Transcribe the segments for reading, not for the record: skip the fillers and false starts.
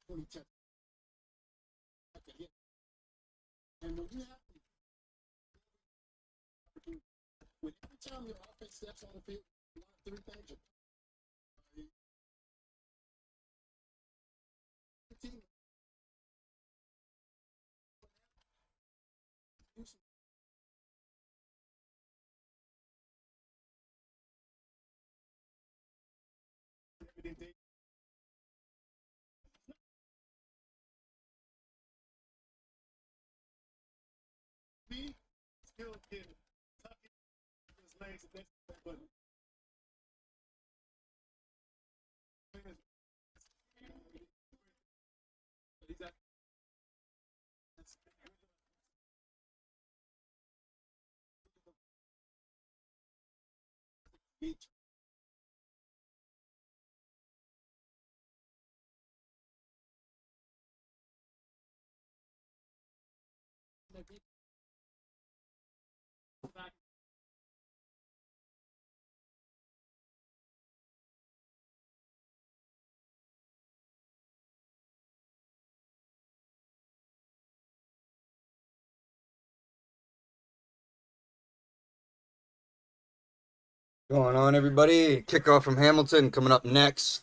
And when you have when every time your offense steps on the field, one of three things are team everything me still can tuck in his legs and that's but he's at beach. Going on, everybody? Kickoff from Hamilton coming up next.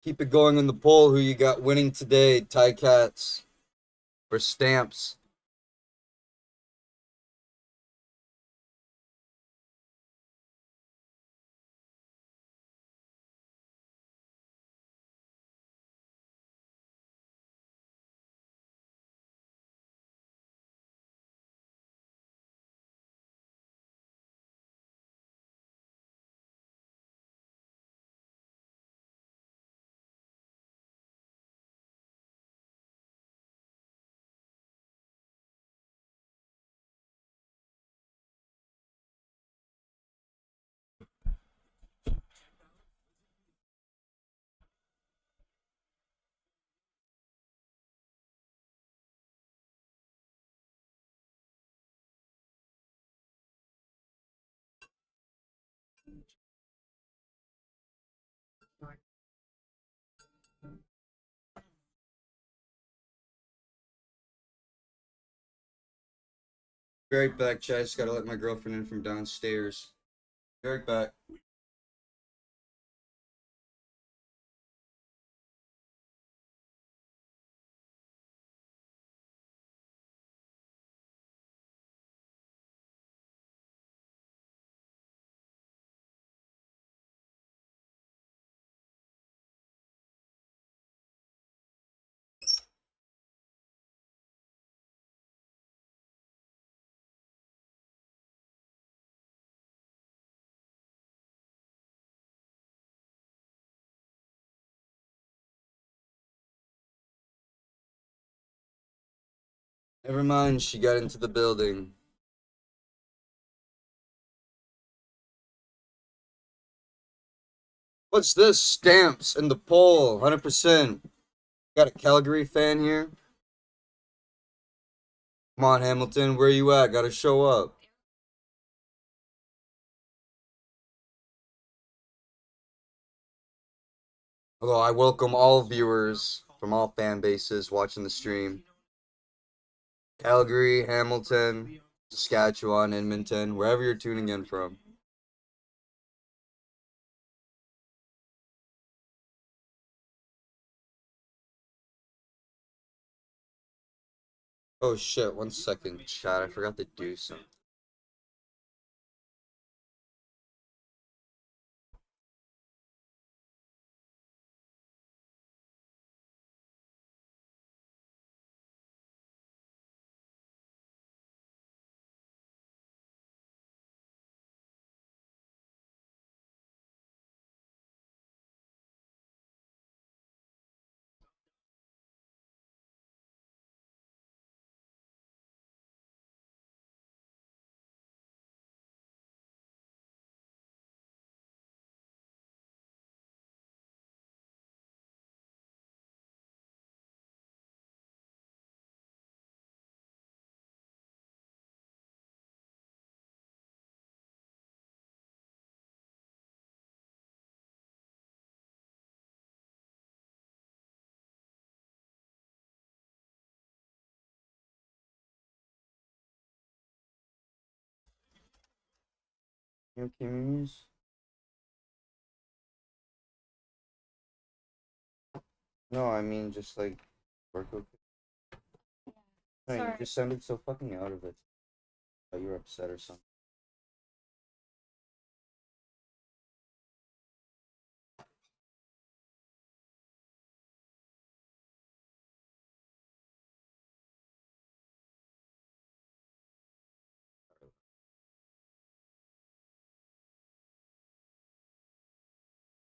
Keep it going in the poll. Who you got winning today? Ticats or Stamps? Be right back, Chad. Just gotta let my girlfriend in from downstairs. Be right back. Never mind, she got into the building. What's this? Stamps in the poll, 100%. Got a Calgary fan here. Come on, Hamilton, where you at? Gotta show up. Hello, I welcome all viewers from all fan bases watching the stream. Calgary, Hamilton, Saskatchewan, Edmonton, wherever you're tuning in from. Oh shit, 1 second, chat. I forgot to do something. You okay, Mimis? No, I mean just like work okay. No, you Sorry. just sounded so fucking out of it. Thought you were upset or something.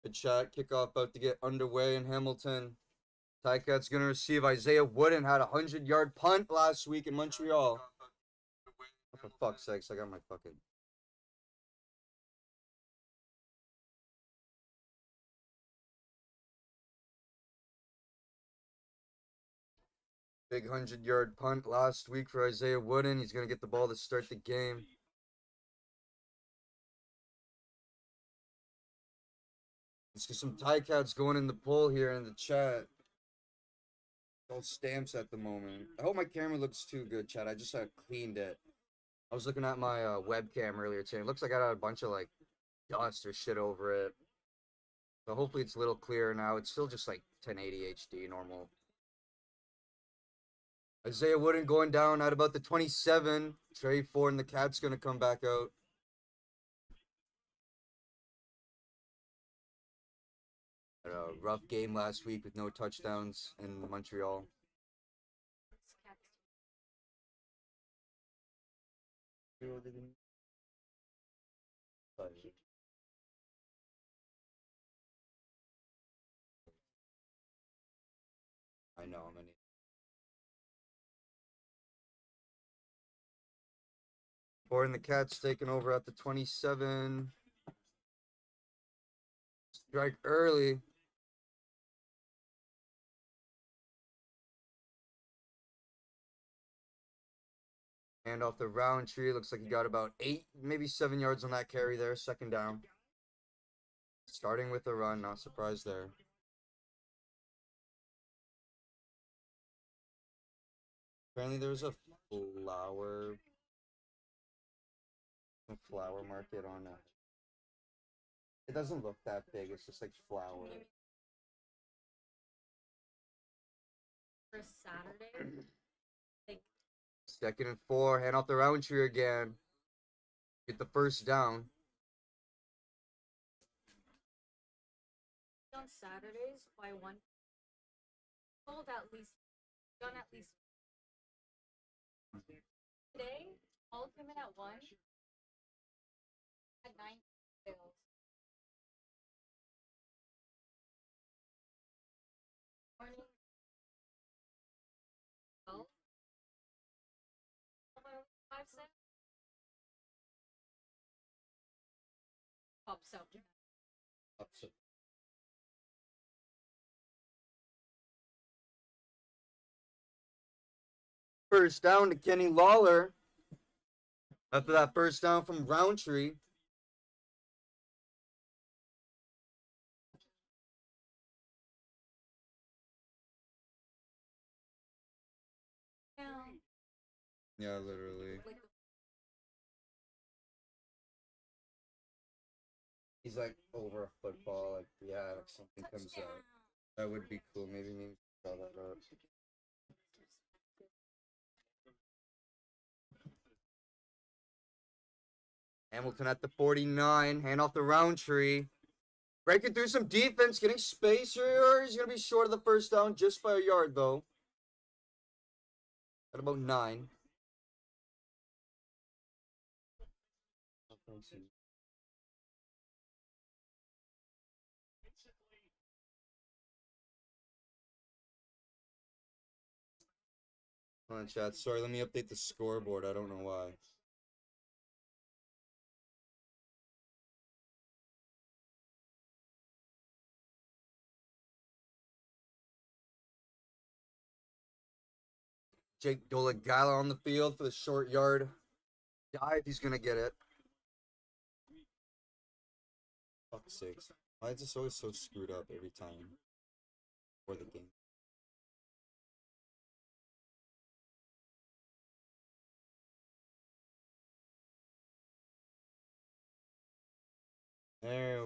Good shot. Kickoff about to get underway in Hamilton. Ticats going to receive Isaiah Wooden. Had a 100-yard punt last week in Montreal. Oh, for fuck's sakes, I got my fucking... Big 100-yard punt last week for Isaiah Wooden. He's going to get the ball to start the game. Let's get some Ticats going in the poll here in the chat. All stamps at the moment. I hope my camera looks too good, chat. I just cleaned it. I was looking at my webcam earlier today. It looks like I got a bunch of like dust or shit over it. So hopefully it's a little clearer now. It's still just like 1080 HD normal. Isaiah Wooden going down at about the 27. Trey Ford and the Cats going to come back out. Had a rough game last week with no touchdowns in Montreal. I know how many. Ford and the Cats taking over at the 27. Strike early. Hand off the Roundtree. Looks like he got about 8, maybe 7 yards on that carry there. Second down. Starting with a run. Not surprised there. Apparently there's a flower market on it doesn't look that big. It's just like flour. For Saturday, like 2nd and 4. Hand off the Roundtree again. Get the first down. on Saturdays by one. Sold at least, done at least. Today, all came in at 1. At 9 sales. Morning. 12. 5 cents. Pops up. First down to Kenny Lawler. After that first down from Roundtree. Yeah, literally. He's like over a football. Like, yeah, like something comes out. That would be cool. Maybe draw that up. Hamilton at the 49. Hand off the Roundtree. Breaking through some defense. Getting space here. He's going to be short of the first down just by a yard, though. At about 9. Hold on, chat. Sorry, let me update the scoreboard. I don't know why. Jake Dolagala on the field for the short yard dive. He's going to get it. Fuck's sakes. Why is this always so screwed up every time for the game?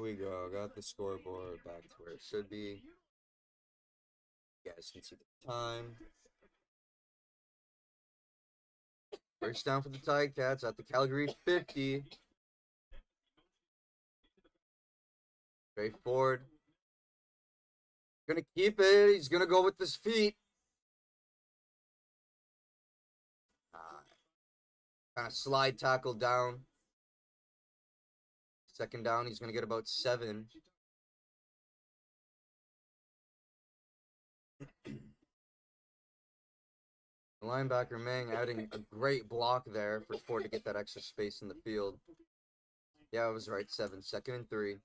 we go. Got the scoreboard back to where it should be. You guys can see the time. First down for the Ticats at the Calgary 50. Straightforward. Gonna keep it. He's gonna go with his feet. Kind of slide tackle down. Second down, he's gonna get about 7. The linebacker Mang adding a great block there for Ford to get that extra space in the field. Yeah, I was right. 7. 2nd and 3.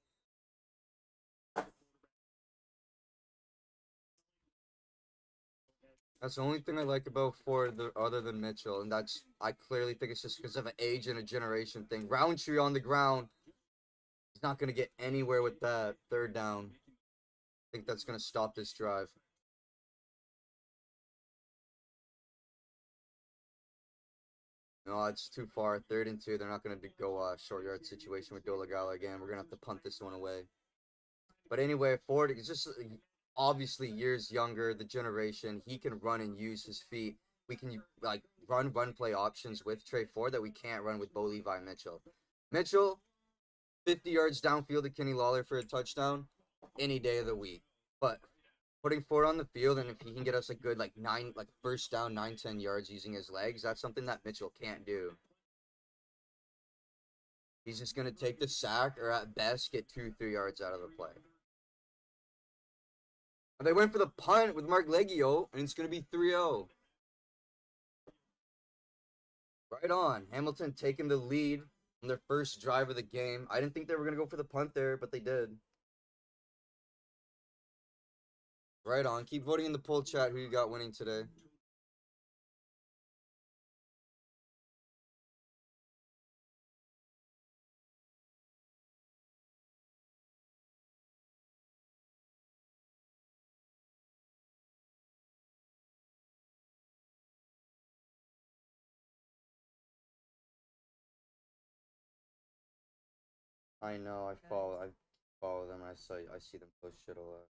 That's the only thing I like about Ford other than Mitchell, and that's I clearly think it's just because of an age and a generation thing. Roundtree on the ground. He's not gonna get anywhere with that 3rd down. I think that's gonna stop this drive. No, it's too far. 3rd and 2. They're not going to go short yard situation with Dolagala again. We're going to have to punt this one away. But anyway, Ford is just obviously years younger, the generation. He can run and use his feet. We can like run play options with Trey Ford that we can't run with Bo Levi Mitchell. Mitchell, 50 yards downfield to Kenny Lawler for a touchdown any day of the week. But putting Ford on the field, and if he can get us a good first down 9-10 yards using his legs, that's something that Mitchell can't do. He's just gonna take the sack, or at best get 2-3 yards out of the play. And they went for the punt with Mark Leggio, and it's gonna be 3-0. Right on. Hamilton taking the lead on their first drive of the game. I didn't think they were gonna go for the punt there, but they did. Right on. Keep voting in the poll chat who you got winning today. I know. I follow them. I see them post shit a lot.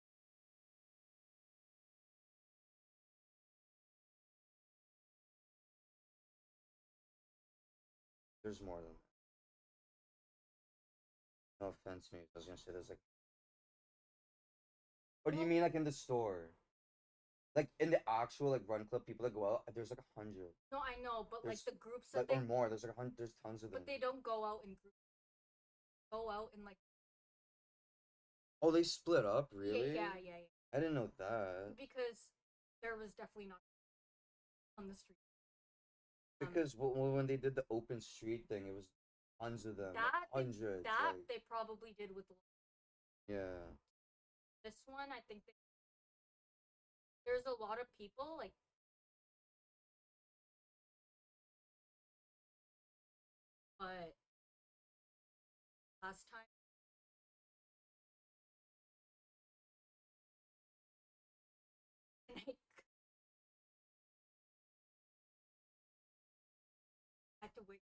There's more than that. No offense, me. I was gonna say there's like. What do you mean, like in the store? Like in the actual run club, people that go out, there's like 100. No, I know, but There's, like the groups that or more. There's like 100. There's tons of them. but they don't go out in groups. Go out in like. Oh, they split up, really? Yeah. I didn't know that. Because there was definitely not on the street. Because when they did the open street thing, it was tons of them. Hundreds. They probably did with. Yeah. This one, I think there's a lot of people like. But last time. I had to wait.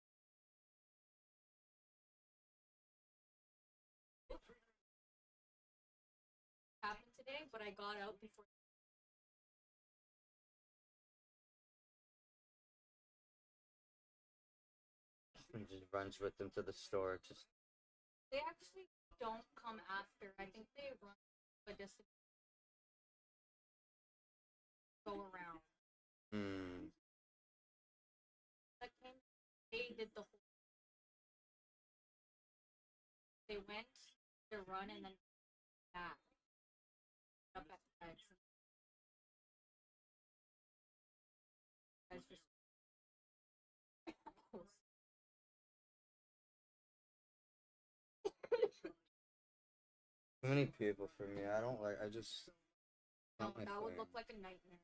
Happened today, but I got out before. And just runs with them to the store. Just. They actually don't come after. I think they run a distance. Go around. They did the whole. They went to run and then back up at the exit. Guys just. Too many people for me. I don't like. I just. No, that would look like a nightmare.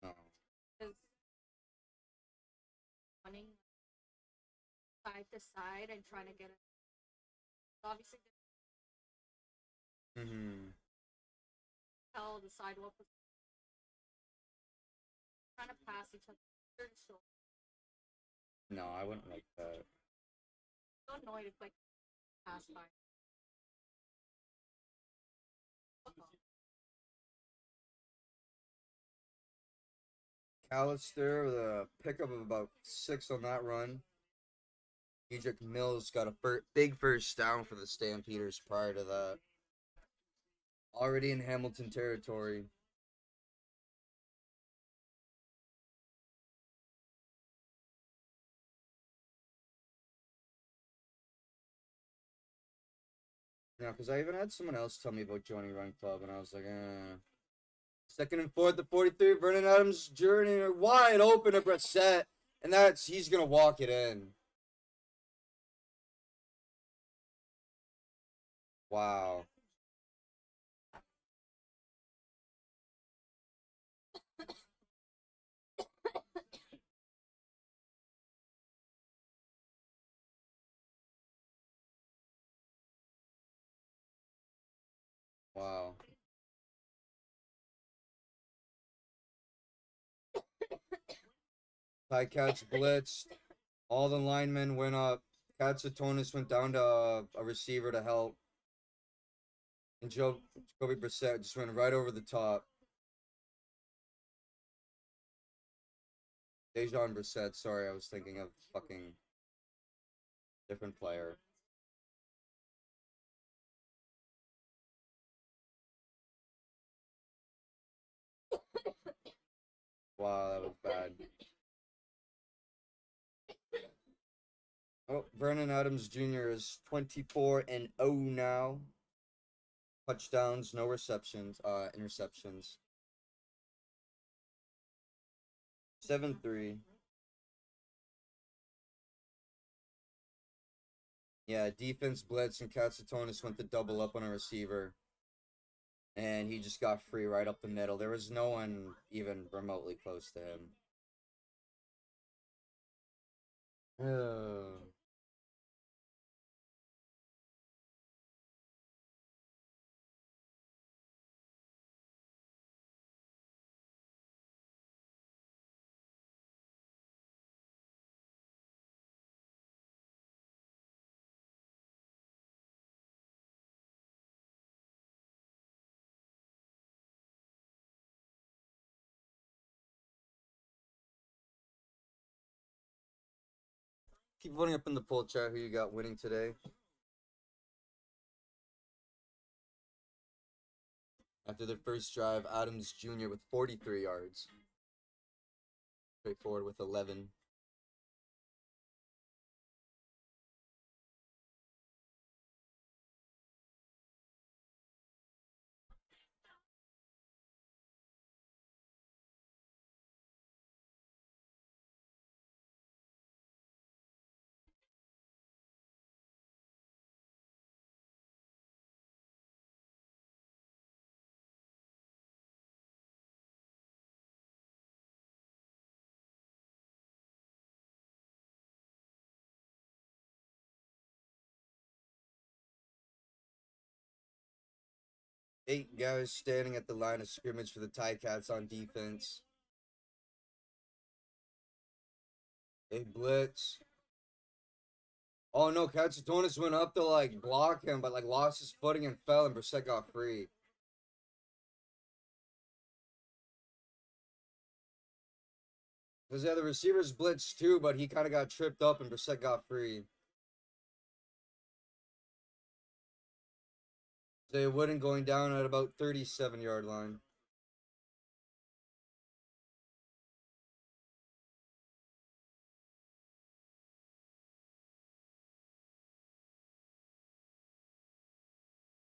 No. Because running side to side and trying to get it. Obviously, tell the sidewalk was trying to pass each other. No, I wouldn't like that. So annoyed if pass by. Callister with a pickup of about 6 on that run. Edric Mills got a big first down for the Stampeders prior to that. Already in Hamilton territory. Yeah, because I even had someone else tell me about joining Run Club, and I was like, eh. 2nd and 4 at 43. Vernon Adams journey wide open to Brissett, and he's gonna walk it in. Wow. Wow. Cats blitzed. All the linemen went up. Katsatonis went down to a receiver to help. And Jacoby Brissett just went right over the top. Dejon Brissett, sorry, I was thinking of fucking different player. Wow, that was bad. Oh, Vernon Adams Jr. is 24-0 now. Touchdowns, no receptions, interceptions. 7-3. Yeah, defense blitz and Katsatonis went to double up on a receiver. And he just got free right up the middle. There was no one even remotely close to him. 'Keep voting up in the poll chat who you got winning today. After their first drive, Adams Jr. with 43 yards. Straightforward with 11. Eight guys standing at the line of scrimmage for the Ticats on defense. They blitz. Oh no, Katsatonis went up to like block him, but like lost his footing and fell, and Brissett got free. Because yeah, the receivers blitzed too, but he kind of got tripped up and Brissett got free. They wouldn't going down at about 37-yard line.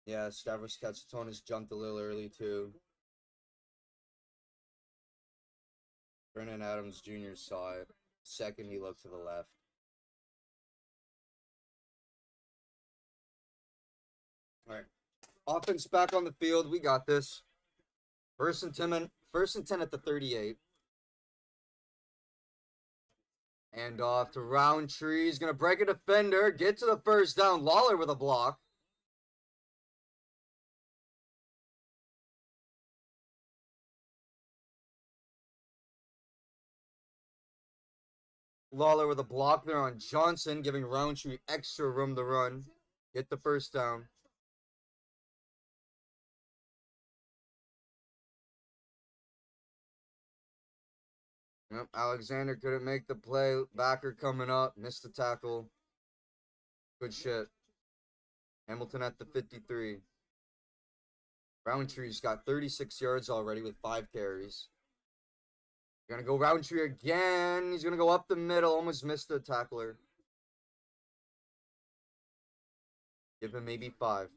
Yeah, Stavros Katsatonis jumped a little early too. Vernon Adams Jr. saw it. Second, he looked to the left. All right. Offense back on the field. We got this. First and 10 at the 38. And off to Roundtree. He's going to break a defender. Get to the first down. Lawler with a block. Lawler with a block there on Johnson, giving Roundtree extra room to run. Get the first down. Yep, Alexander couldn't make the play. Backer coming up. Missed the tackle. Good shit. Hamilton at the 53. Roundtree's got 36 yards already with 5 carries. Gonna go Roundtree again. He's gonna go up the middle. Almost missed the tackler. Give him maybe 5.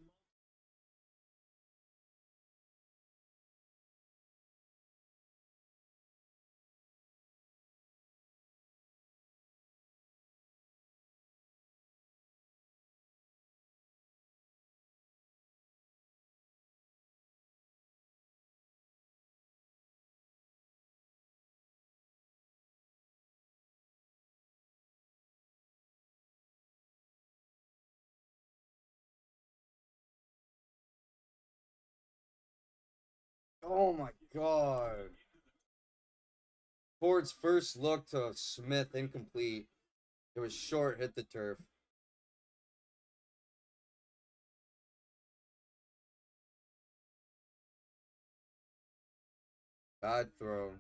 Oh my god. Ford's first look to Smith, incomplete. It was short, hit the turf. Bad throw.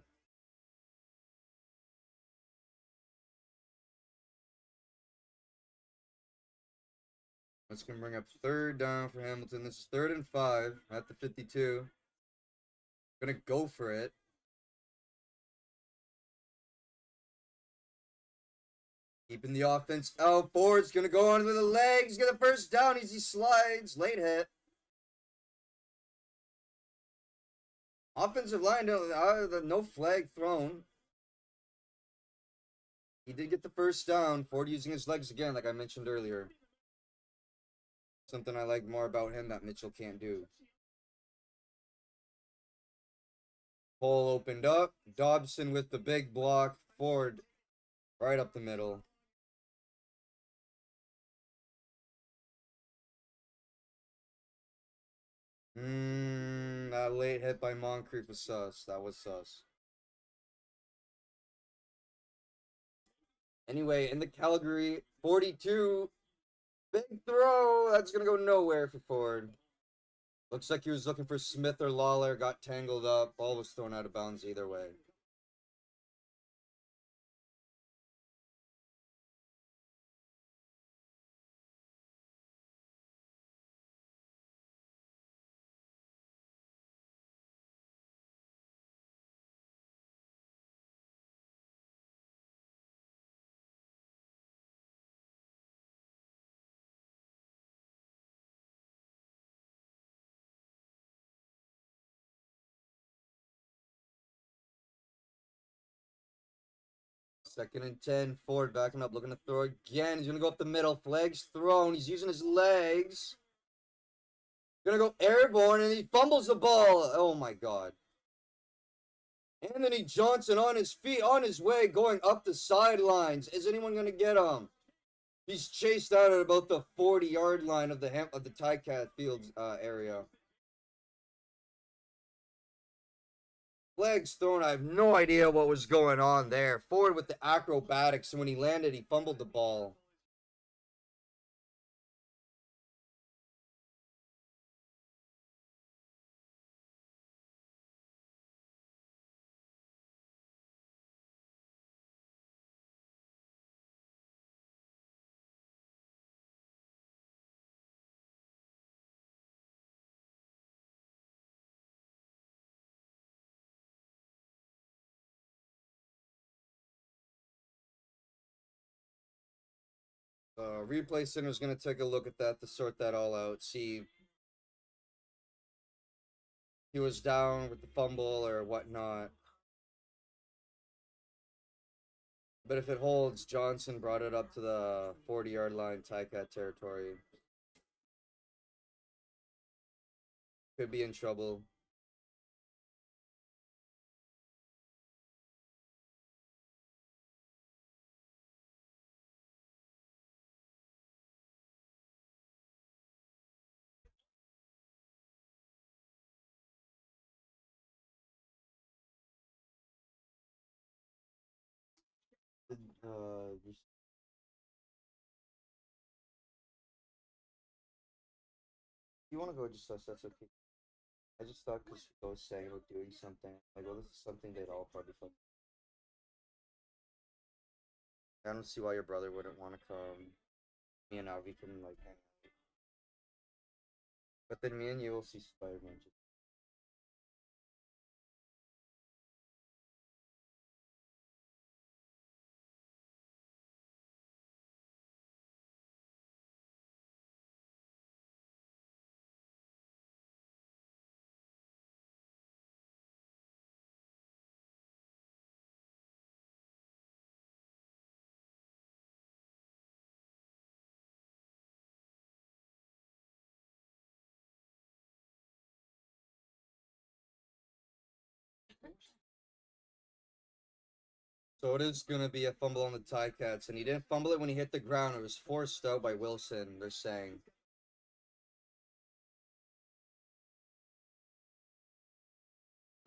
That's going to bring up 3rd down for Hamilton. This is 3rd and 5 at the 52. Going to go for it. Keeping the offense out. Ford's going to go onto the legs. Get the first down. Easy slides. Late hit. Offensive line, no flag thrown. He did get the first down. Ford using his legs again, like I mentioned earlier. Something I like more about him that Mitchell can't do. Hole opened up. Dobson with the big block. Ford right up the middle. That late hit by Moncrief was sus. That was sus. Anyway, in the Calgary 42, big throw. That's going to go nowhere for Ford. Looks like he was looking for Smith or Lawler. Got tangled up. Ball was thrown out of bounds either way. Second and 10. Ford backing up, looking to throw again. He's going to go up the middle. Flag's thrown. He's using his legs. Going to go airborne, and he fumbles the ball. Oh, my God. Anthony Johnson on his feet, on his way, going up the sidelines. Is anyone going to get him? He's chased out at about the 40-yard line of the Ticat Fields area. Flags thrown. I have no idea what was going on there. Ford with the acrobatics, and when he landed, he fumbled the ball. Replay Center is going to take a look at that to sort that all out. See he was down with the fumble or whatnot. But if it holds, Johnson brought it up to the 40-yard line, Ticat territory. Could be in trouble. you want to go just us, that's okay. I just thought because I was saying about doing something. Like, well, this is something they'd all probably fuck. I don't see why your brother wouldn't want to come. Me and Avi can, like, hang out. But then me and you will see Spider-Man. So it is going to be a fumble on the Ticats, and he didn't fumble it when he hit the ground. It was forced out by Wilson, they're saying.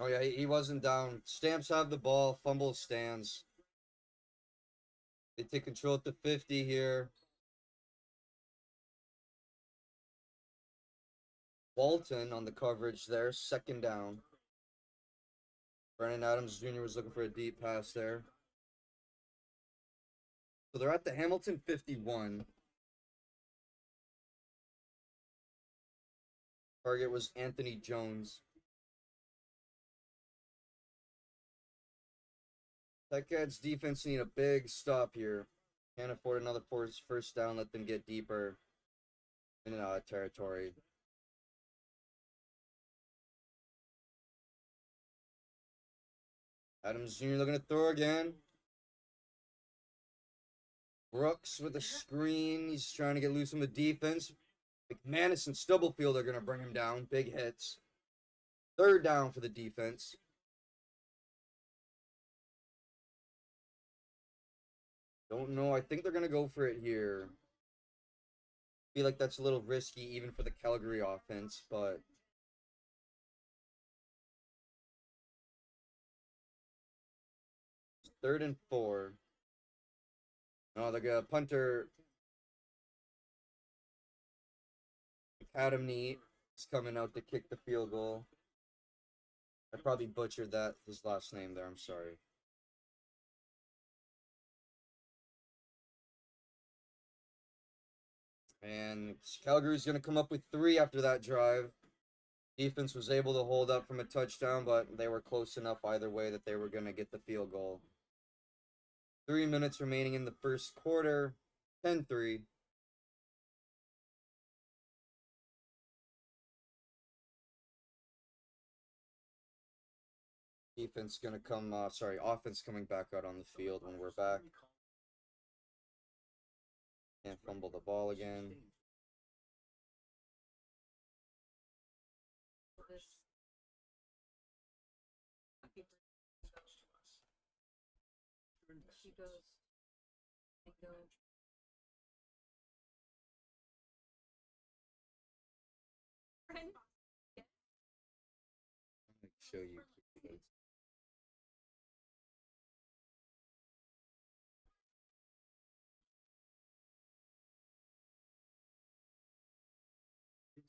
Oh, yeah, he wasn't down. Stamps have the ball. Fumble stands. They take control at the 50 here. Walton on the coverage there. Second down. Brandon Adams Jr. was looking for a deep pass there. So they're at the Hamilton 51. Target was Anthony Jones. Ticats defense need a big stop here. Can't afford another first down. Let them get deeper in territory. Adams Jr. looking to throw again. Brooks with a screen. He's trying to get loose on the defense. McManus and Stubblefield are going to bring him down. Big hits. Third down for the defense. Don't know. I think they're going to go for it here. Feel like that's a little risky even for the Calgary offense, but third and 4. No, the punter Academy is coming out to kick the field goal. I probably butchered his last name there. I'm sorry. And Calgary's going to come up with 3 after that drive. Defense was able to hold up from a touchdown, but they were close enough either way that they were going to get the field goal. 3 minutes remaining in the first quarter. 10-3. Defense going to come, offense coming back out on the field when we're back. Can't fumble the ball again. She goes and goes. Let me show you.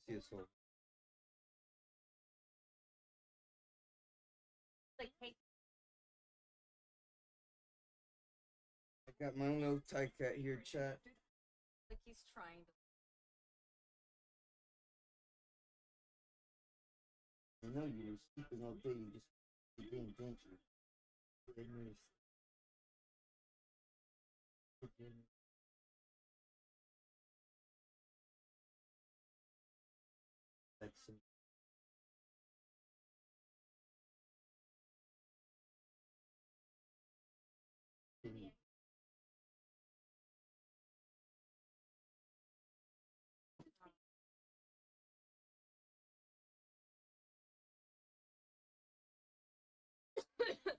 See this whole. Like, hey, I got my own little Ticat here, chat. like he's trying to. I know you were sleeping all day. You just didn't, didn't you? Excellent.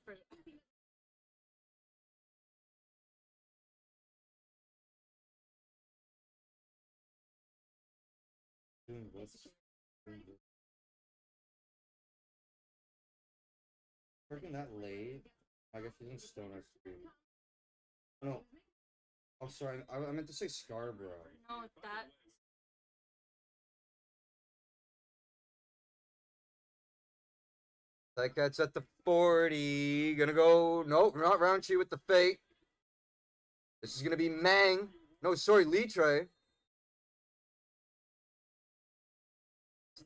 For, Doing what? Working that late? I guess she's in Stoner Street. No. Oh, sorry. I meant to say Scarborough. no, that Ticats at the 40. Gonna go. Nope, not Roundtree with the fake. This is gonna be Mang. No, sorry, Litre.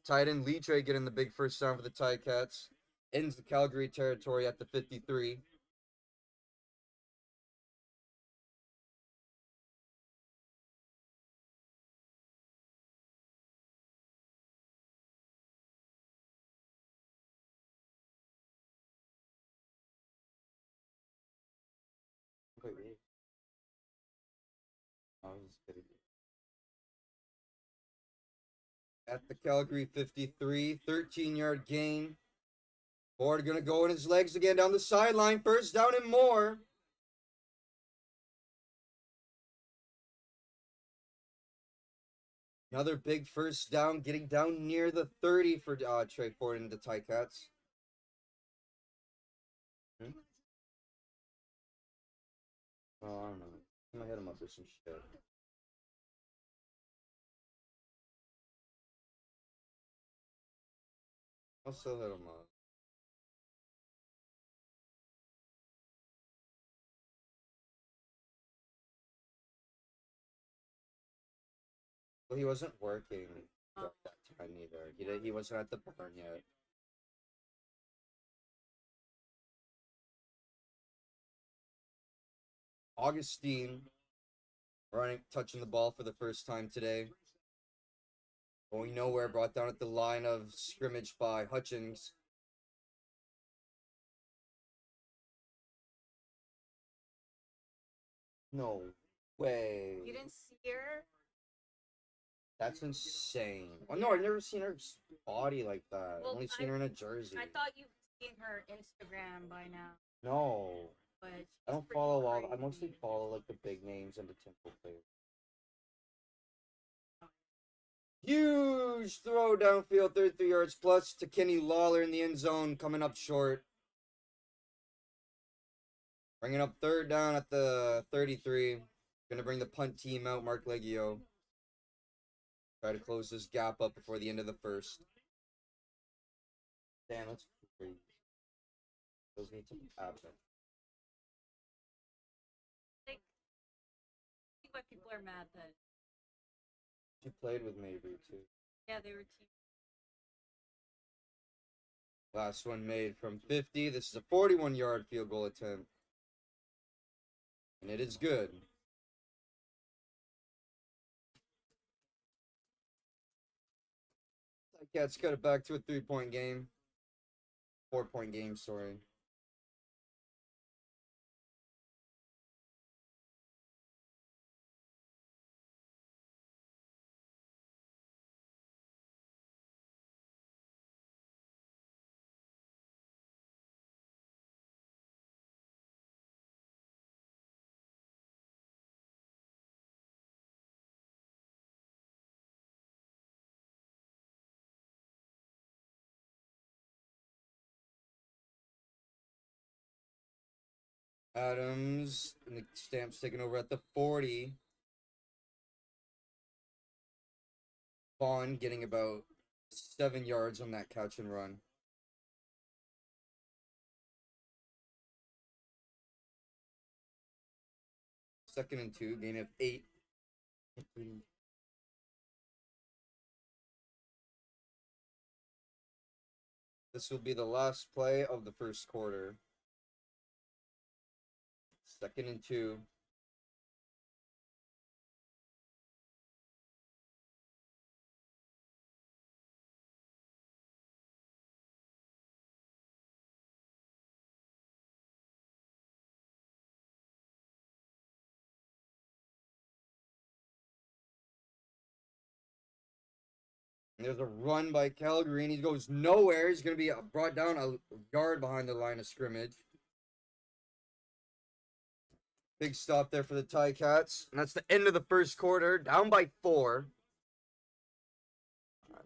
Tight end Litre getting the big first down for the Ticats. Ends the Calgary territory at the 53. Wait, wait. I was just kidding. At the Calgary 53, 13-yard gain. Ford gonna go in his legs again down the sideline. First down and more. Another big first down, getting down near the 30 for Trey Ford and the Ticats. Oh, I don't know. I'm gonna hit him up with some shit. I'll still hit him up. Well, he wasn't working at that time either. He wasn't at the barn yet. Augustine touching the ball for the first time today. Going nowhere, brought down at the line of scrimmage by Hutchins. No way. You didn't see her? That's insane. Oh no, I've never seen her body like that. Well, I've only seen her in a jersey. I thought you've seen her Instagram by now. No. But I don't follow all. I mostly follow like the big names and the Temple players. Huge throw downfield, 33 yards plus to Kenny Lawler in the end zone, coming up short. Bringing up third down at the 33. Gonna bring the punt team out, Mark Leggio. Try to close this gap up before the end of the first. Damn, that's crazy. Those need to happen. I think why people are mad that. She played with Mabry too. Yeah, they were team. Last one made from 50. This is a 41-yard field goal attempt. And it is good. Ticats cut it back to a 3-point game. 4-point game, sorry. Adams and the Stamps taking over at the 40. Vaughn getting about 7 yards on that catch and run. Second and 2, gain of 8. This will be the last play of the first quarter. Second and 2. And there's a run by Calgary, and he goes nowhere. He's going to be brought down a yard behind the line of scrimmage. Big stop there for the Ticats. And that's the end of the first quarter. Down by 4.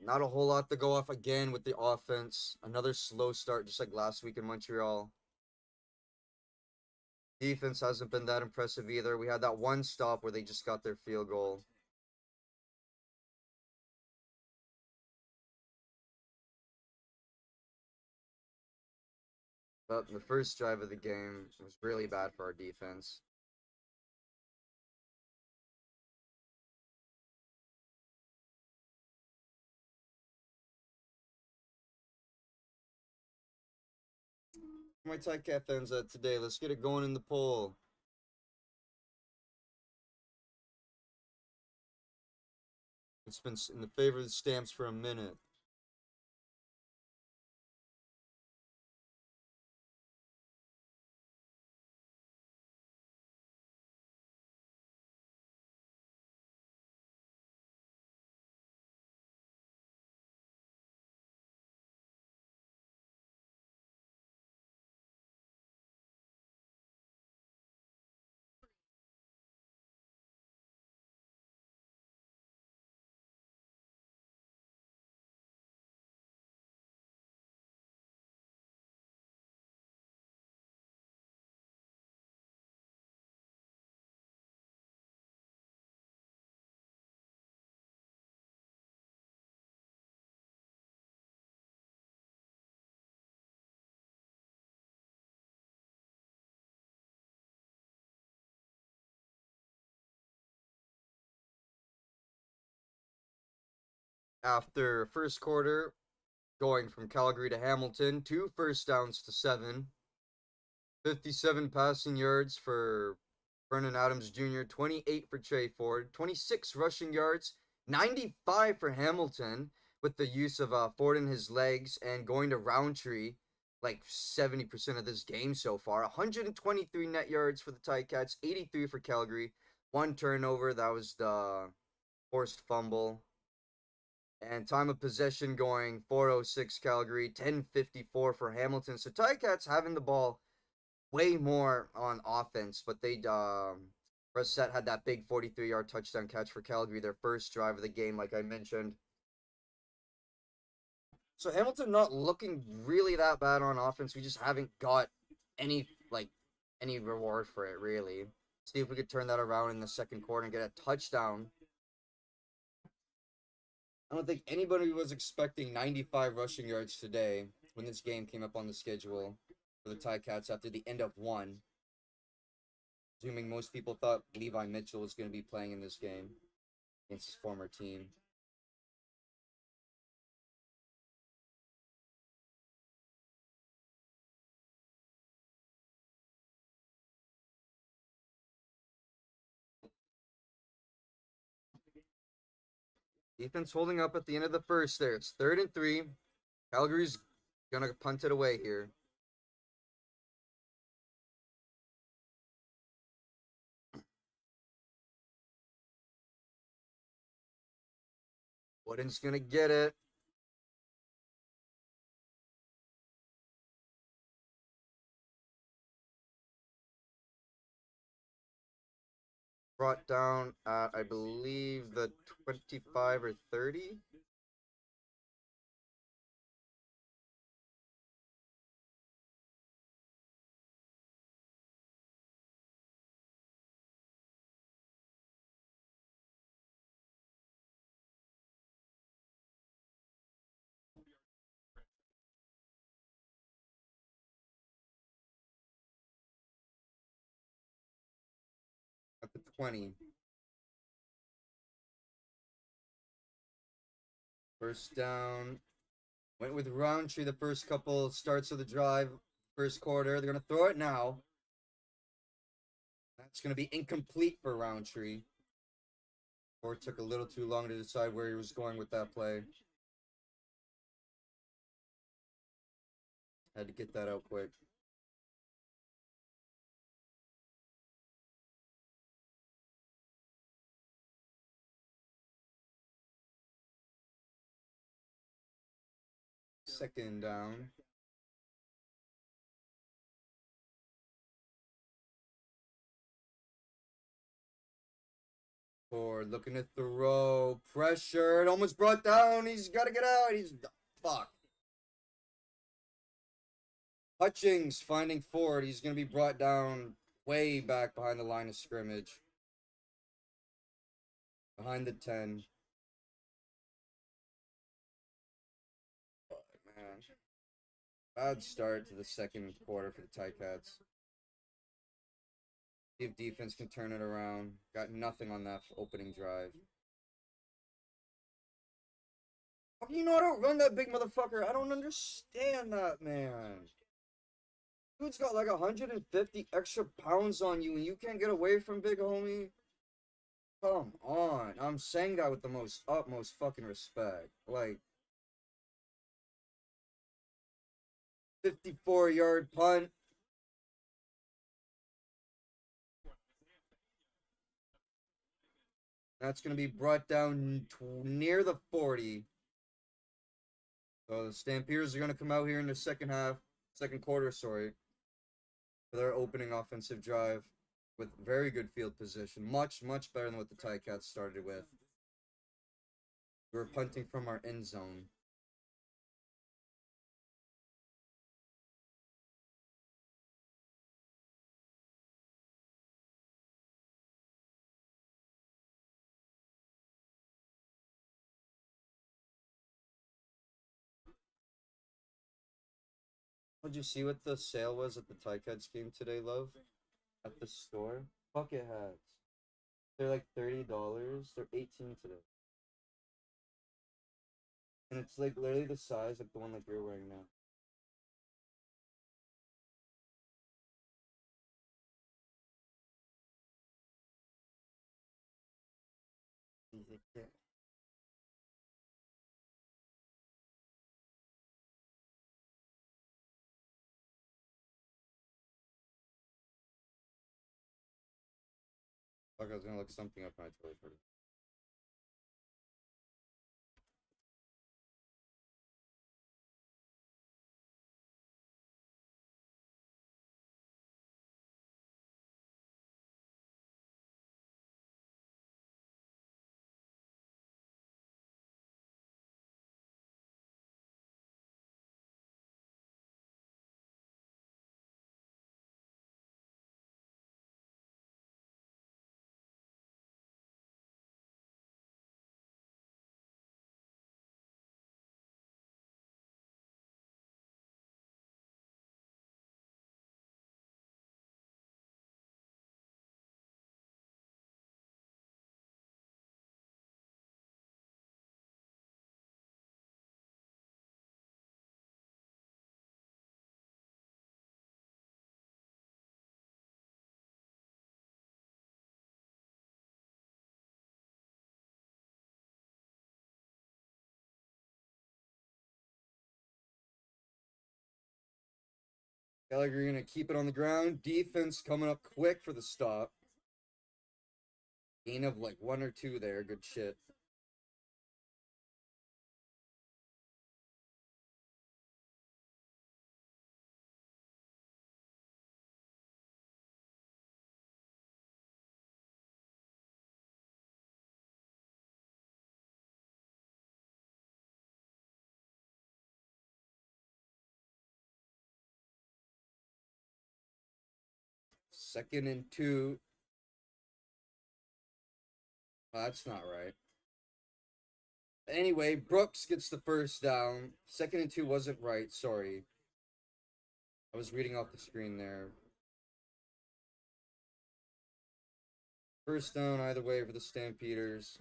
Not a whole lot to go off again with the offense. Another slow start, just like last week in Montreal. Defense hasn't been that impressive either. We had that one stop where they just got their field goal. But the first drive of the game was really bad for our defense. My Cat fans today. Let's get it going in the poll. It's been in the favor of the Stamps for a minute. After first quarter, going from Calgary to Hamilton, 2 first downs to 7, 57 passing yards for Vernon Adams Jr., 28 for Trey Ford, 26 rushing yards, 95 for Hamilton with the use of Ford in his legs and going to Roundtree like 70% of this game so far. 123 net yards for the Ticats, 83 for Calgary, 1 turnover. That was the forced fumble. And time of possession going 4:06 Calgary, 10:54 for Hamilton. So Ticats having the ball way more on offense, but they Brissett had that big 43-yard touchdown catch for Calgary, their first drive of the game, like I mentioned. So Hamilton not looking really that bad on offense. We just haven't got any reward for it, really. See if we could turn that around in the second quarter and get a touchdown. I don't think anybody was expecting 95 rushing yards today when this game came up on the schedule for the Ticats after the end of one. Assuming most people thought Levi Mitchell was going to be playing in this game against his former team. Defense holding up at the end of the first there. It's 3rd and 3. Calgary's going to punt it away here. Wooden's going to get it. Brought down at, I believe, the 25 or 30. At the 20. First down. Went with Roundtree the first couple starts of the drive. First quarter. They're going to throw it now. That's going to be incomplete for Roundtree. Or it took a little too long to decide where he was going with that play. Had to get that out quick. Second down. Ford looking to throw. Pressured. Almost brought down. He's got to get out. He's... Fuck. Hutchings finding Ford. He's going to be brought down way back behind the line of scrimmage. Behind the 10. Oh, man. Bad start to the second quarter for the Ticats. See if defense can turn it around. Got nothing on that opening drive. How can you not outrun that big motherfucker? I don't understand that, man. Dude's got like 150 extra pounds on you and you can't get away from big homie? Come on. I'm saying that with the most utmost fucking respect. Like, 54-yard punt. That's going to be brought down near the 40. So the Stampeders are going to come out here in the second quarter, sorry, for their opening offensive drive with very good field position. Much, much better than what the Ticats started with. We were punting from our end zone. Did you see what the sale was at the Ticats game today, love? At the store? Bucket hats. They're like $30. They're $18 today. And it's like literally the size like the one like you're wearing now. Fuck, I was gonna look something up and I totally forgot. Calgary gonna keep it on the ground. Defense coming up quick for the stop. Gain of like 1 or 2 there. Good shit. Second and 2. Oh, that's not right. Anyway, Brooks gets the first down. Second and 2 wasn't right. Sorry. I was reading off the screen there. First down either way for the Stampeders.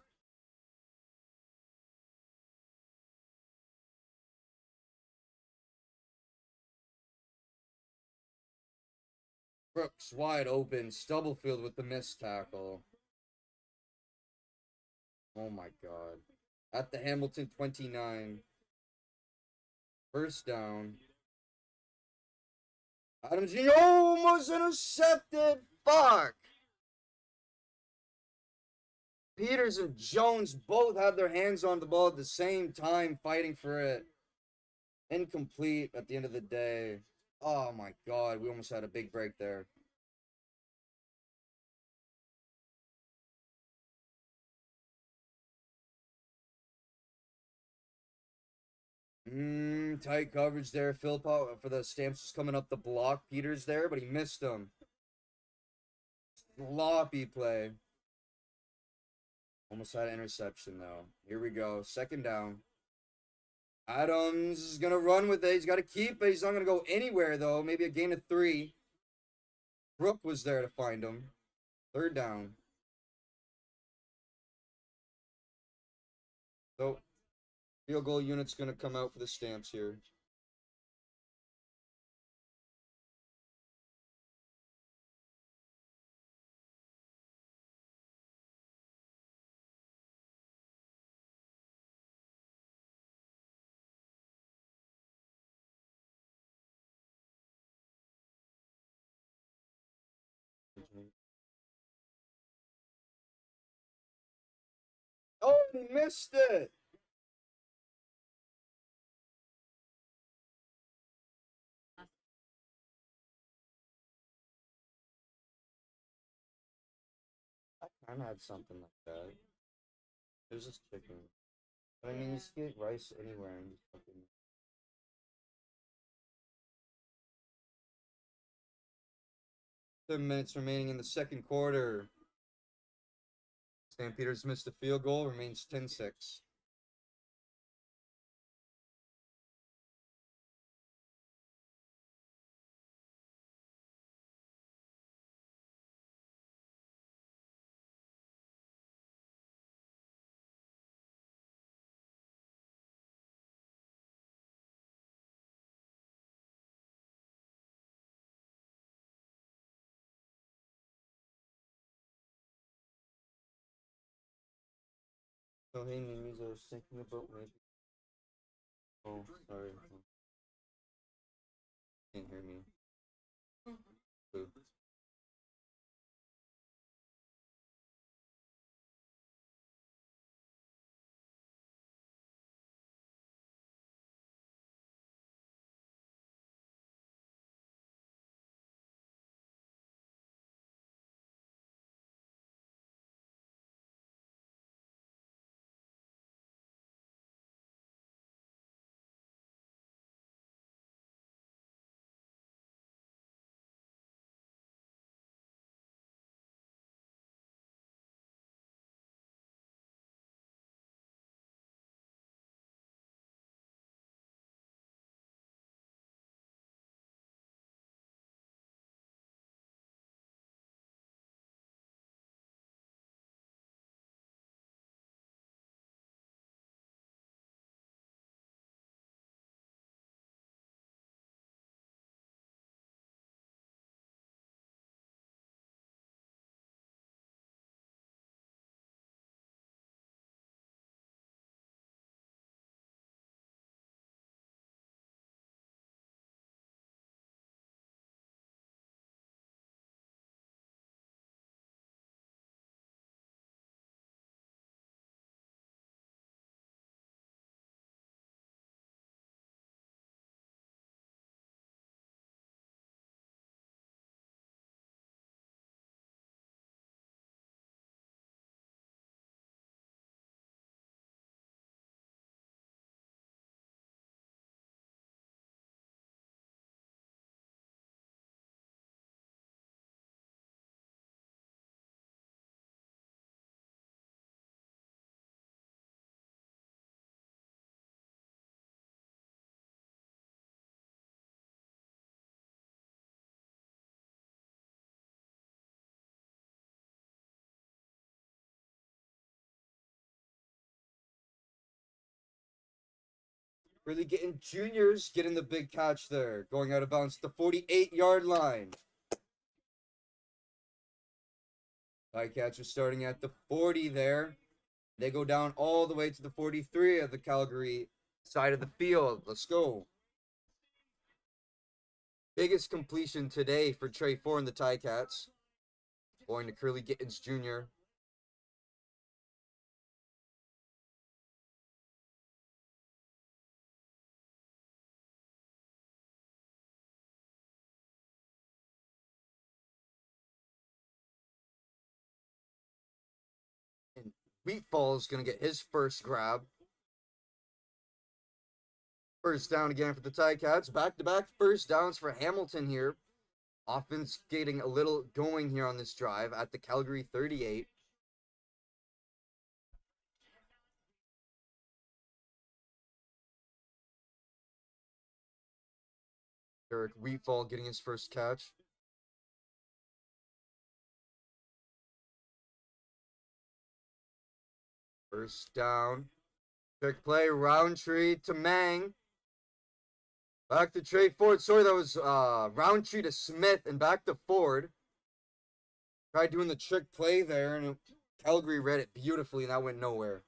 Brooks wide open. Stubblefield with the missed tackle. Oh my god. At the Hamilton 29. First down. Adams Jr. almost intercepted. Fuck. Peters and Jones both had their hands on the ball at the same time, fighting for it. Incomplete at the end of the day. Oh my god, we almost had a big break there. Tight coverage there. Philpott for the Stamps was coming up the block. Peters there, but he missed him. Sloppy play. Almost had an interception, though. Here we go. Second down. Adams is going to run with it. He's got to keep it. He's not going to go anywhere, though. Maybe a gain of 3. Brooke was there to find him. 3rd down. So, field goal unit's going to come out for the Stamps here. Oh, he missed it! I kind of had something like that. It was just chicken. But I mean, you can get rice anywhere and just fucking. 7 minutes remaining in the second quarter. Stampeders missed a field goal, remains 10-6. So hey, Mimi's, I was thinking about maybe. Oh, sorry. Can't hear me. Boo. Really getting juniors getting the big catch there. Going out of bounds to the 48-yard line. High catcher starting at the 40 there. They go down all the way to the 43 of the Calgary side of the field. Let's go. Biggest completion today for Trey Ford and the Ticats. Going to Curly Gittins Jr. And Wheatfall is going to get his first grab. First down again for the Ticats. Back-to-back first downs for Hamilton here. Offense getting a little going here on this drive at the Calgary 38. Eric Wheatfall getting his first catch. First down. Trick play, Roundtree to Mang. Back to Trey Ford. Sorry, that was Roundtree to Smith and back to Ford. Tried doing the trick play there, and Calgary read it beautifully, and that went nowhere.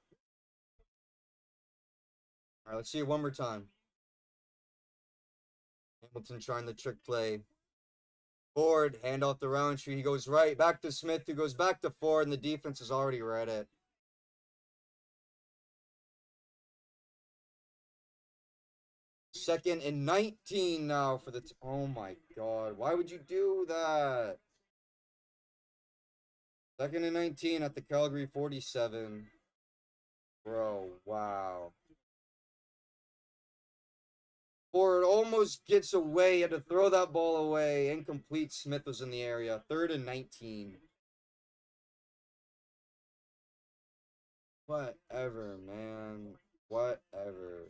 All right, let's see it one more time. Hamilton trying the trick play. Ford, hand off the Roundtree. He goes right, back to Smith, who goes back to Ford, and the defense has already read it. Second and 19 now for the... oh, my God. Why would you do that? Second and 19 at the Calgary 47. Bro, wow. Ford almost gets away. He had to throw that ball away. Incomplete. Smith was in the area. Third and 19. Whatever, man. Whatever.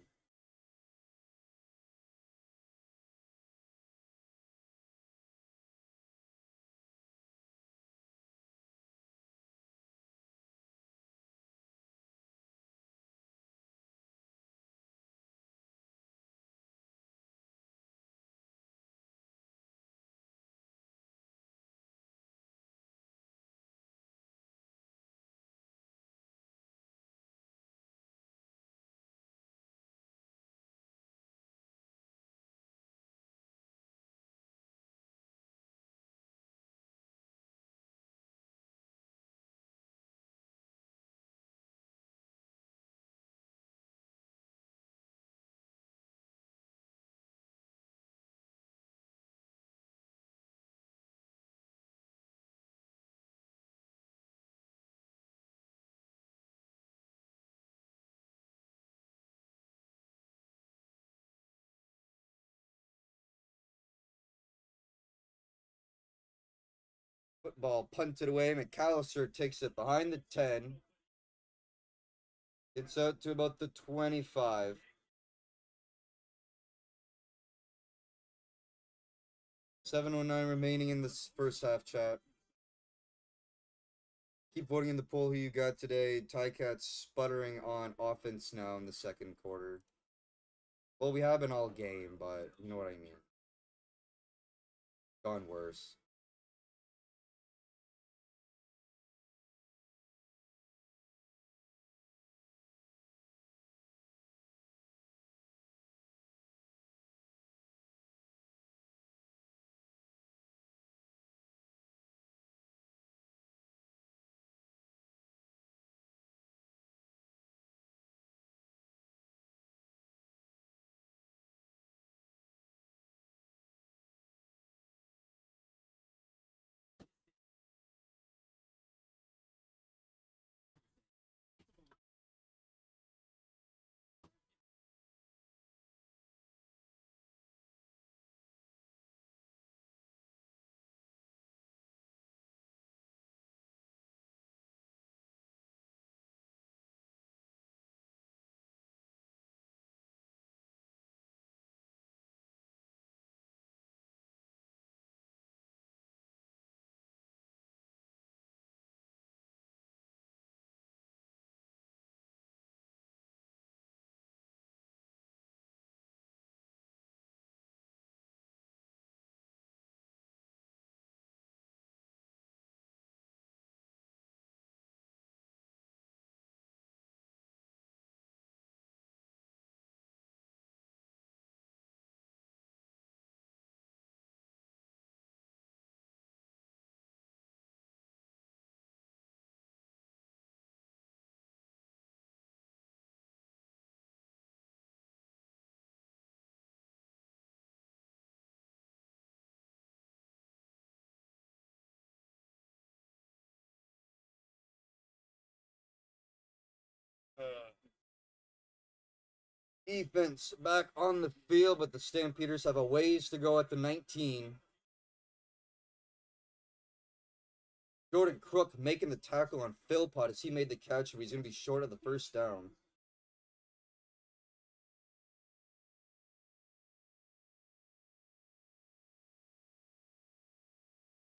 Football punted away. McAllister takes it behind the 10. It's out to about the 25. 7:09 remaining in this first half, chat. Keep voting in the poll who you got today. Ticats sputtering on offense now in the second quarter. Well, we have been all game, but you know what I mean. Gone worse. Defense back on the field, but the Stampeders have a ways to go at the 19. Jordan Crook making the tackle on Philpott as he made the catch, but he's going to be short of the first down.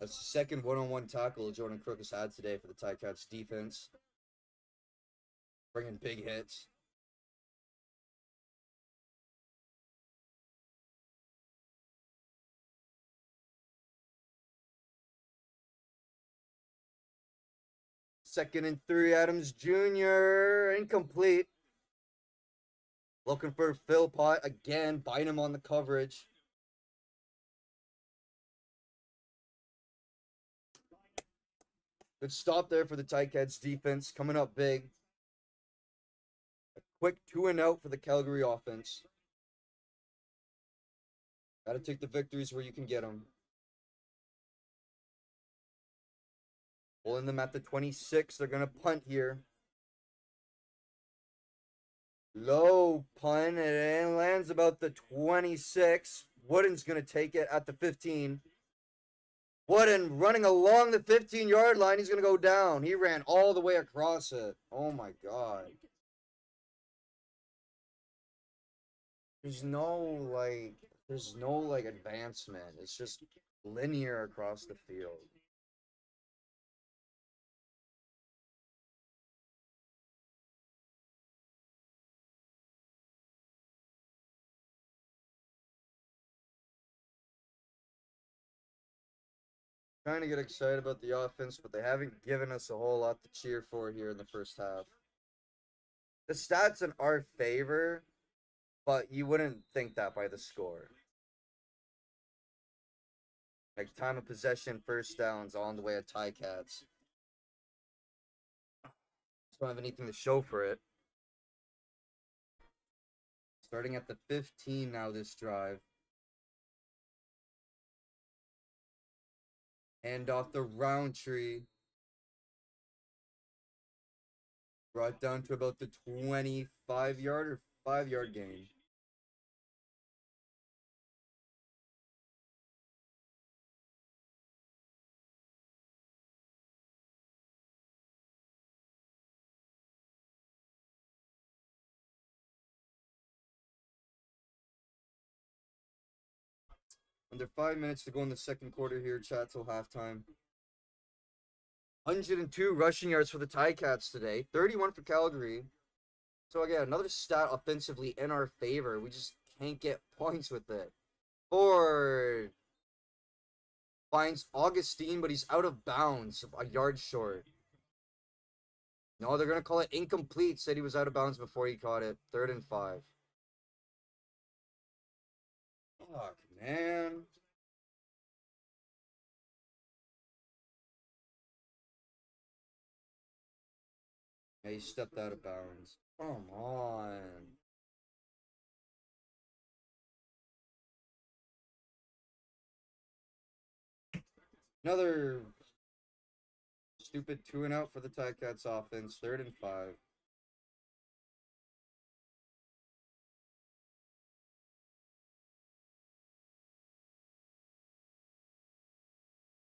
That's the second one-on-one tackle Jordan Crook has had today for the Ticats defense. Bringing big hits. Second and 3, Adams Jr. Incomplete. Looking for Philpott again, biting him on the coverage. Good stop there for the Ticats defense, coming up big. A quick 2-and-out for the Calgary offense. Got to take the victories where you can get them. Pulling them at the 26. They're going to punt here. Low punt, and it lands about the 26. Wooden's going to take it at the 15. Wooden running along the 15-yard line. He's going to go down. He ran all the way across it. Oh, my God. There's no advancement. It's just linear across the field. Trying to get excited about the offense, but they haven't given us a whole lot to cheer for here in the first half. The stats in our favor, but you wouldn't think that by the score. Like time of possession, first downs on the way at Ticats. Don't have anything to show for it. Starting at the 15 now this drive. Hand off the Roundtree. Brought down to about the 25-yard or 5-yard gain. Under 5 minutes to go in the second quarter here, chat till halftime. 102 rushing yards for the Ticats today. 31 for Calgary. So again, another stat offensively in our favor. We just can't get points with it. Ford finds Augustine, but he's out of bounds, a yard short. No, they're going to call it incomplete. Said he was out of bounds before he caught it. 3rd and 5. Fuck, man. Yeah, he stepped out of bounds. Come on. Another stupid 2-and-out for the Ticats offense. 3rd and 5.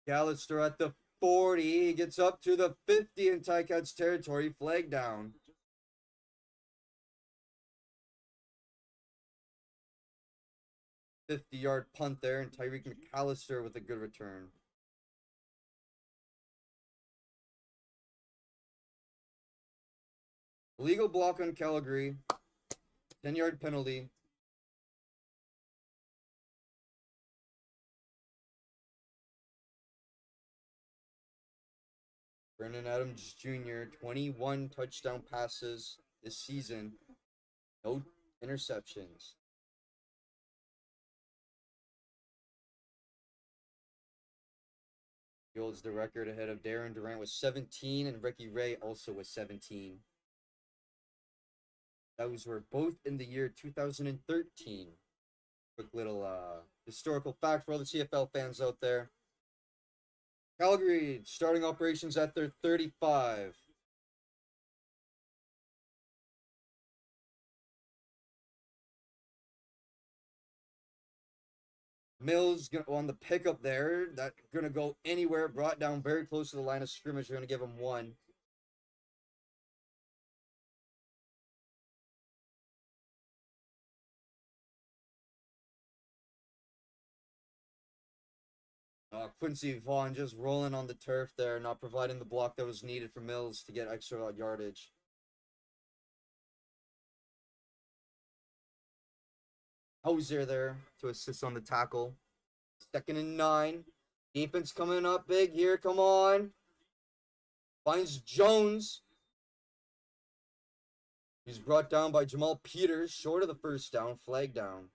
Gallister at the 40. He gets up to the 50 in Ticats territory. Flag down. "50-yard punt there, and Tyreek McAllister with a good return. Legal block on Calgary. 10-yard penalty. Brendan Adams Jr., 21 touchdown passes this season. No interceptions. He holds the record ahead of Darren Durant with 17 and Ricky Ray also with 17. Those were both in the year 2013. Quick little historical fact for all the CFL fans out there. Calgary starting operations at their 35. Mills on the pickup there. That gonna go anywhere. Brought down very close to the line of scrimmage. They're gonna give him 1. Quincy Vaughn just rolling on the turf there, not providing the block that was needed for Mills to get extra yardage. Hosier there to assist on the tackle. 2nd and 9. Defense coming up big here. Come on. Finds Jones. He's brought down by Jamal Peters. Short of the first down. Flag down.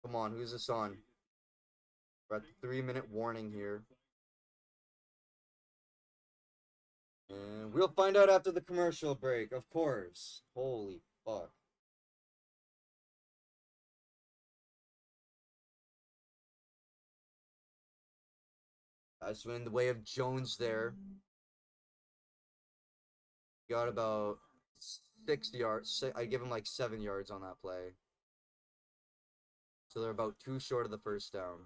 Come on. Who's this on? We're at the 3-minute warning here. And we'll find out after the commercial break, of course. Holy fuck. That's in the way of Jones there. Got about 6 yards. I give him like 7 yards on that play. So they're about 2 short of the first down.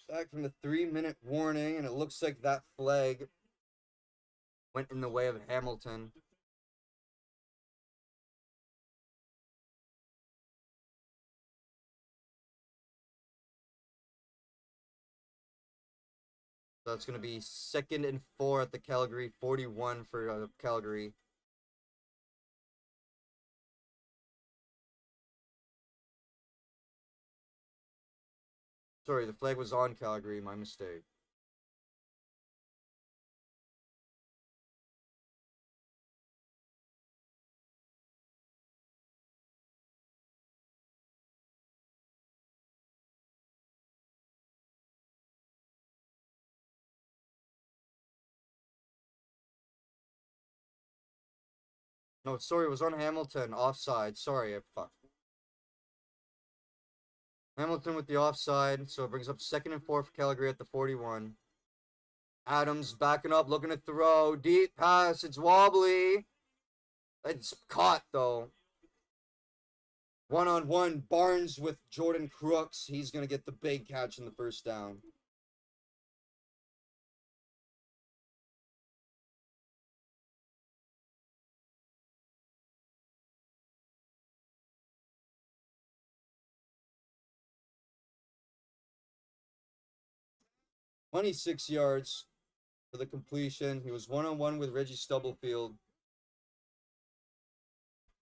Back from the 3-minute warning, and it looks like that flag went in the way of Hamilton. So that's going to be 2nd and 4 at the Calgary 41 for Calgary. Sorry, the flag was on Calgary. My mistake. No, sorry, it was on Hamilton. Offside. Sorry, I fucked. Hamilton with the offside, so it brings up 2nd and 4 for Calgary at the 41. Adams backing up, looking to throw. Deep pass. It's wobbly. It's caught, though. 1-on-1. Barnes with Jordan Crooks. He's going to get the big catch in the first down. "26 yards for the completion. He was 1-on-1 with Reggie Stubblefield.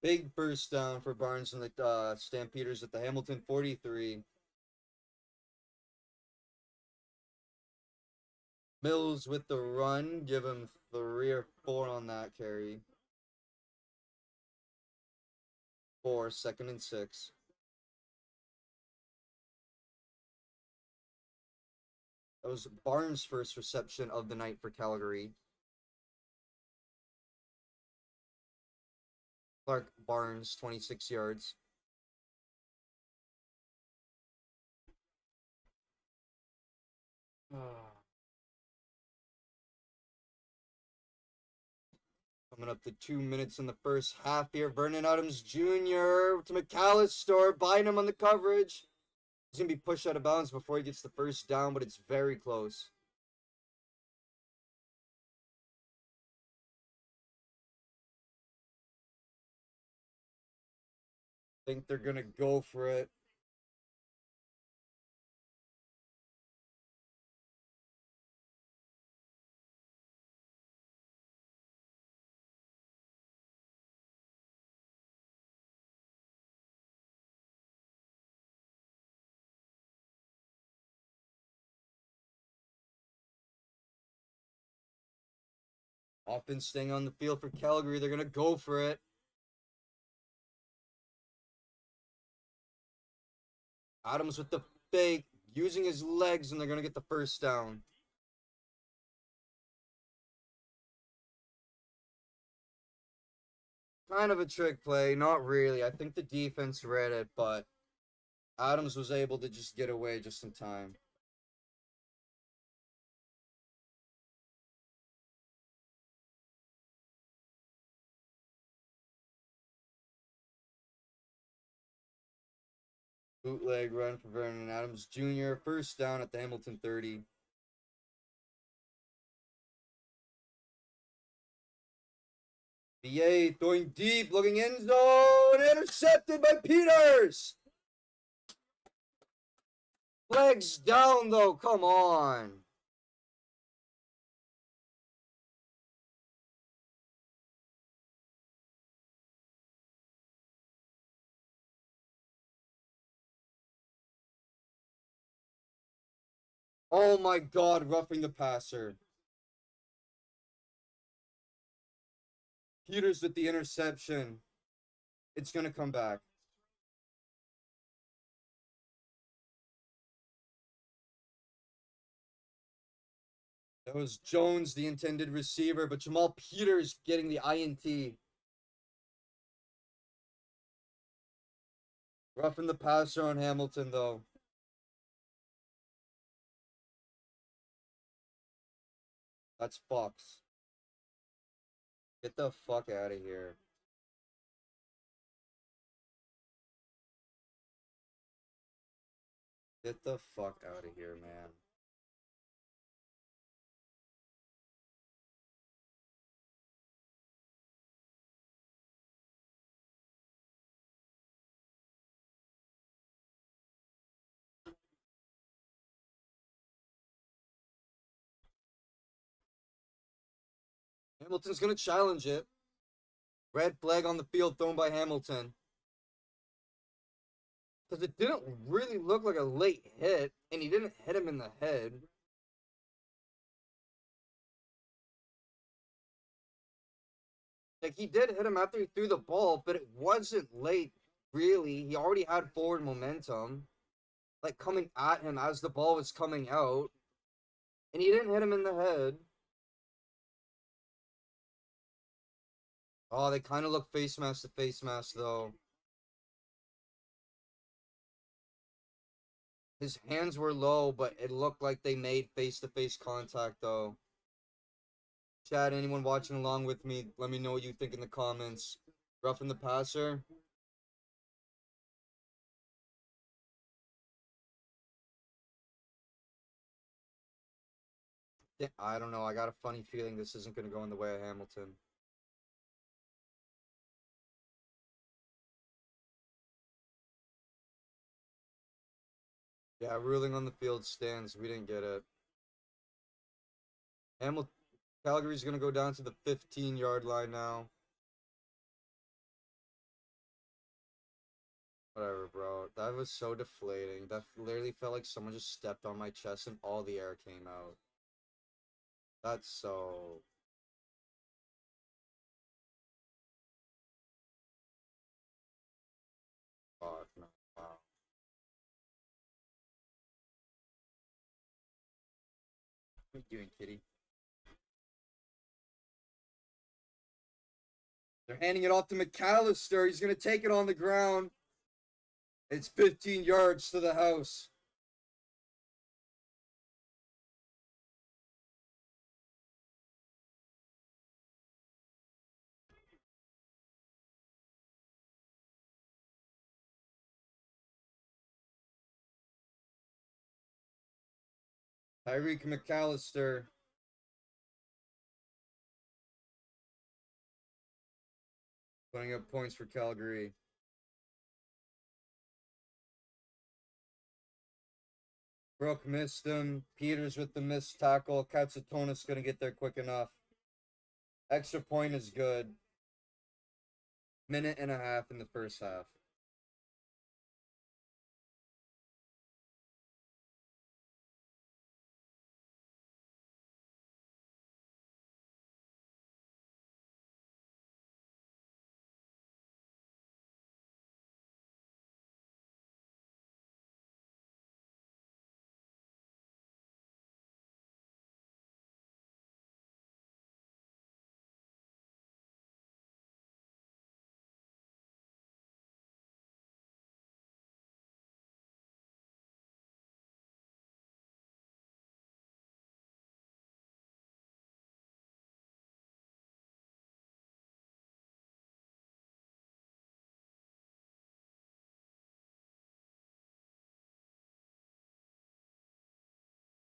Big first down for Barnes and the Stampeders at the Hamilton 43. Mills with the run. Give him 3 or 4 on that carry. 4, 2nd and 6. That was Barnes' first reception of the night for Calgary. Clark Barnes, 26 yards. Coming up to 2 minutes in the first half here. Vernon Adams Jr. to McAllister, buying him on the coverage. He's going to be pushed out of bounds before he gets the first down, but it's very close. Think they're going to go for it. Offense staying on the field for Calgary. They're going to go for it. Adams with the fake, using his legs, and they're going to get the first down. Kind of a trick play. Not really. I think the defense read it, but Adams was able to just get away just in time. Bootleg run for Vernon Adams Jr. First down at the Hamilton 30. BA throwing deep, looking end zone, intercepted by Peters. Legs down though, come on. Oh my God, roughing the passer. Peters with the interception. It's going to come back. That was Jones, the intended receiver, but Jamal Peters getting the INT. Roughing the passer on Hamilton, though. That's Fox. Get the fuck out of here. Get the fuck out of here, man. Hamilton's going to challenge it. Red flag on the field thrown by Hamilton. Because it didn't really look like a late hit, and he didn't hit him in the head. Like, he did hit him after he threw the ball, but it wasn't late, really. He already had forward momentum, like, coming at him as the ball was coming out. And he didn't hit him in the head. Oh, they kind of look face mask to face mask, though. His hands were low, but it looked like they made face-to-face contact, though. Chad, anyone watching along with me, let me know what you think in the comments. Roughing the passer? I don't know. I got a funny feeling this isn't going to go in the way of Hamilton. Yeah, ruling on the field stands. We didn't get it. Calgary's going to go down to the 15-yard line now. Whatever, bro. That was so deflating. That literally felt like someone just stepped on my chest and all the air came out. That's so... Fuck, no. Wow. What are you doing, kitty? They're handing it off to McAllister. He's going to take it on the ground. It's 15 yards to the house. Tyreek McAllister. Putting up points for Calgary. Brooke missed him. Peters with the missed tackle. Katsatonis going to get there quick enough. Extra point is good. Minute and a half in the first half.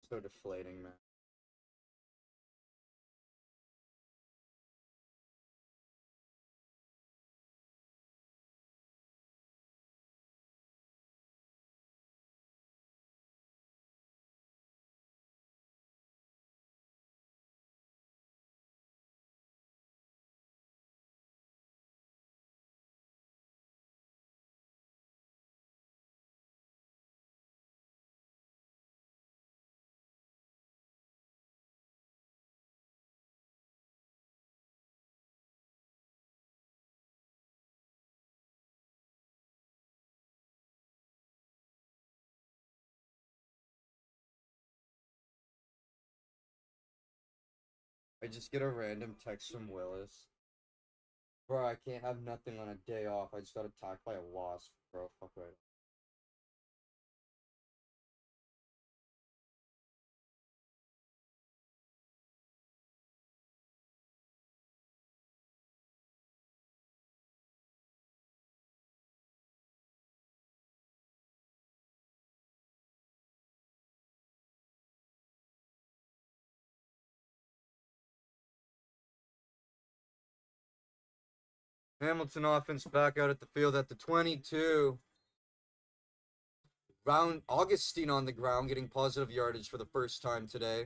So deflating, man. I just get a random text from Willis. Bro, I can't have nothing on a day off. I just got attacked by a wasp, bro. Fuck right. Hamilton offense back out at the field at the 22. Augustine on the ground, getting positive yardage for the first time today.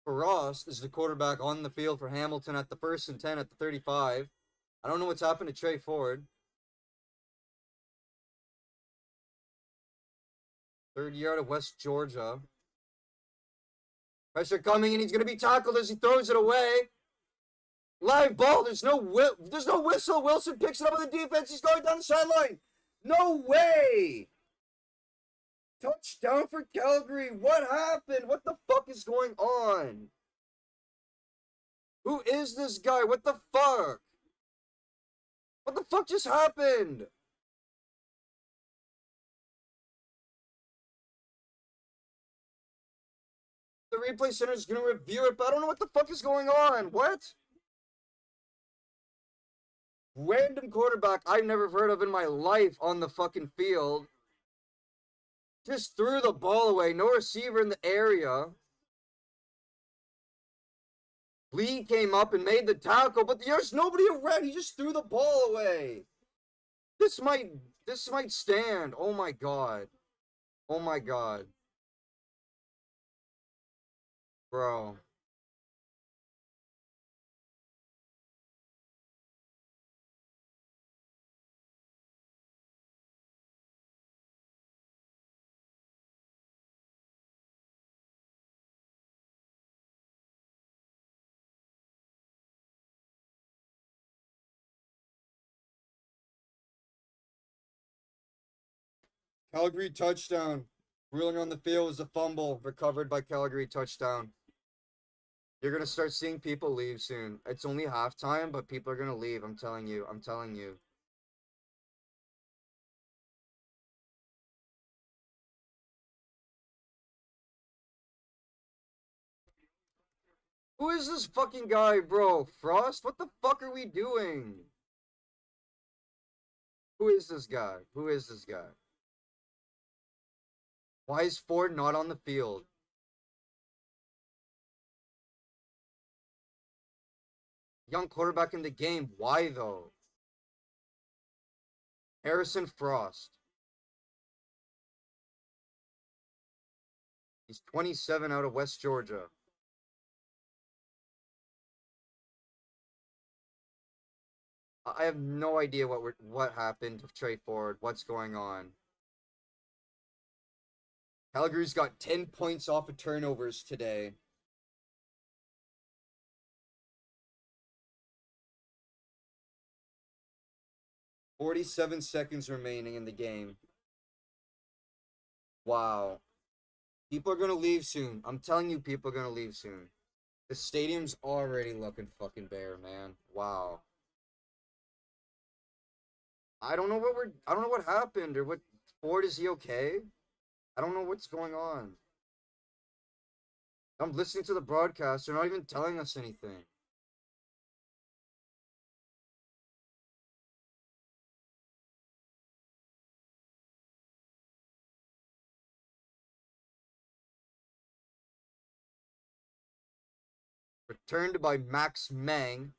Ross is the quarterback on the field for Hamilton at the 1st and 10 at the 35. I don't know what's happened to Trey Ford. Third yard of West Georgia. Pressure coming, and he's going to be tackled as he throws it away. Live ball. There's no whistle. Wilson picks it up with the defense. He's going down the sideline. No way. Touchdown for Calgary. What happened? What the fuck is going on? Who is this guy? What the fuck? What the fuck just happened? The replay center is going to review it, but I don't know what the fuck is going on. What? Random quarterback I've never heard of in my life on the fucking field. Just threw the ball away. No receiver in the area. Lee came up and made the tackle, but there's nobody around. He just threw the ball away. This might stand. Oh my god. Oh my god. Bro. Calgary touchdown. Ruling on the field was a fumble. Recovered by Calgary touchdown. You're going to start seeing people leave soon. It's only halftime, but people are going to leave. I'm telling you. I'm telling you. Who is this fucking guy, bro? Frost? What the fuck are we doing? Who is this guy? Who is this guy? Why is Ford not on the field? Young quarterback in the game. Why, though? Harrison Frost. He's 27 out of West Georgia. I have no idea what happened to Trey Ford. What's going on? Calgary's got 10 points off of turnovers today. "47 seconds remaining in the game." Wow. People are gonna leave soon. I'm telling you, people are gonna leave soon. The stadium's already looking fucking bare, man. Wow. I don't know what happened or what. Ford, is he okay? I don't know what's going on. I'm listening to the broadcast. They're not even telling us anything. Returned by Max Mang.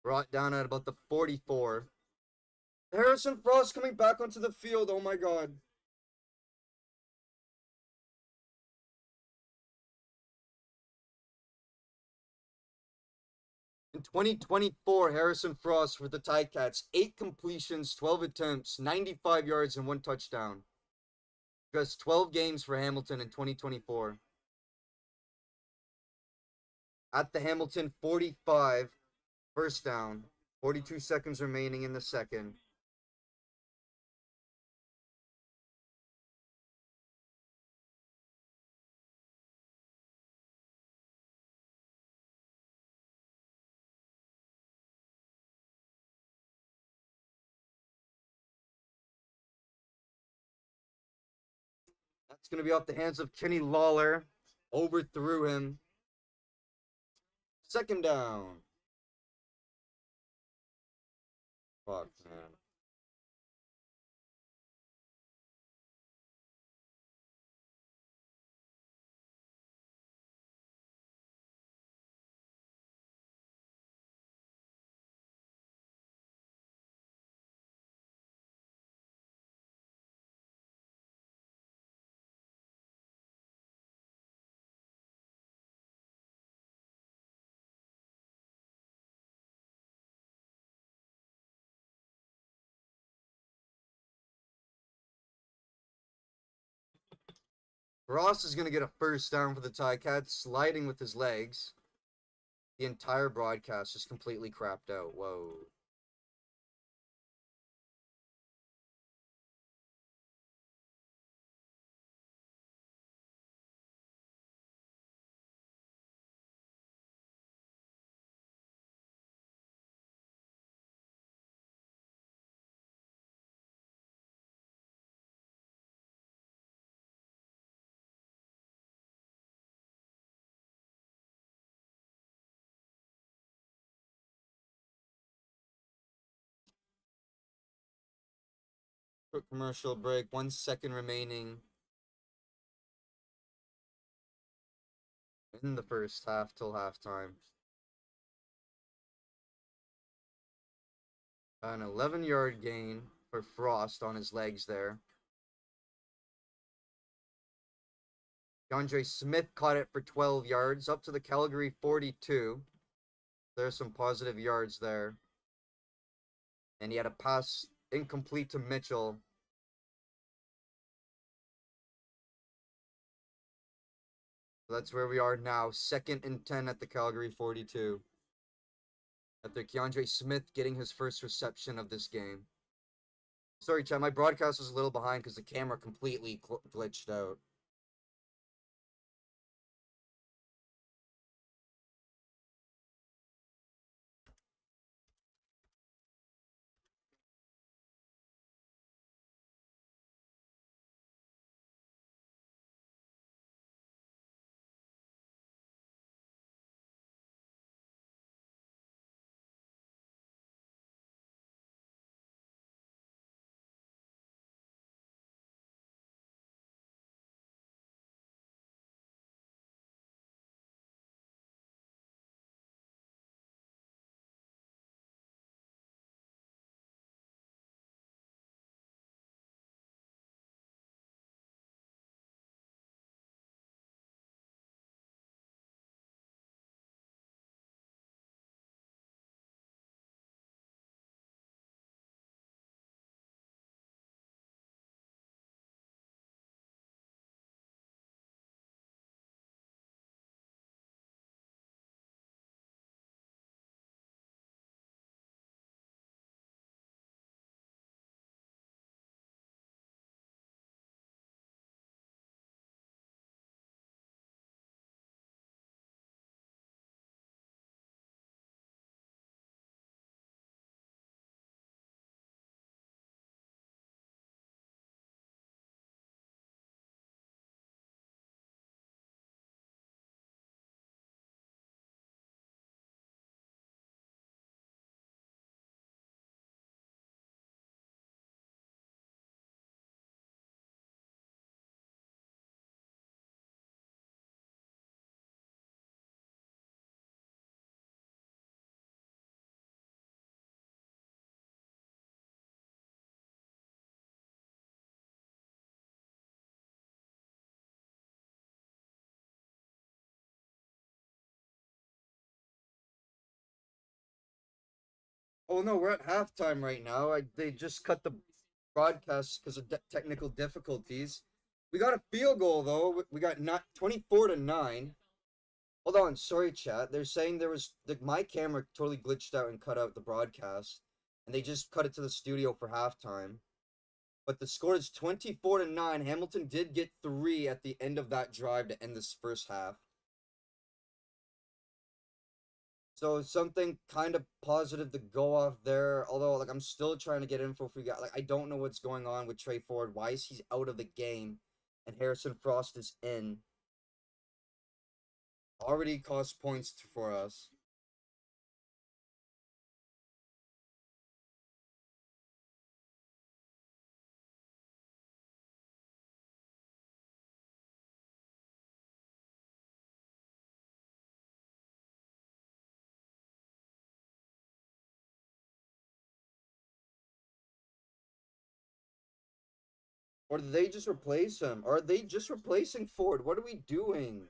Brought down at about the 44. Harrison Frost coming back onto the field. Oh my god. In 2024, Harrison Frost for the Ticats, 8 completions, 12 attempts, 95 yards, and 1 touchdown. Just 12 games for Hamilton in 2024. At the Hamilton 45, first down, 42 seconds remaining in the second. That's going to be off the hands of Kenny Lawler. Overthrew him. Second down. Fuck, man. Ross is going to get a first down for the Ticats, sliding with his legs. The entire broadcast just completely crapped out. Whoa. Quick commercial break. 1 second remaining in the first half till halftime. An 11-yard gain for Frost on his legs there. DeAndre Smith caught it for 12 yards, up to the Calgary 42. There's some positive yards there. And he had a pass incomplete to Mitchell. So that's where we are now. 2nd and 10 at the Calgary 42. After DeAndre Smith getting his first reception of this game. Sorry, chat. My broadcast was a little behind because the camera completely glitched out. Oh no, we're at halftime right now. They just cut the broadcast because of technical difficulties. We got a field goal though. We got not 24-9. Hold on, sorry chat. They're saying there was my camera totally glitched out and cut out the broadcast, and they just cut it to the studio for halftime. But the score is 24-9. Hamilton did get 3 at the end of that drive to end this first half. So something kind of positive to go off there. Although, like, I'm still trying to get info if we got, like, I don't know what's going on with Trey Ford. Why is he out of the game and Harrison Frost is in? Already cost points for us. Or did they just replace him? Or are they just replacing Ford? What are we doing?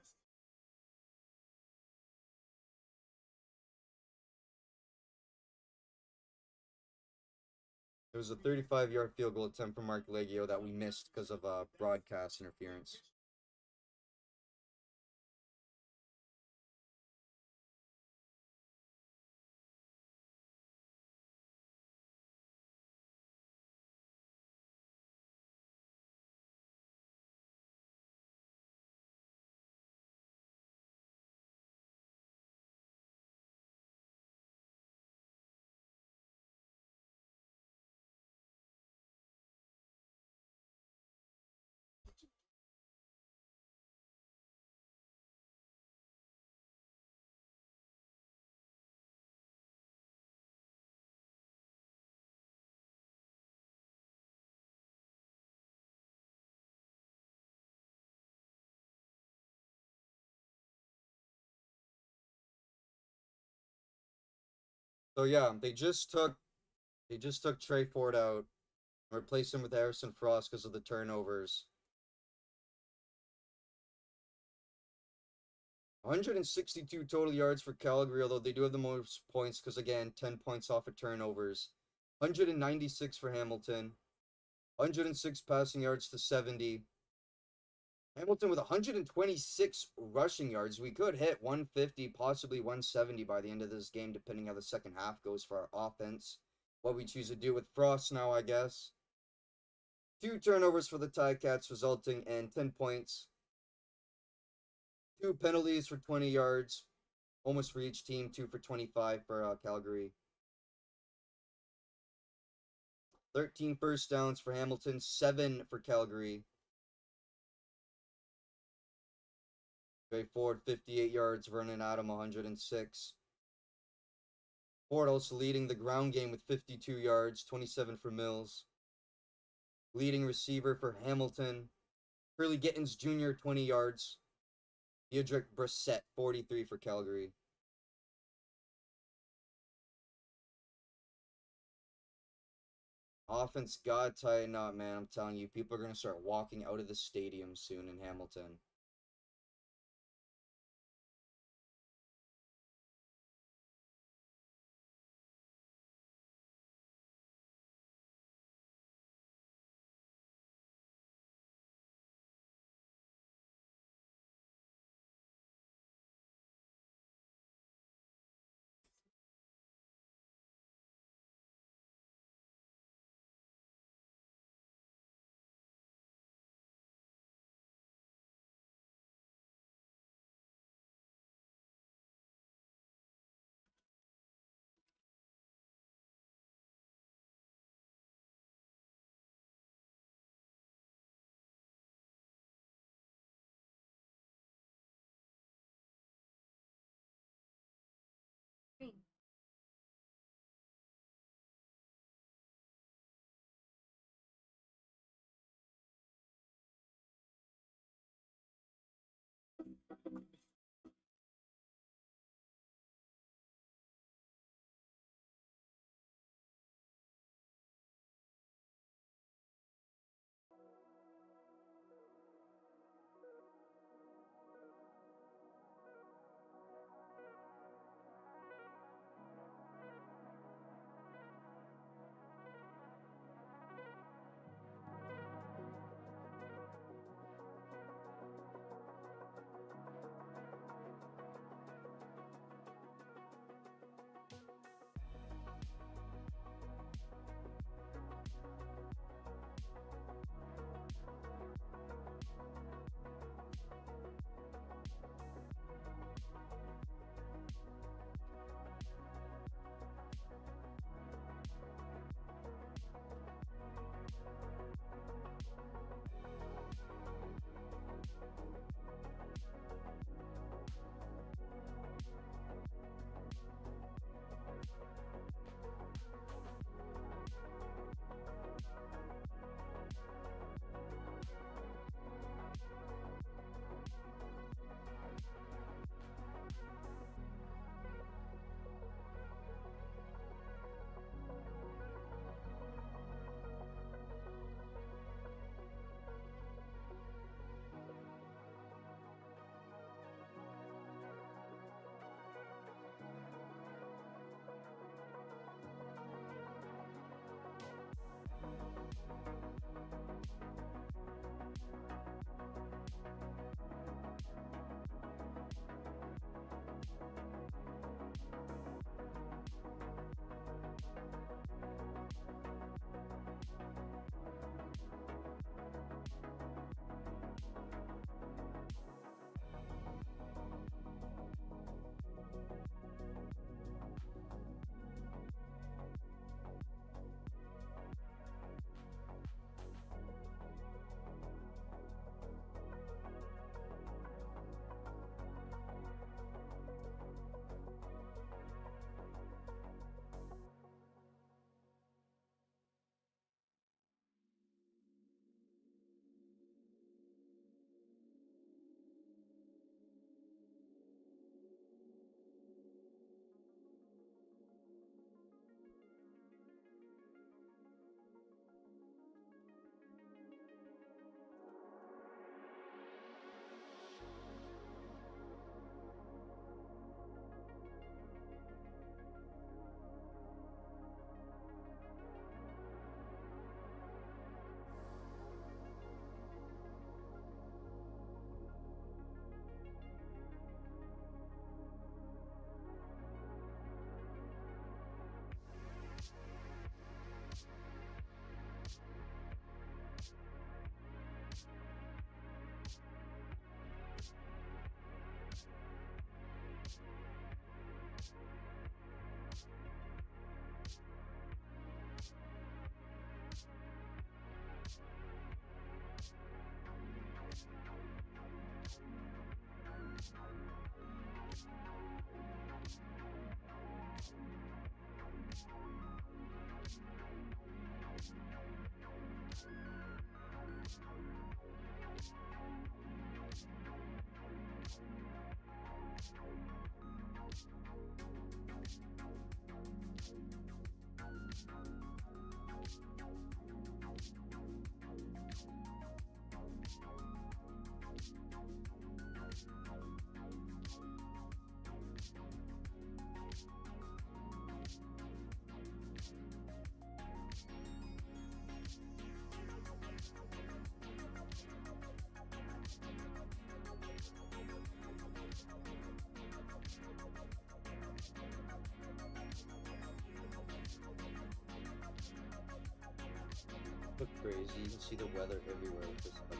It was a 35-yard field goal attempt from Mark Leggio that we missed because of broadcast interference. So yeah, they just took Trey Ford out, replaced him with Harrison Frost because of the turnovers. 162 total yards for Calgary, although they do have the most points because, again, 10 points off of turnovers. 196 for Hamilton. 106 passing yards to 70. Hamilton with 126 rushing yards. We could hit 150, possibly 170 by the end of this game, depending how the second half goes for our offense. What we choose to do with Frost now, I guess. 2 turnovers for the Ticats, resulting in 10 points. 2 penalties for 20 yards, almost for each team. 2 for 25 for Calgary. 13 first downs for Hamilton, 7 for Calgary. Trey Ford, 58 yards. Vernon Adam, 106. Ford also leading the ground game with 52 yards, 27 for Mills. Leading receiver for Hamilton, Curly Gittins Jr., 20 yards. Diedrich Brissett, 43 for Calgary. Offense got tighten up, man. I'm telling you, people are going to start walking out of the stadium soon in Hamilton. Look crazy. You can see the weather everywhere with this stuff.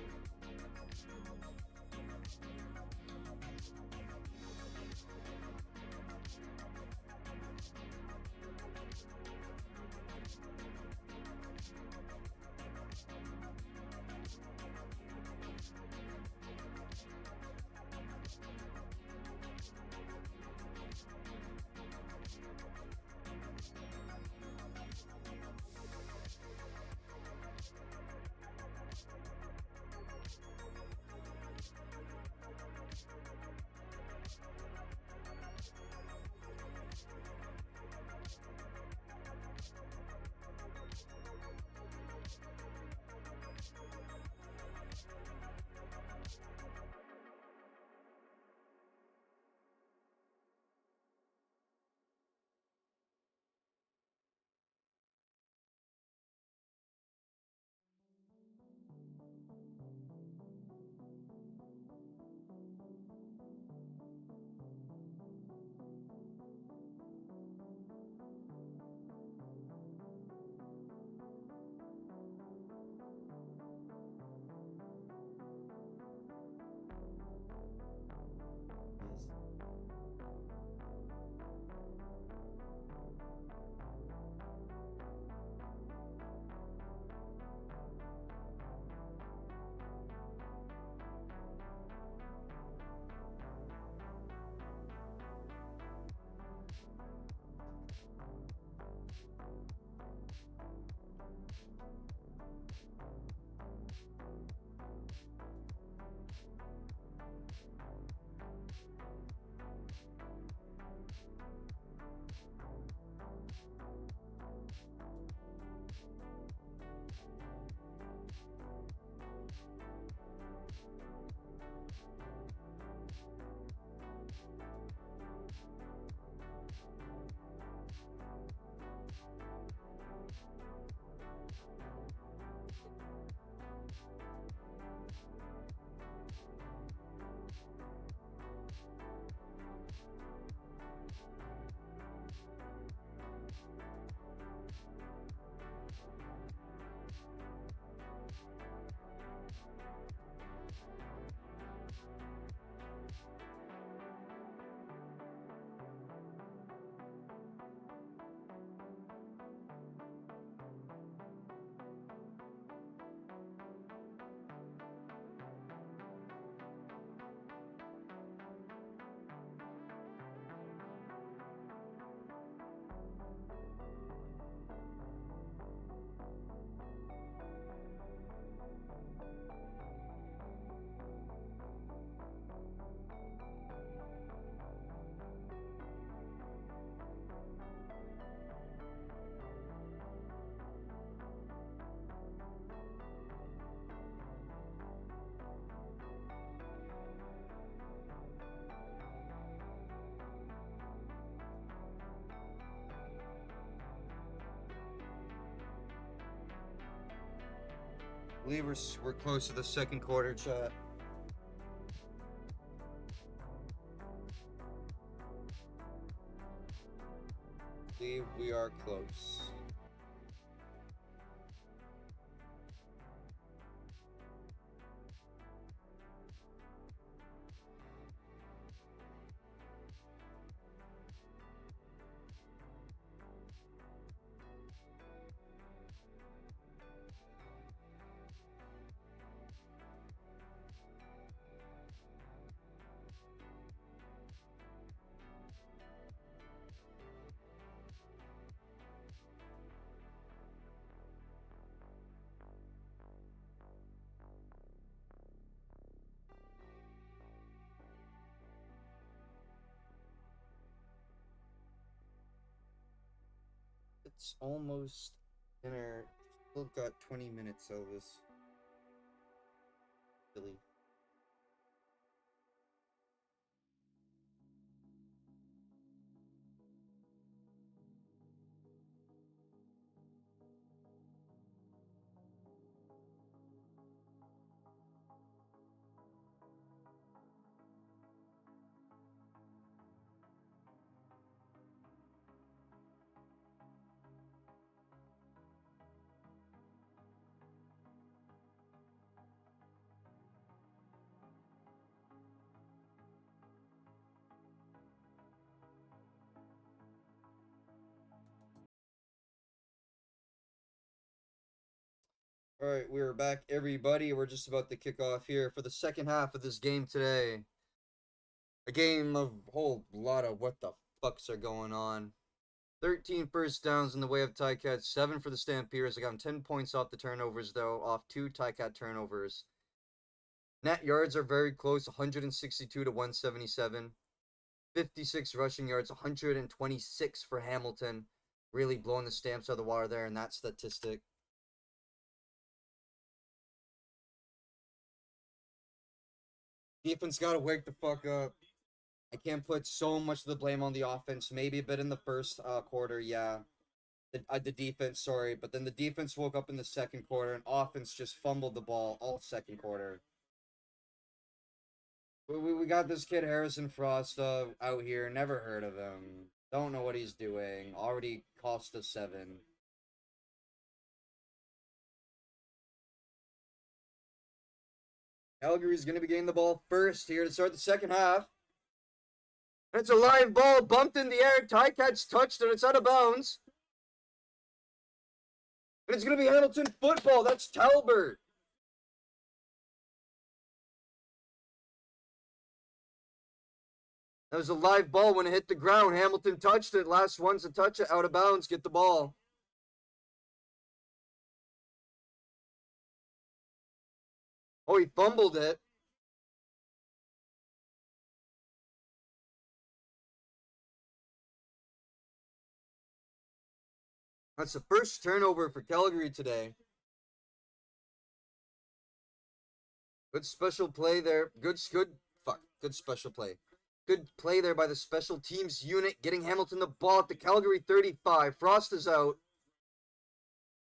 I believe we're close to the second quarter, chat. I believe we are close. It's almost dinner. Still got 20 minutes, Elvis. Billy. All right, we're back, everybody. We're just about to kick off here for the second half of this game today. A game of a whole lot of what the fucks are going on. 13 first downs in the way of Ticats, 7 for the Stampeders. I got 10 points off the turnovers, though, off 2 Ticat turnovers. Net yards are very close, 162 to 177. 56 rushing yards, 126 for Hamilton. Really blowing the Stamps out of the water there in that statistic. Defense got to wake the fuck up. I can't put so much of the blame on the offense. Maybe a bit in the first quarter, yeah. The defense, sorry. But then the defense woke up in the second quarter, and offense just fumbled the ball all second quarter. We got this kid Harrison Frost out here. Never heard of him. Don't know what he's doing. Already cost us 7. Calgary's going to be getting the ball first here to start the second half. And it's a live ball bumped in the air. Ticats touched it. It's out of bounds. And it's going to be Hamilton football. That's Talbert. That was a live ball when it hit the ground. Hamilton touched it. Last one's to touch it. Out of bounds. Get the ball. Oh, he fumbled it. That's the first turnover for Calgary today. Good special play there. Good special play. Good play there by the special teams unit, getting Hamilton the ball at the Calgary 35. Frost is out.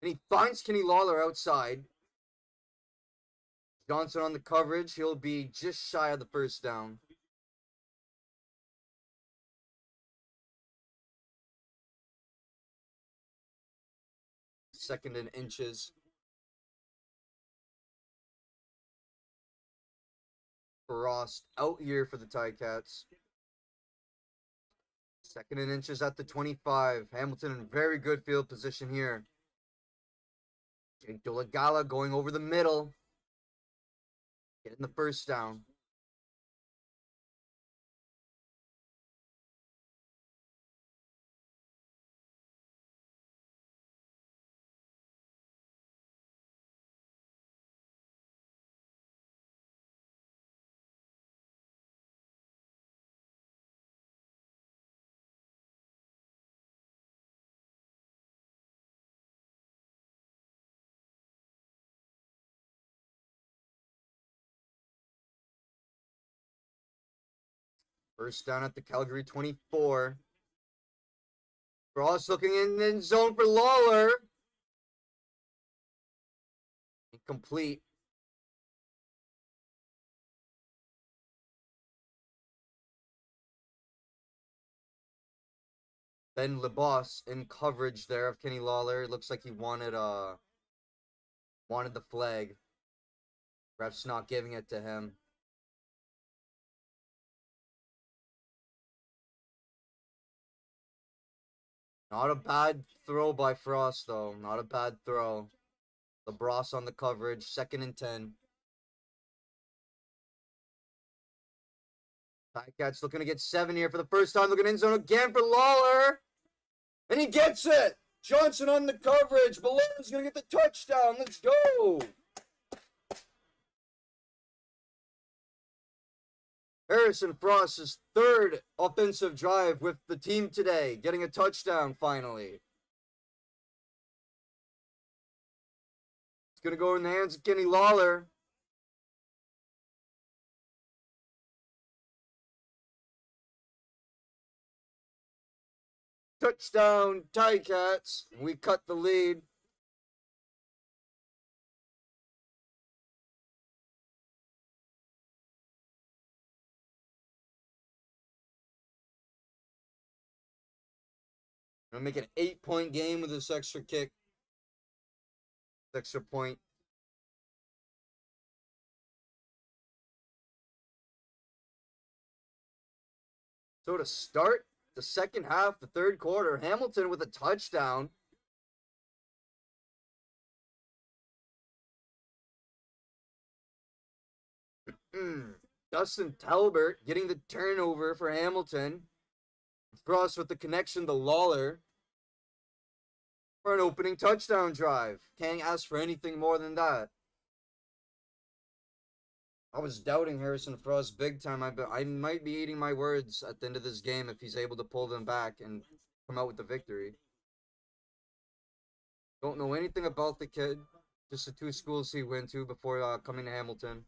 And he finds Kenny Lawler outside. Johnson on the coverage. He'll be just shy of the first down. Second and inches. Frost out here for the Ticats. Second and inches at the 25. Hamilton in very good field position here. Jake Dolagala going over the middle. Getting the first down. First down at the Calgary 24. Frost looking in the end zone for Lawler. Incomplete. Ben LeBoss in coverage there of Kenny Lawler. It looks like he wanted the flag. Ref's not giving it to him. Not a bad throw by Frost, though. Not a bad throw. LeBross on the coverage. 2nd and 10. Ticats looking to get 7 here for the first time. Looking in zone again for Lawler. And he gets it. Johnson on the coverage. Balloon's going to get the touchdown. Let's go. Harrison Frost's 3rd offensive drive with the team today, getting a touchdown finally. It's going to go in the hands of Kenny Lawler. Touchdown, Ticats. We cut the lead. Gonna make it an 8-point game with this extra kick. Extra point. So to start the second half, the 3rd quarter, Hamilton with a touchdown. Dustin Talbert getting the turnover for Hamilton. Frost with the connection to Lawler for an opening touchdown drive. Can't ask for anything more than that. I was doubting Harrison Frost big time. I might be eating my words at the end of this game if he's able to pull them back and come out with the victory. Don't know anything about the kid. Just the 2 schools he went to before coming to Hamilton.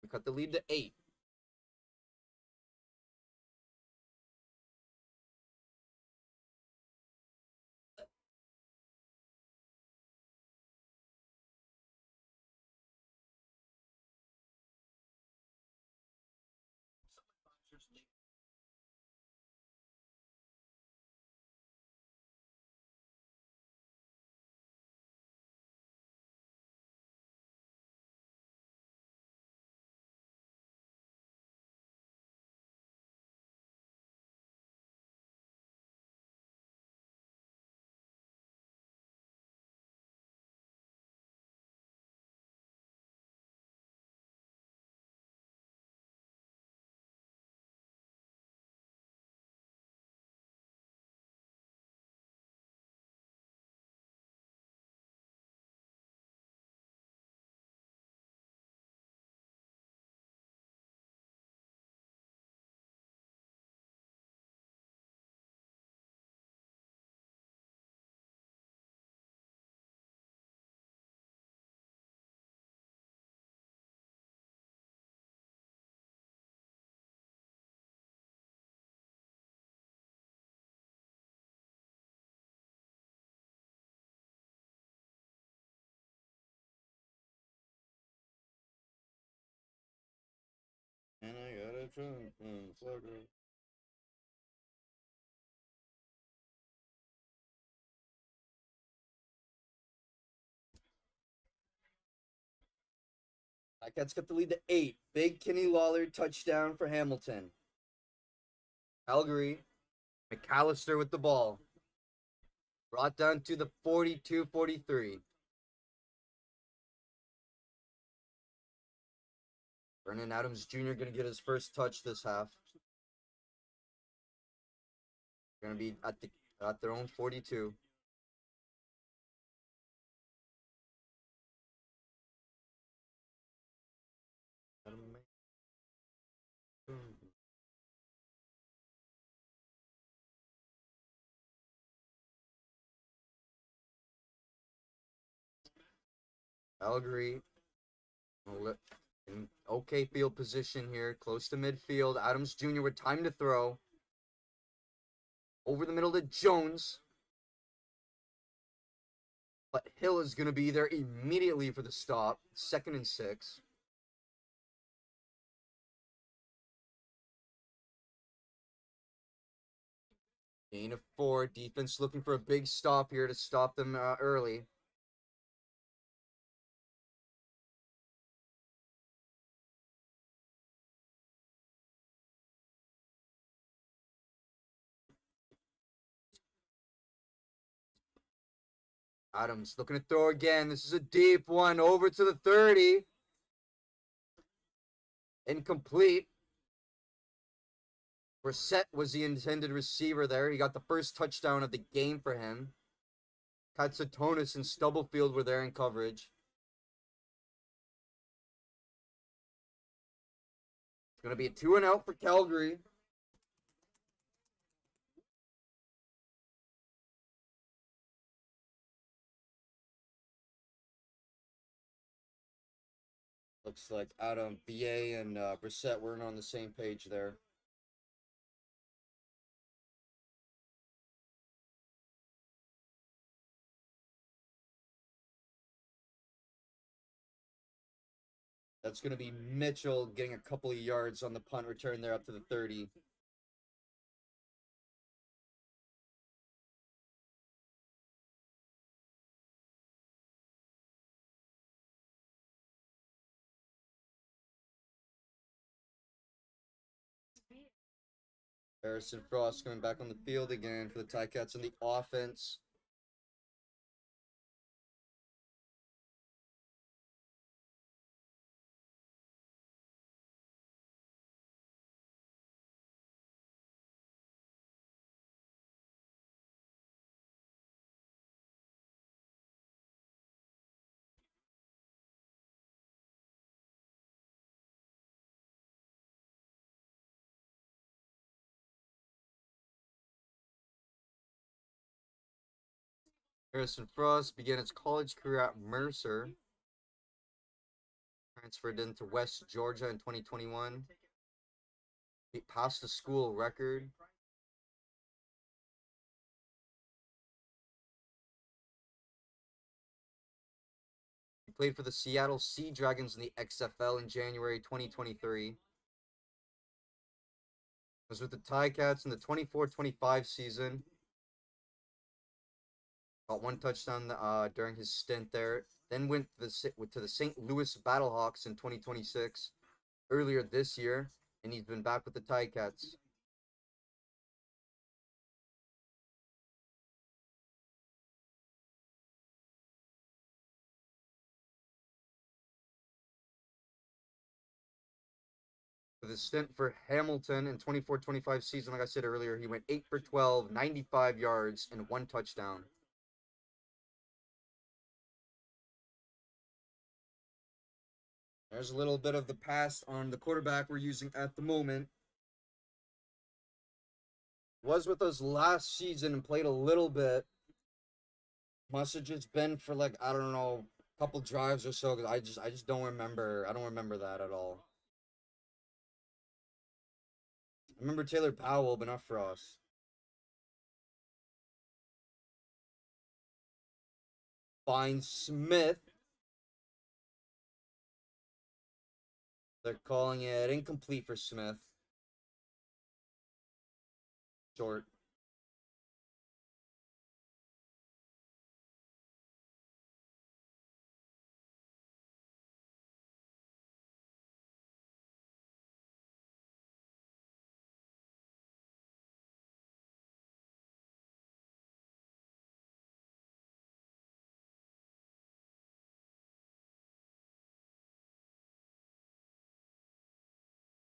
We cut the lead to 8. And I got a trunk sucker. Ticats got the lead to 8. Big Kenny Lawler touchdown for Hamilton. Calgary, McAllister with the ball. Brought down to the 42-43. Vernon Adams Jr. going to get his first touch this half. Going to be at their own 42. Calgary in okay field position here, close to midfield. Adams Jr. with time to throw. Over the middle to Jones. But Hill is going to be there immediately for the stop. 2nd and 6. Gain of 4. Defense looking for a big stop here to stop them early. Adams looking to throw again. This is a deep one over to the 30. Incomplete. Brissett was the intended receiver there. He got the first touchdown of the game for him. Katsatonis and Stubblefield were there in coverage. It's going to be a 2-and-out for Calgary. Looks like Adam, BA, and Brissett weren't on the same page there. That's going to be Mitchell getting a couple of yards on the punt return there up to the 30. Harrison Frost coming back on the field again for the Ticats on the offense. Harrison Frost began his college career at Mercer. Transferred into West Georgia in 2021. He passed the school record. He played for the Seattle Sea Dragons in the XFL in January 2023. Was with the Ticats in the 24-25 season. Got one touchdown during his stint there. Then went to the St. Louis Battlehawks in 2026, earlier this year, and he's been back with the Ticats. With his stint for Hamilton in 24-25 season, like I said earlier, he went 8 for 12, 95 yards, and 1 touchdown. There's a little bit of the past on the quarterback we're using at the moment. Was with us last season and played a little bit. Must have just been for like, I don't know, a couple drives or so, because I just don't remember. I don't remember that at all. I remember Taylor Powell, but not Frost. Finds Smith. They're calling it incomplete for Smith. Short.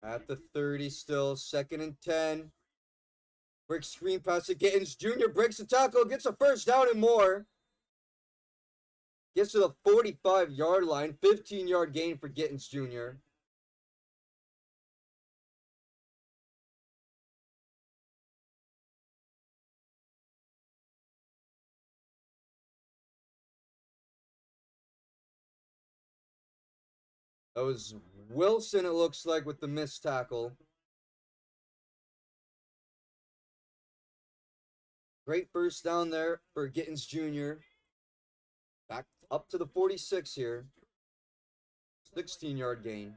At the 30 still, 2nd and 10. Brick screen pass to Gittins. Jr. breaks the tackle, gets a first down and more. Gets to the 45-yard line, 15-yard gain for Gittins Jr. That was Wilson, it looks like, with the missed tackle. Great first down there for Gittins Jr. Back up to the 46 here. 16-yard gain.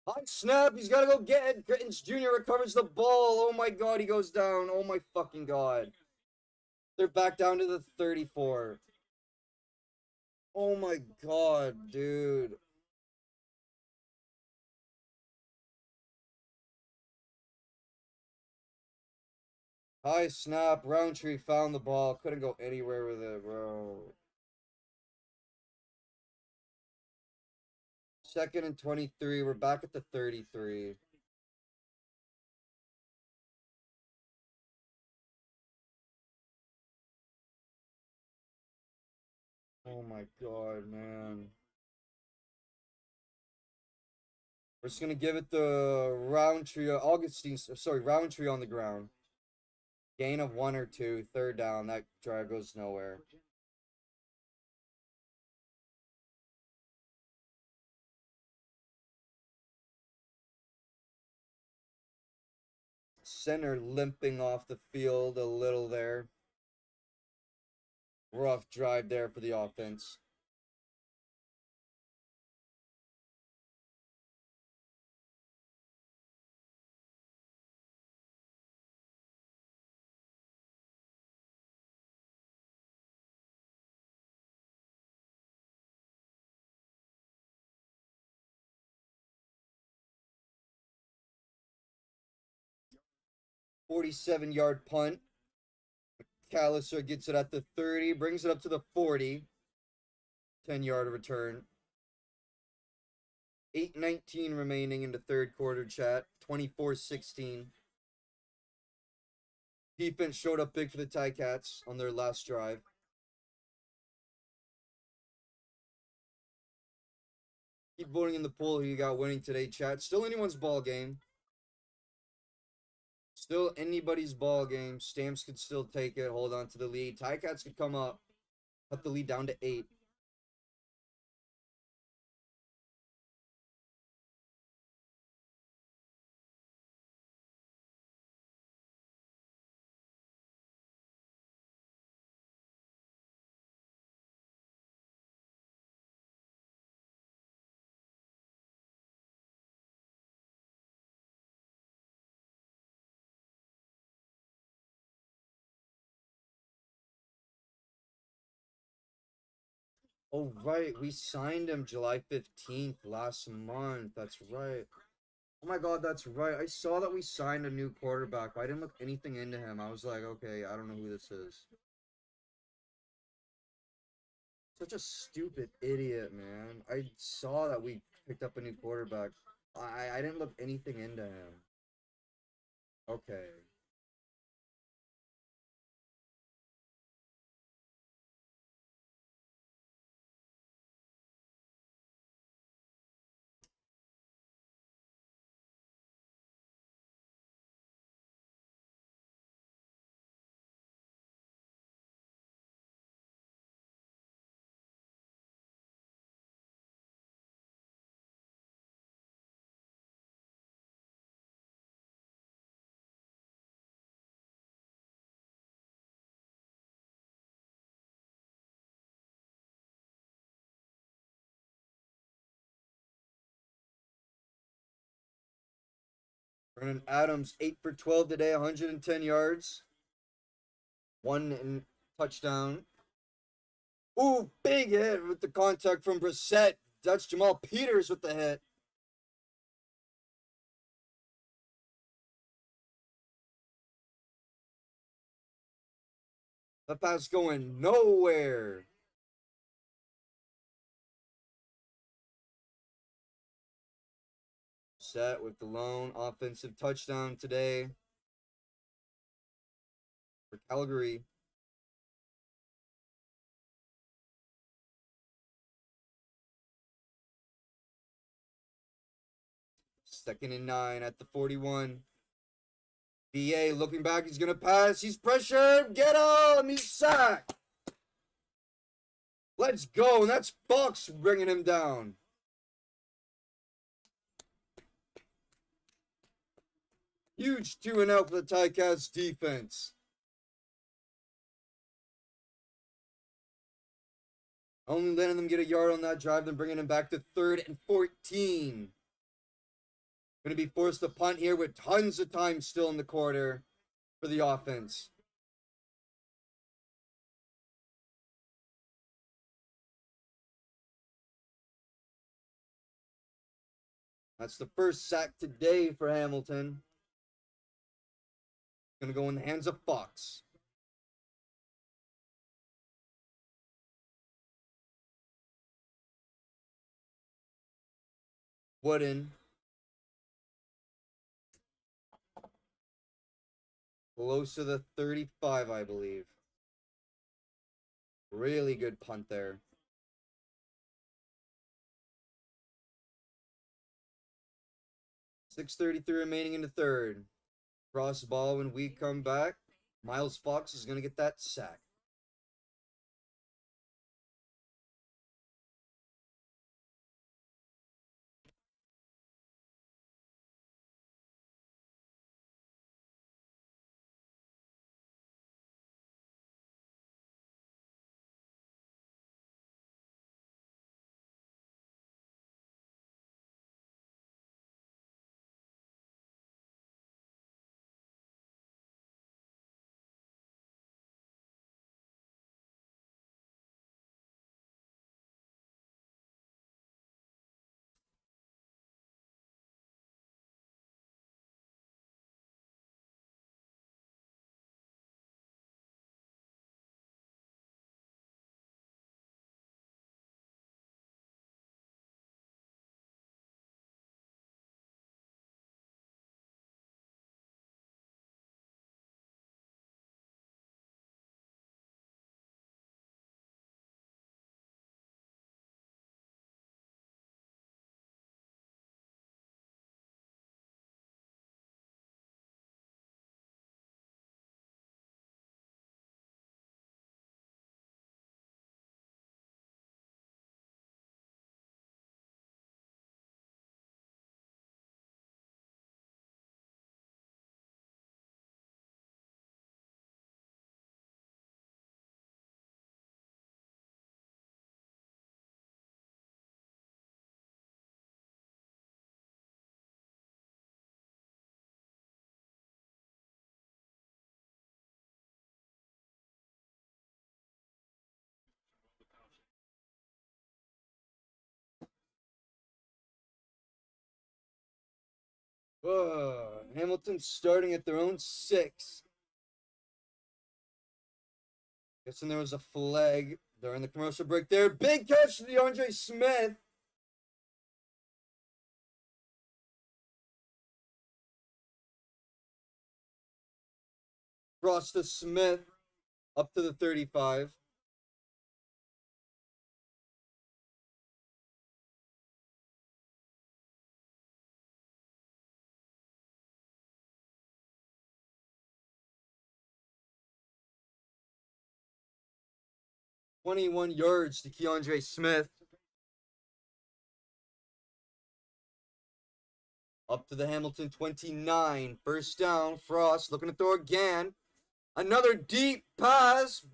High snap. He's got to go get it. Gittins Jr. recovers the ball. Oh, my God. He goes down. Oh, my fucking God. They're back down to the 34. Oh, my God, dude. High snap. Roundtree found the ball. Couldn't go anywhere with it, bro. 2nd and 23. We're back at the 33. Oh my God, man. We're just gonna give it the Roundtree, Roundtree on the ground. Gain of 1 or 2, 3rd down. That drive goes nowhere. Center limping off the field a little there. Rough drive there for the offense. "47-yard punt. McAllister gets it at the 30, brings it up to the 40. 10-yard return. 8:19 remaining in the 3rd quarter, chat. 24-16. Defense showed up big for the Ticats on their last drive. Keep voting in the poll who you got winning today, chat. Still anyone's ball game. Still anybody's ball game. Stamps could still take it, hold on to the lead. Ticats could come up, cut the lead down to 8. Oh, right. We signed him July 15th last month. That's right. Oh my God, that's right. I saw that we signed a new quarterback, but I didn't look anything into him. I was like, okay, I don't know who this is. Such a stupid idiot, man. I saw that we picked up a new quarterback. I didn't look anything into him. Okay. Vernon Adams, 8 for 12 today, 110 yards. One touchdown. Ooh, big hit with the contact from Brissett. That's Jamal Peters with the hit. The pass going nowhere. Set with the lone offensive touchdown today for Calgary. Second and 9 at the 41. BA looking back. He's going to pass. He's pressured. Get him. He's sacked. Let's go. And that's Bucks bringing him down. Huge 2-0 for the Ticats defense. Only letting them get a yard on that drive, then bringing him back to 3rd and 14. Going to be forced to punt here with tons of time still in the quarter for the offense. That's the first sack today for Hamilton. Going to go in the hands of Fox. Wooden. Close to the 35, I believe. Really good punt there. .633 remaining in the third. Cross ball when we come back. Miles Fox is going to get that sack. Hamilton starting at their own 6. Guessing there was a flag during the commercial break there. Big catch to DeAndre Smith. Cross to Smith up to the 35. "21 yards to DeAndre Smith. Up to the Hamilton 29. First down. Frost looking to throw again. Another deep pass.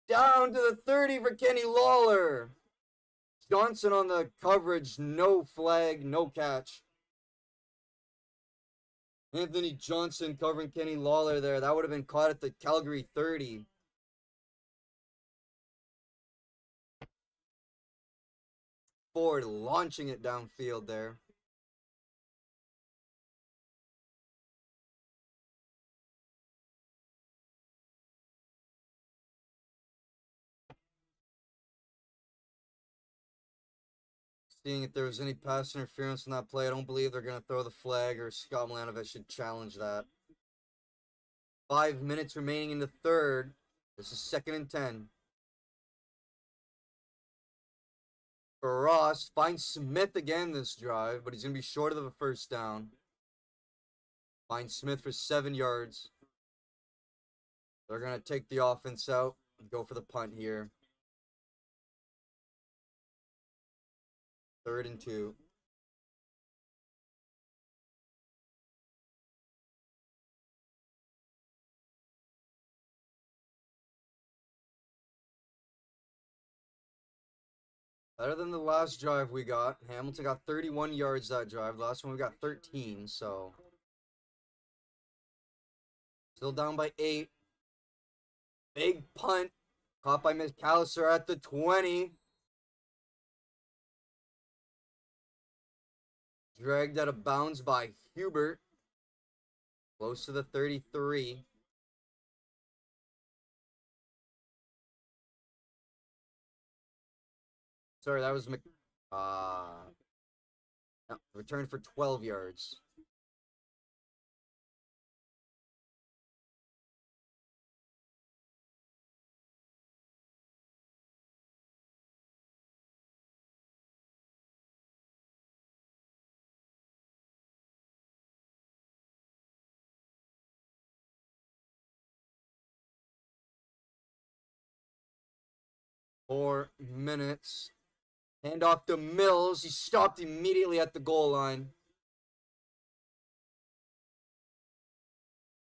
Down to the 30 for Kenny Lawler. Johnson on the coverage. No flag, no catch. Anthony Johnson covering Kenny Lawler there. That would have been caught at the Calgary 30. Ford launching it downfield there. Seeing if there was any pass interference in that play. I don't believe they're going to throw the flag, or Scott Milanovic should challenge that. 5 minutes remaining in the third. This is 2nd and 10. For Ross, finds Smith again this drive, but he's going to be short of the first down. Finds Smith for 7 yards. They're going to take the offense out and go for the punt here. 3rd and 2. Better than the last drive we got. Hamilton got 31 yards that drive. The last one we got 13, so. Still down by 8. Big punt. Caught by McAllister at the 20. Dragged out of bounds by Hubert. Close to the 33. Sorry, that was return for 12 yards. Four minutes. Hand off to Mills. He stopped immediately at the goal line.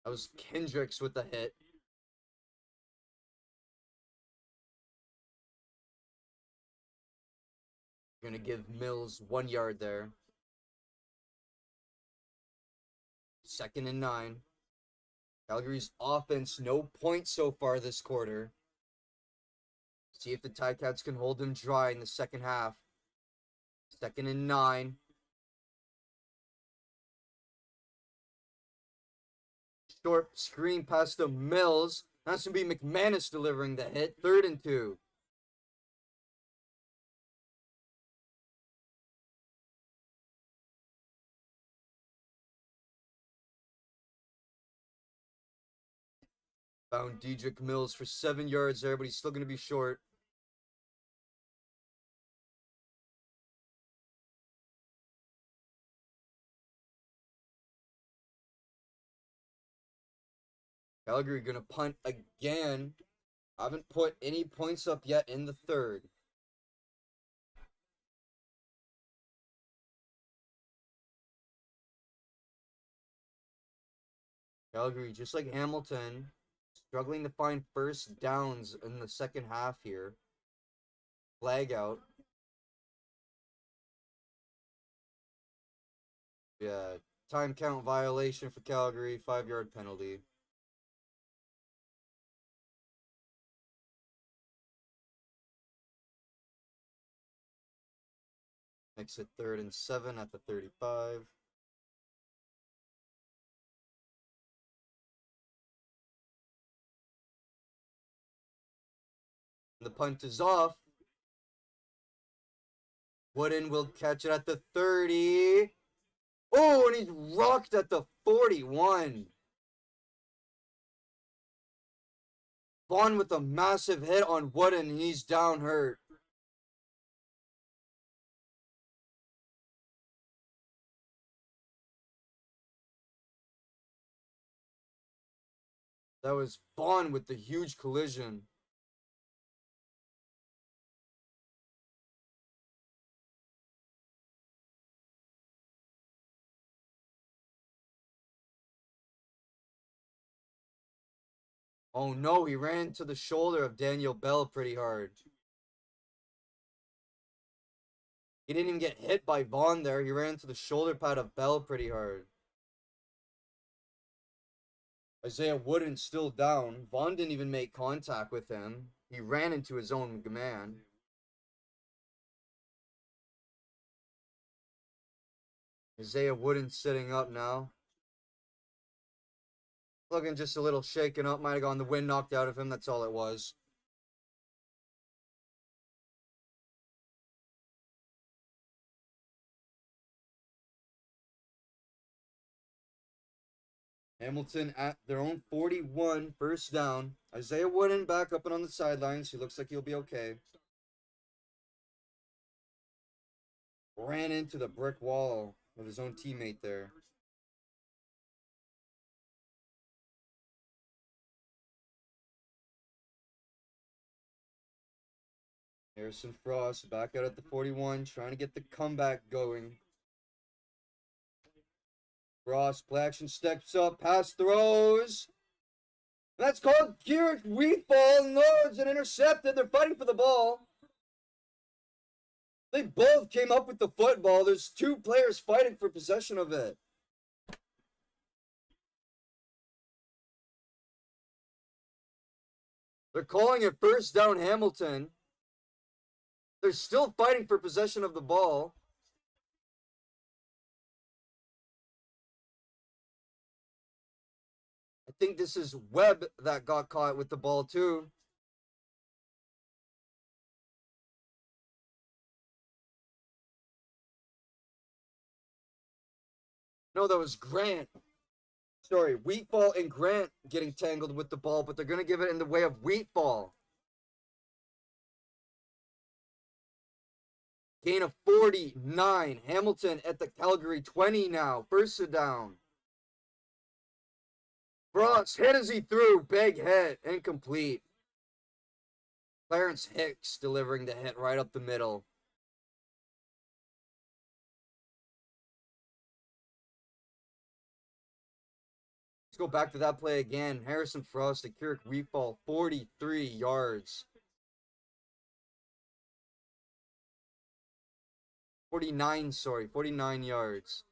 That was Kendricks with the hit. Gonna give Mills 1 yard there. 2nd and 9. Calgary's offense, no points so far this quarter. See if the Ticats can hold them dry in the second half. 2nd and 9. Short screen pass to Mills. That's going to be McManus delivering the hit. 3rd and 2. Found Dedrick Mills for 7 yards there, but he's still going to be short. Calgary going to punt again. Haven't put any points up yet in the third. Calgary, just like Hamilton, struggling to find first downs in the second half here. Flag out. Yeah, time count violation for Calgary, 5-yard penalty. Makes it 3rd and 7 at the 35. punt is off. Wooden will catch it at the 30. Oh, and he's rocked at the 41. Vaughn with a massive hit on Wooden, and he's down hurt. That was Vaughn with the huge collision. Oh no, he ran into the shoulder of Daniel Bell pretty hard. He didn't even get hit by Vaughn there. He ran into the shoulder pad of Bell pretty hard. Isaiah Wooden's still down. Vaughn didn't even make contact with him. He ran into his own man. Isaiah Wooden sitting up now. Looking just a little shaken up. Might have gone the wind knocked out of him. That's all it was. Hamilton at their own 41, first down. Isaiah Wooden back up and on the sidelines. He looks like he'll be okay. Ran into the brick wall of his own teammate there. Harrison Frost back out at the 41, trying to get the comeback going. Frost, play action, steps up, pass throws. That's called Garrett Wheatfall. No, it's an intercepted. They're fighting for the ball. They both came up with the football. There's two players fighting for possession of it. They're calling it first down Hamilton. They're still fighting for possession of the ball. I think this is Webb that got caught with the ball too. No, that was Grant. Sorry, Wheatfall and Grant getting tangled with the ball, but they're going to give it in the way of Wheatfall. Gain of 49. Hamilton at the Calgary 20 now. First down. Frost hit as he threw. Big hit. Incomplete. Clarence Hicks delivering the hit right up the middle. Let's go back to that play again. Harrison Frost to Kirk Wheatfall, 43 yards. 49 yards.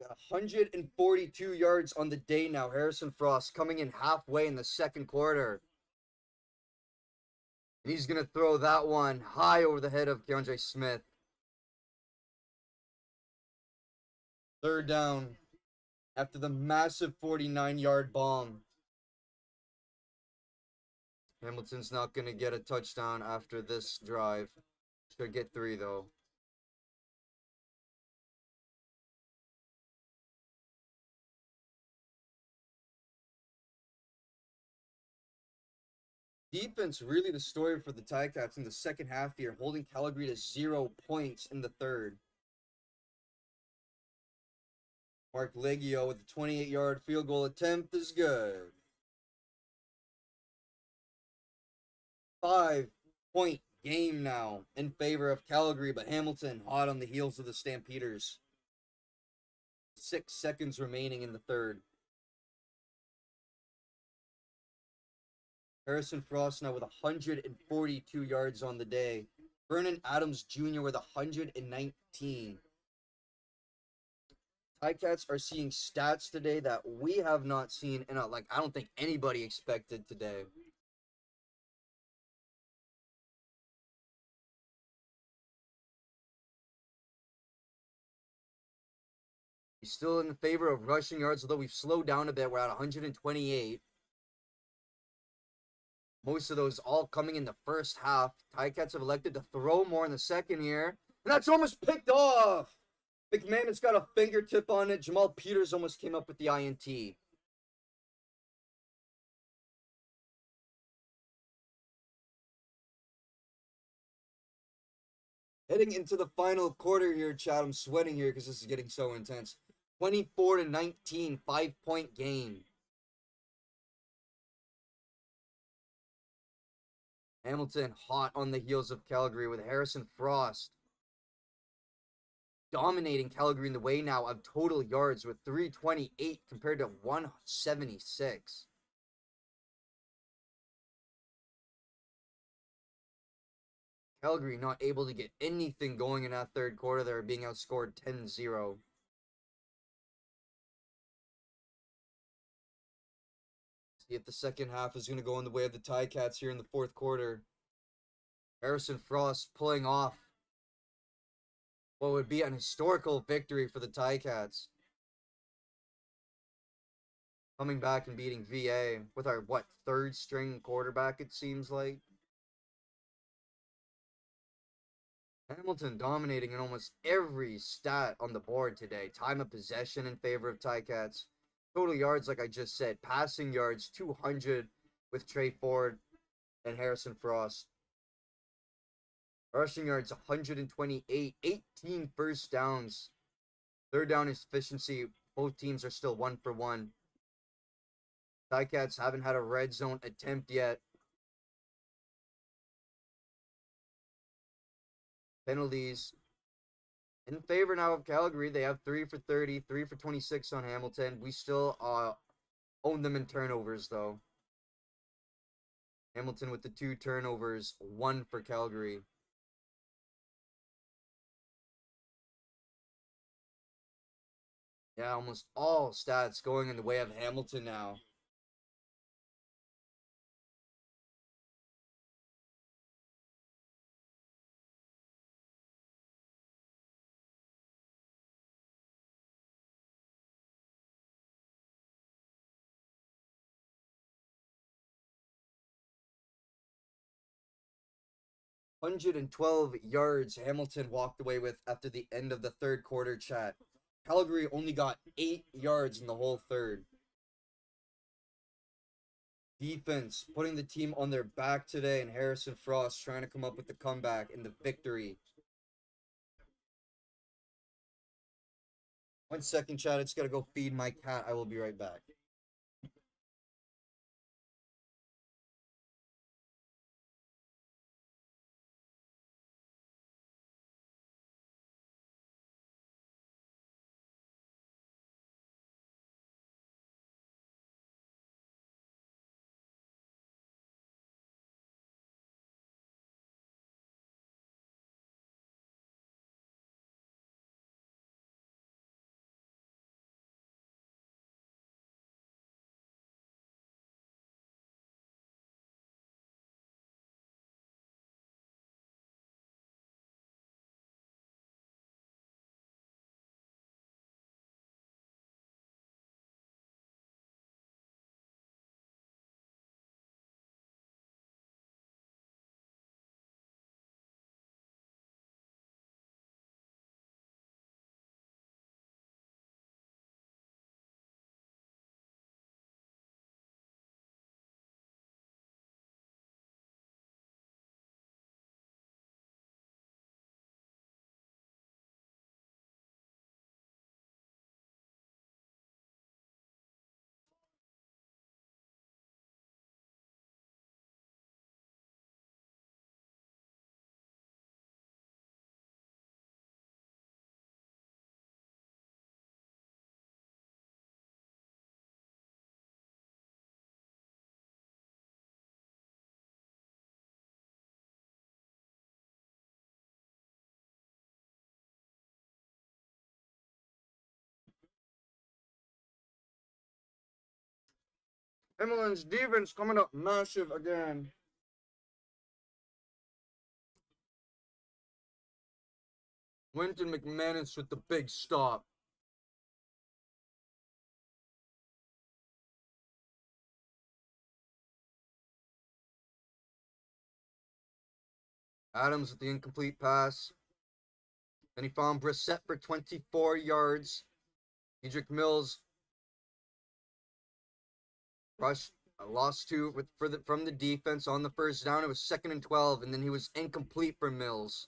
Got 142 yards on the day now. Harrison Frost coming in halfway in the second quarter. And he's going to throw that one high over the head of Keandre Smith. Third down after the massive 49-yard bomb. Hamilton's not going to get a touchdown after this drive. Should get 3, though. Defense really the story for the Ticats in the second half here, holding Calgary to 0 points in the third. Mark Leggio with the 28-yard field goal attempt is good. 5-point game now in favor of Calgary, but Hamilton hot on the heels of the Stampeders. 6 seconds remaining in the third. Harrison Frost now with 142 yards on the day. Vernon Adams Jr. with 119. Ticats are seeing stats today that we have not seen, and I don't think anybody expected today. He's still in the favor of rushing yards, although we've slowed down a bit. We're at 128. Most of those all coming in the first half. Ticats have elected to throw more in the second here. And that's almost picked off. McMahon's got a fingertip on it. Jamal Peters almost came up with the INT. Heading into the final quarter here, Chad. I'm sweating here because this is getting so intense. 24-19, 5-point game. Hamilton hot on the heels of Calgary with Harrison Frost dominating Calgary in the way now of total yards with 328 compared to 176. Calgary not able to get anything going in that third quarter. They're being outscored 10-0. See if the second half is going to go in the way of the Ticats here in the fourth quarter. Harrison Frost pulling off what would be an historical victory for the Ticats. Coming back and beating VA with our, third string quarterback, it seems like. Hamilton dominating in almost every stat on the board today. Time of possession in favor of Ticats. Total yards, like I just said. Passing yards, 200 with Trey Ford and Harrison Frost. Rushing yards, 128. 18 first downs. Third down efficiency, both teams are still 1 for 1. Ticats haven't had a red zone attempt yet. Penalties in favor now of Calgary. They have 3 for 30, 3 for 26 on Hamilton. We still own them in turnovers, though. Hamilton with the 2 turnovers, 1 for Calgary. Yeah, almost all stats going in the way of Hamilton now. $112 yards Hamilton walked away with after the end of the third quarter, chat. Calgary only got 8 yards in the whole third. Defense putting the team on their back today, and Harrison Frost trying to come up with the comeback and the victory. 1 second, chat. I just gotta go feed my cat. I will be right back. Hamilton's defense coming up massive again. Winton McManus with the big stop. Adams with the incomplete pass. Then he found Brissett for 24 yards. Edric Mills rushed, lost two from the defense on the first down. It was 2nd and 12, and then he was incomplete for Mills.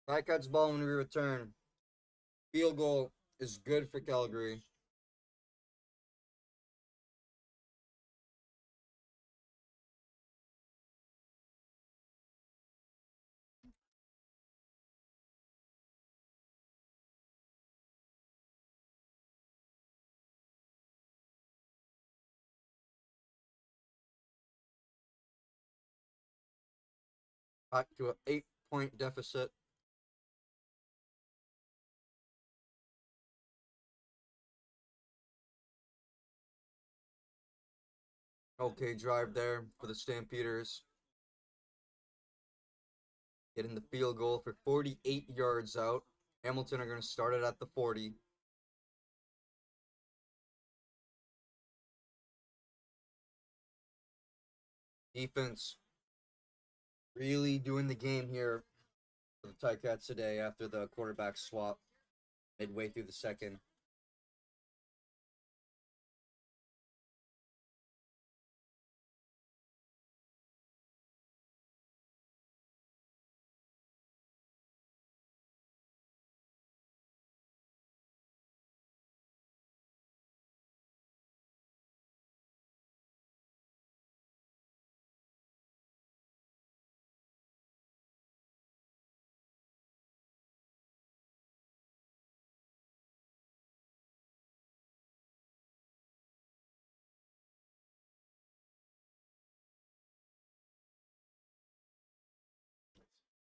Ticats ball when we return. Field goal is good for Calgary. Back to an 8-point deficit. Okay drive there for the Stampeders. Getting the field goal for 48 yards out. Hamilton are going to start it at the 40. Defense really doing the game here for the Ticats today after the quarterback swap midway through the second.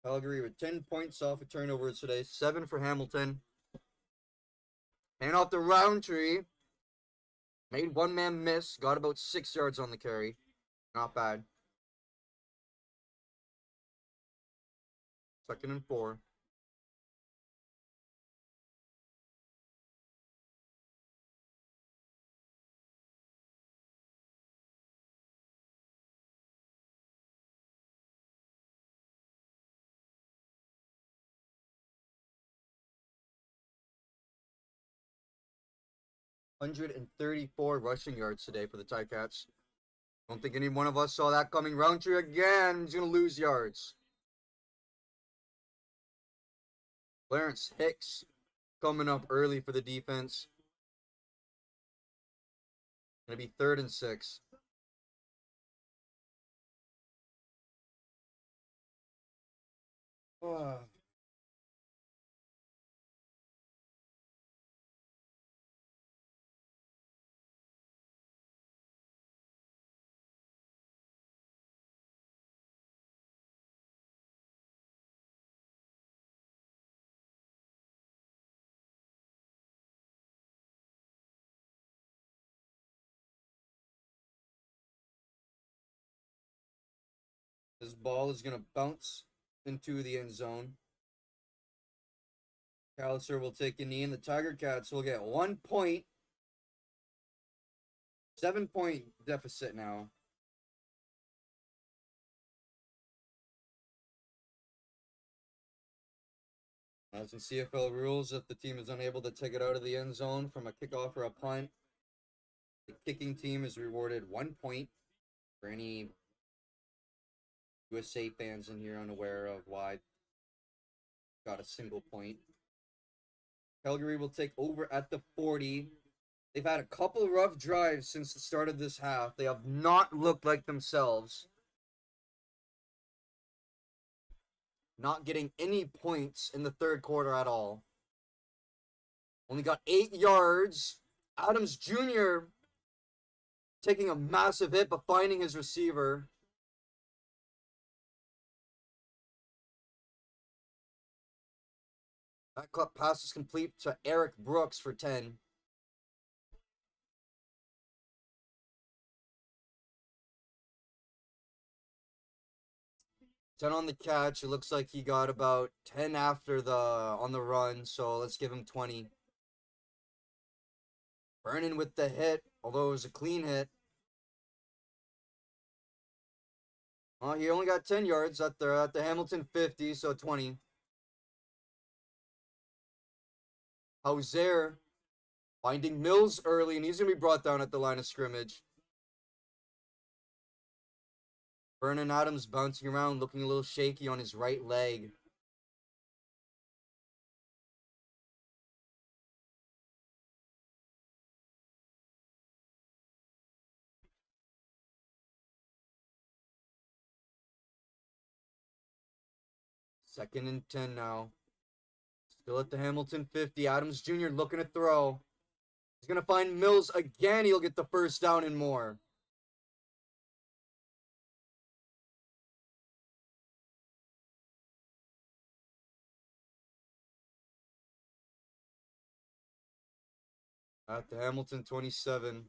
Calgary with 10 points off of turnovers today. 7 for Hamilton. Hand off the Roundtree. Made one man miss. Got about 6 yards on the carry. Not bad. 2nd and 4. $134 rushing yards today for the Ticats. Don't think any one of us saw that coming. Roundtree again. He's going to lose yards. Clarence Hicks coming up early for the defense. Going to be 3rd and 6. This ball is going to bounce into the end zone. Callister will take a knee, and the Tiger Cats will get 1 point. 7-point deficit now. As in CFL rules, if the team is unable to take it out of the end zone from a kickoff or a punt, the kicking team is rewarded 1 point. For any USA fans in here unaware of why got a single point. Calgary will take over at the 40. They've had a couple rough drives since the start of this half. They have not looked like themselves. Not getting any points in the third quarter at all. Only got 8 yards. Adams Jr. taking a massive hit, but finding his receiver. That pass is complete to Eric Brooks for 10. 10 on the catch. It looks like he got about 10 after the on the run, so let's give him 20. Vernon with the hit, although it was a clean hit. Oh, he only got 10 yards at the Hamilton 50, so 20. Hauser finding Mills early, and he's going to be brought down at the line of scrimmage. Vernon Adams bouncing around, looking a little shaky on his right leg. Second and 10 now. Still at the Hamilton 50. Adams Jr. looking to throw. He's going to find Mills again. He'll get the first down and more. At the Hamilton 27.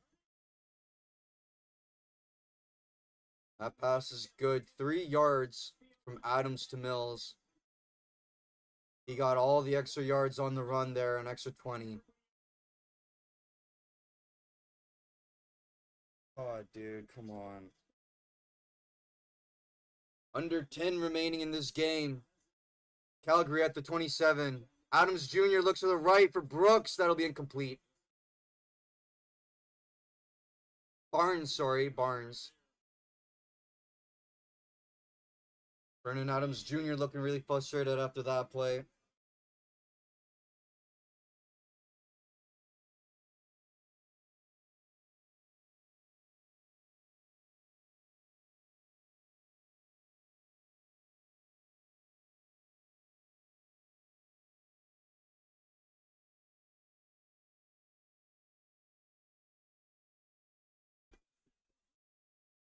That pass is good. 3 yards from Adams to Mills. He got all the extra yards on the run there, an extra 20. Oh, dude, come on. Under 10 remaining in this game. Calgary at the 27. Adams Jr. looks to the right for Brooks. That'll be incomplete. Barnes. Vernon Adams Jr. looking really frustrated after that play.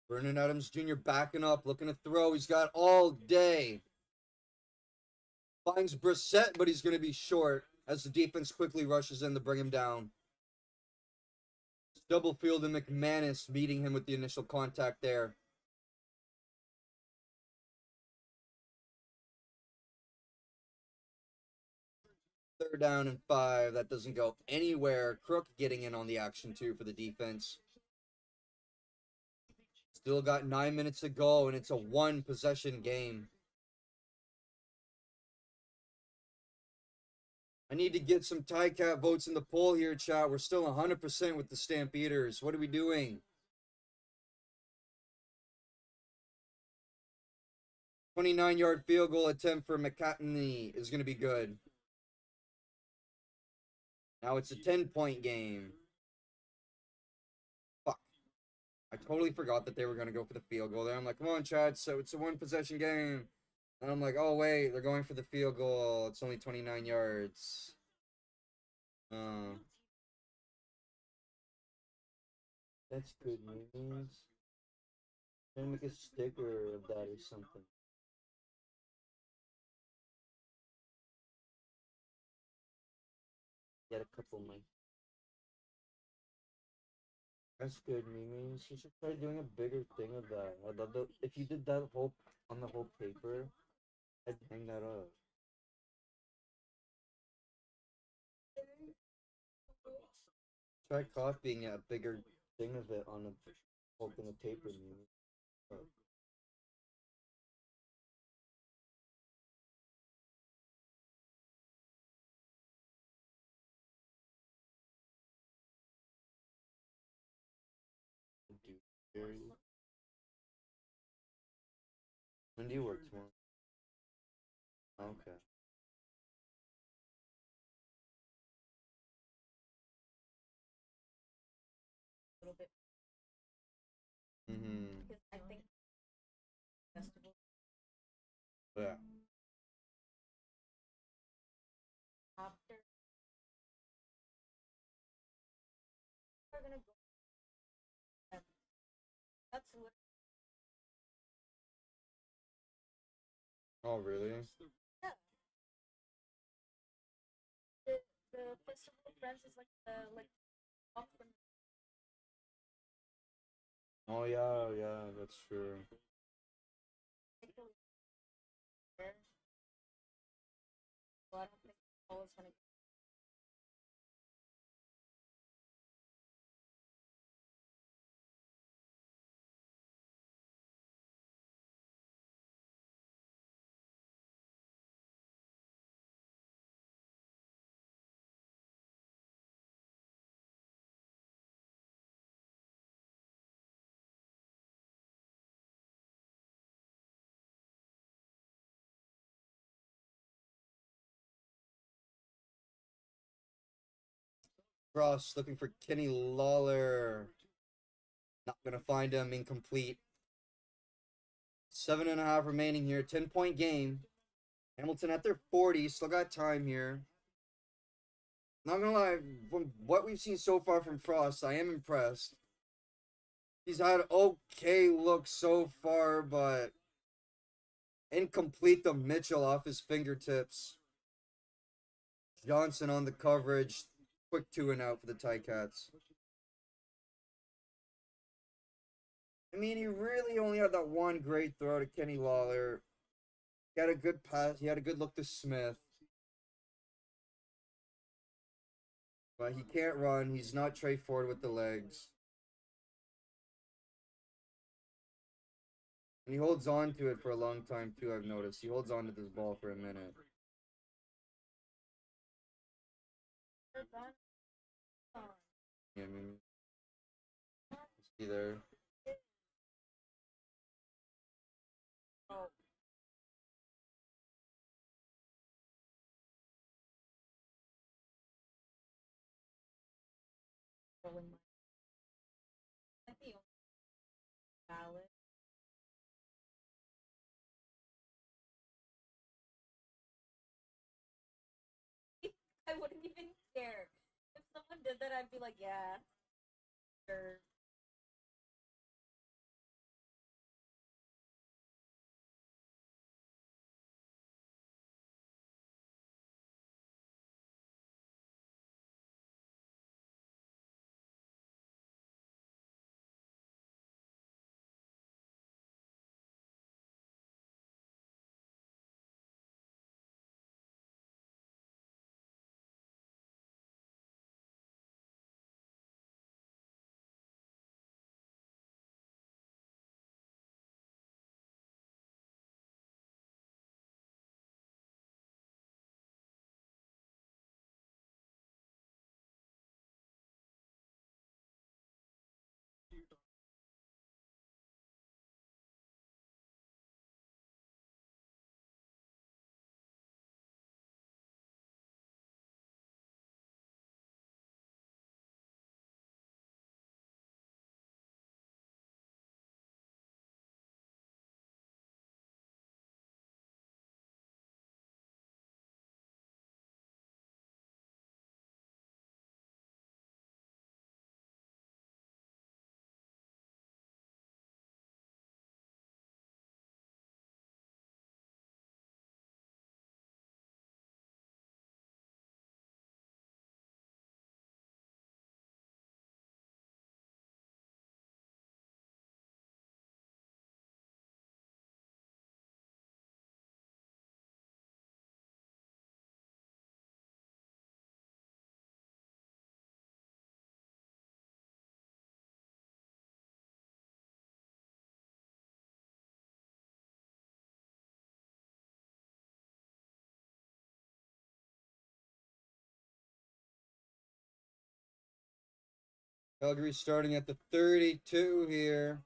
Vernon Adams Jr. backing up, looking to throw. He's got all day. Finds Brissett, but he's going to be short as the defense quickly rushes in to bring him down. Stubblefield and McManus meeting him with the initial contact there. Third down and 5. That doesn't go anywhere. Crook getting in on the action too for the defense. Still got 9 minutes to go, and it's a 1-possession game. I need to get some Cat votes in the poll here, chat. We're still 100% with the Stampeders. What are we doing? 29-yard field goal attempt for McCartney is going to be good. Now it's a 10-point game. Fuck. I totally forgot that they were going to go for the field goal there. I'm like, come on, Chad. So it's a 1-possession game. And I'm like, oh, wait. They're going for the field goal. It's only 29 yards. That's good news. Trying to make a sticker of that or something. Get a couple more. That's good, memes. You should try doing a bigger thing of that. I'd love to. If you did that whole on the whole paper, I'd hang that up. Try copying a bigger thing of it on a whole thing of paper, meme. When do you work tomorrow? Okay. A little bit Mm-hmm. because I think festival Yeah. after we're gonna go. That's what Oh, really? yeah. The festival of friends is like the walk from Oh, yeah, yeah, that's true. there. So I don't think the ball is gonna. Cross looking for Kenny Lawler. Not gonna find him. Incomplete. 7.5 remaining here. 10-point game. Hamilton at their 40. Still got time here. Not gonna lie, from what we've seen so far from Frost, I am impressed. He's had okay looks so far, but incomplete to Mitchell off his fingertips. Johnson on the coverage. Quick 2-and-out for the Ticats. I mean, he really only had that one great throw to Kenny Lawler. He had a good pass. He had a good look to Smith. But he can't run. He's not Trey Ford with the legs. And he holds on to it for a long time, too, I've noticed. He holds on to this ball for a minute. Yeah, I mean, see there. Oh. Rolling my. I think the only valid. I wouldn't even care. If someone did that, I'd be like, yeah, sure. Calgary starting at the 32 here.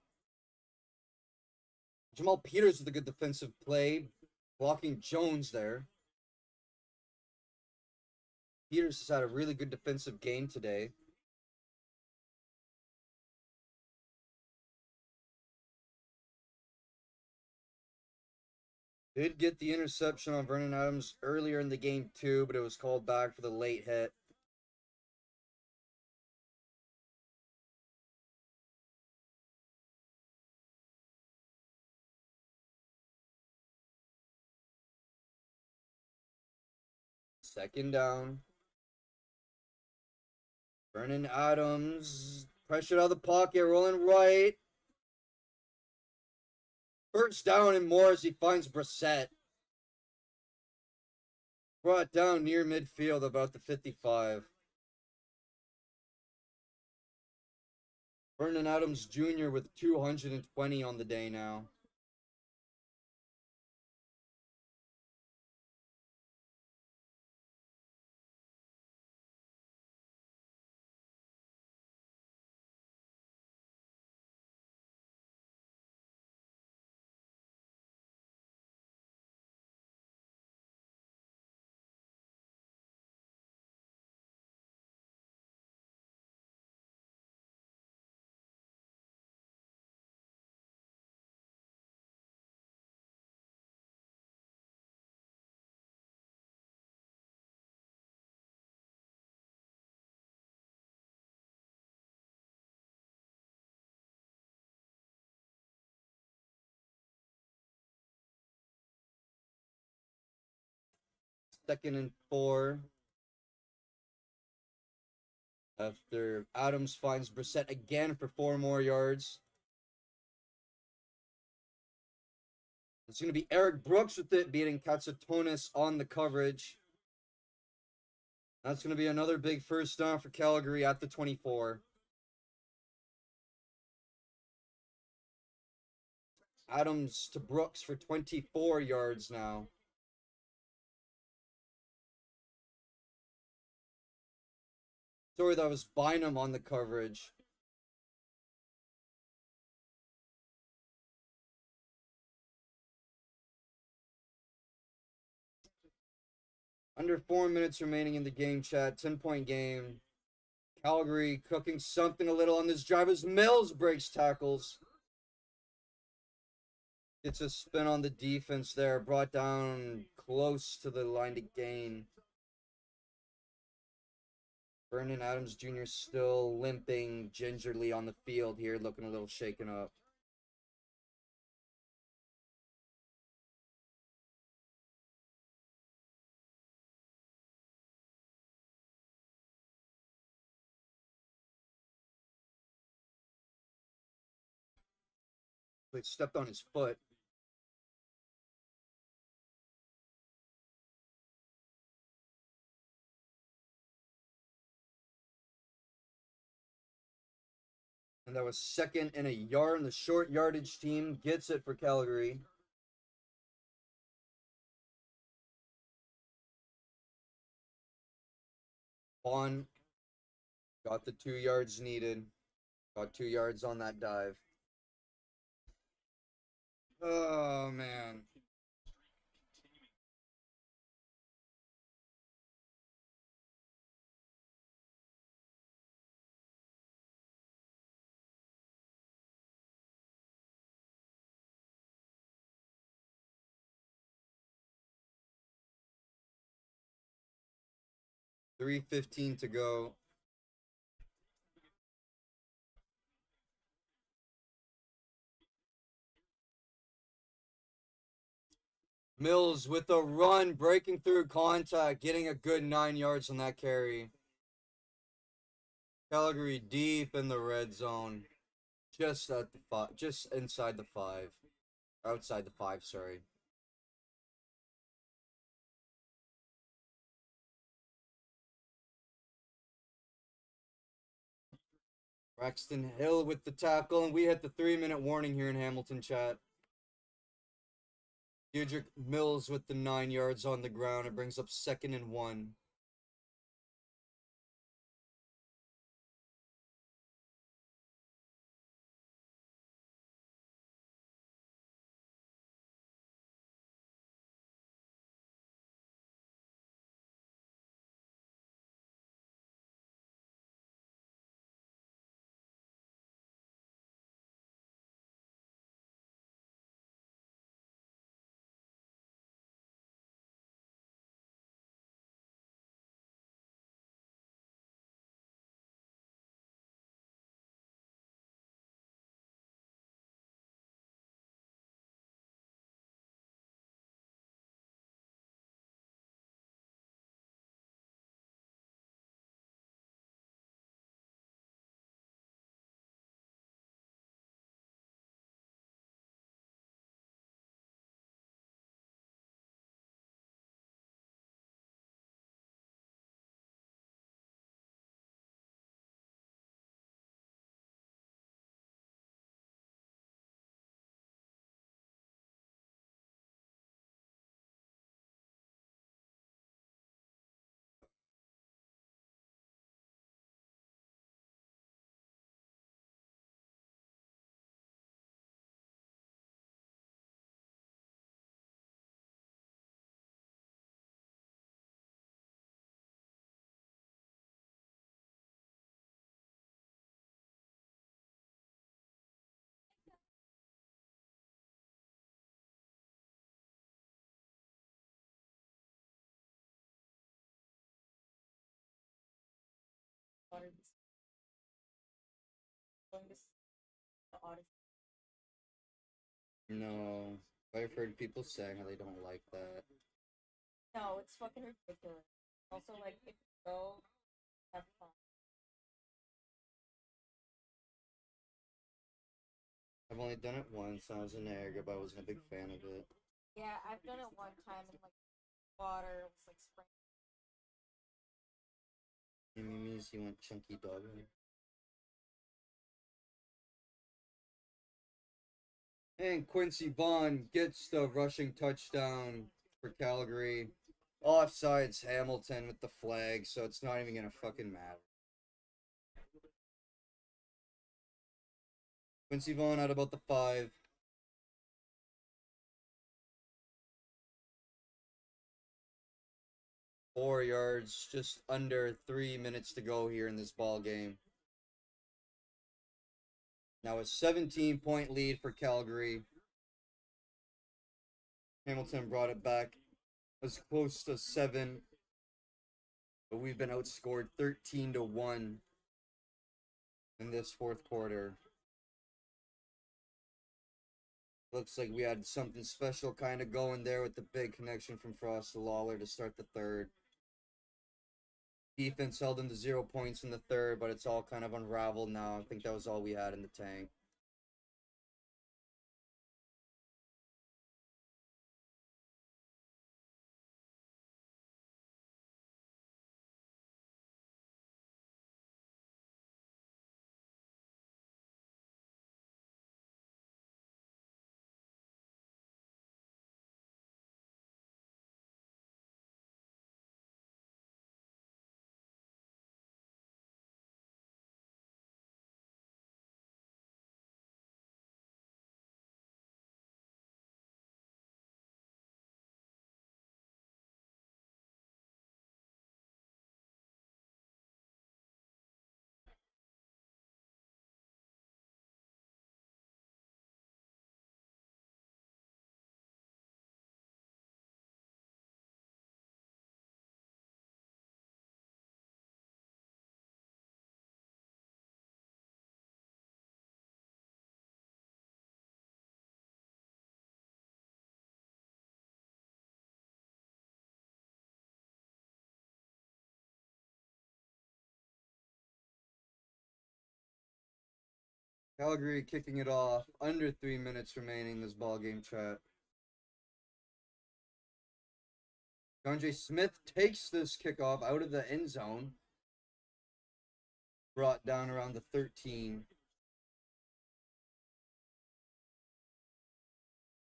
Jamal Peters with a good defensive play, blocking Jones there. Peters has had a really good defensive game today. Did get the interception on Vernon Adams earlier in the game too, but it was called back for the late hit. Second down. Vernon Adams, pressure out of the pocket, rolling right. First down and more as he finds Brissett. Brought down near midfield about the 55. Vernon Adams Jr. with 220 on the day now. Second and 4. After Adams finds Brissett again for 4 more yards. It's going to be Eric Brooks with it, beating Katsatonis on the coverage. That's going to be another big first down for Calgary at the 24. Adams to Brooks for 24 yards now. Sorry, that was Bynum on the coverage. Under 4 minutes remaining in the game, chat. 10-point game. Calgary cooking something a little on this drive as Mills breaks tackles. Gets a spin on the defense there. Brought down close to the line to gain. Vernon Adams Jr. still limping gingerly on the field here, looking a little shaken up. He stepped on his foot. And that was 2nd and a yard, and the short yardage team gets it for Calgary. Vaughn got the 2 yards needed. Got 2 yards on that dive. Oh, man. $3:15 to go. Mills with a run, breaking through contact, getting a good 9 yards on that carry. Calgary deep in the red zone. Just at the 5, just inside the 5. Outside the 5, sorry. Braxton Hill with the tackle, and we hit the 3-minute warning here in Hamilton, chat. Deirdre Mills with the 9 yards on the ground. It brings up 2nd and 1. Odyssey. Going to see the Odyssey. No. I've heard people saying how they don't like that. No, it's fucking ridiculous. Also, like, if you go, have fun. I've only done it once. I was in Niagara, but I wasn't a big fan of it. Yeah, I've done it one time in, like, water. It was, like, spring. Means you went chunky dog. And Quincy Vaughn gets the rushing touchdown for Calgary. Offsides Hamilton with the flag, so it's not even gonna fucking matter. Quincy Vaughn at about the 5. Four yards, just under 3 minutes to go here in this ball game. Now a 17-point lead for Calgary. Hamilton brought it back as close to 7, but we've been outscored 13-1 in this fourth quarter. Looks like we had something special kind of going there with the big connection from Frost to Lawler to start the third. Defense held them to 0 points in the third, but it's all kind of unraveled now. I think that was all we had in the tank. Calgary kicking it off. Under 3 minutes remaining in this ball game, chat. DeAndre Smith takes this kickoff out of the end zone. Brought down around the 13.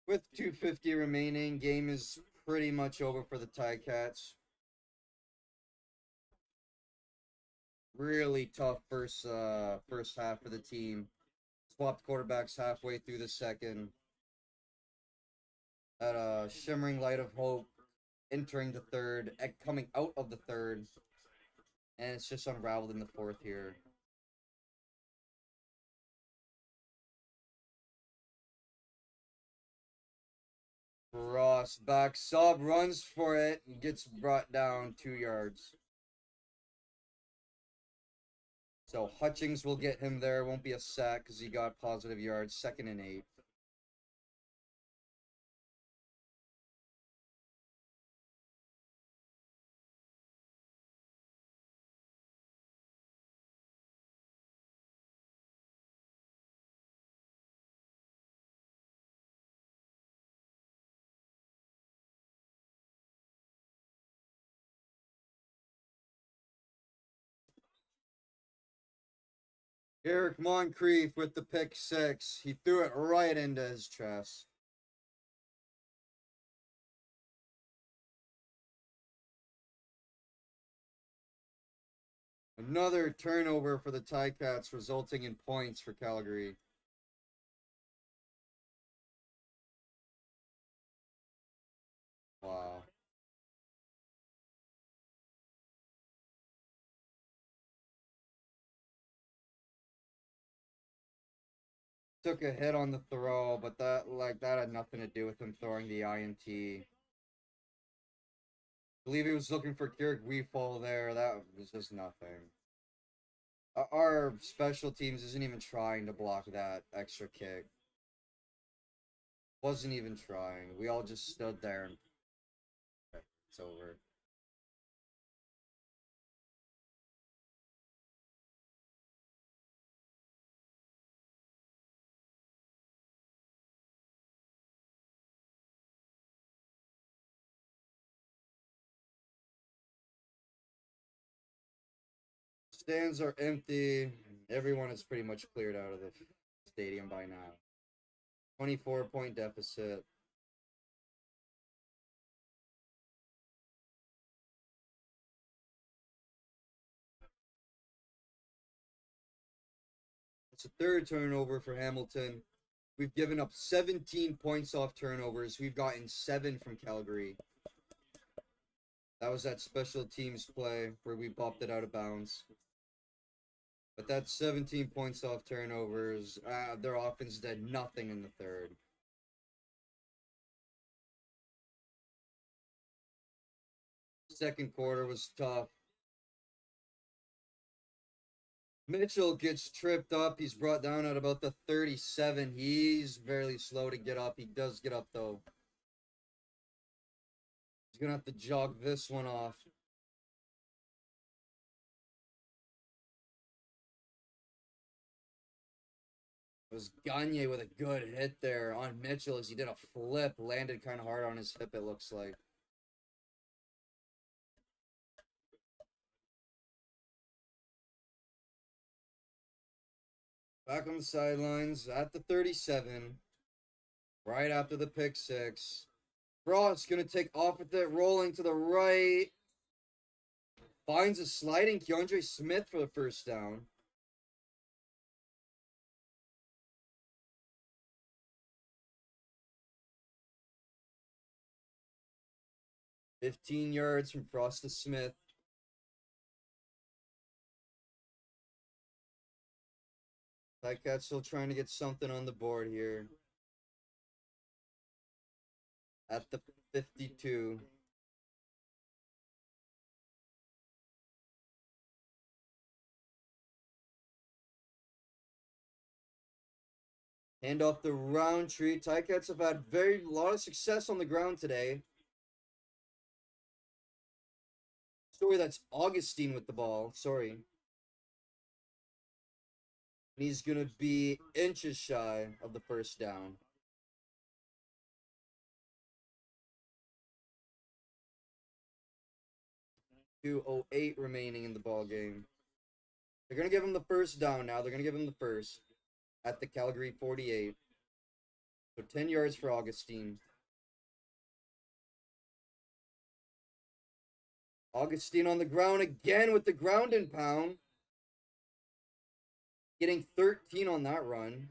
With 2:50 remaining, game is pretty much over for the Ticats. Really tough first half for the team. Swapped quarterbacks halfway through the second. At a shimmering light of hope entering the third, coming out of the third, and it's just unraveled in the fourth here. Ross back sub runs for it and gets brought down 2 yards. So Hutchings will get him there. Won't be a sack because he got positive yards. 2nd and 8. Eric Moncrief with the pick 6. He threw it right into his chest. Another turnover for the Ticats, resulting in points for Calgary. Wow. Took a hit on the throw, but that had nothing to do with him throwing the INT. I believe he was looking for Keurig Weefall there. That was just nothing. Our special teams isn't even trying to block that extra kick. Wasn't even trying. We all just stood there and it's over. Stands are empty. Everyone is pretty much cleared out of the stadium by now. 24-point deficit. It's a third turnover for Hamilton. We've given up 17 points off turnovers. We've gotten 7 from Calgary. That was that special teams play where we bopped it out of bounds. But that's 17 points off turnovers. Their offense did nothing in the third. Second quarter was tough. Mitchell gets tripped up. He's brought down at about the 37. He's very slow to get up. He does get up, though. He's going to have to jog this one off. It was Gagne with a good hit there on Mitchell as he did a flip. Landed kind of hard on his hip, it looks like. Back on the sidelines at the 37. Right after the pick six. Frost going to take off with it, rolling to the right. Finds a sliding Keandre Smith for the first down. $15 yards from Frost to Smith. Ticats still trying to get something on the board here. At the 52. Hand off the Roundtree. Ticats have had a lot of success on the ground today. Sorry, that's Augustine with the ball. Sorry. And he's going to be inches shy of the first down. .208 remaining in the ball game. They're going to give him the first down now. They're going to give him the first at the Calgary 48. So 10 yards for Augustine. Augustine on the ground again with the ground and pound. Getting 13 on that run.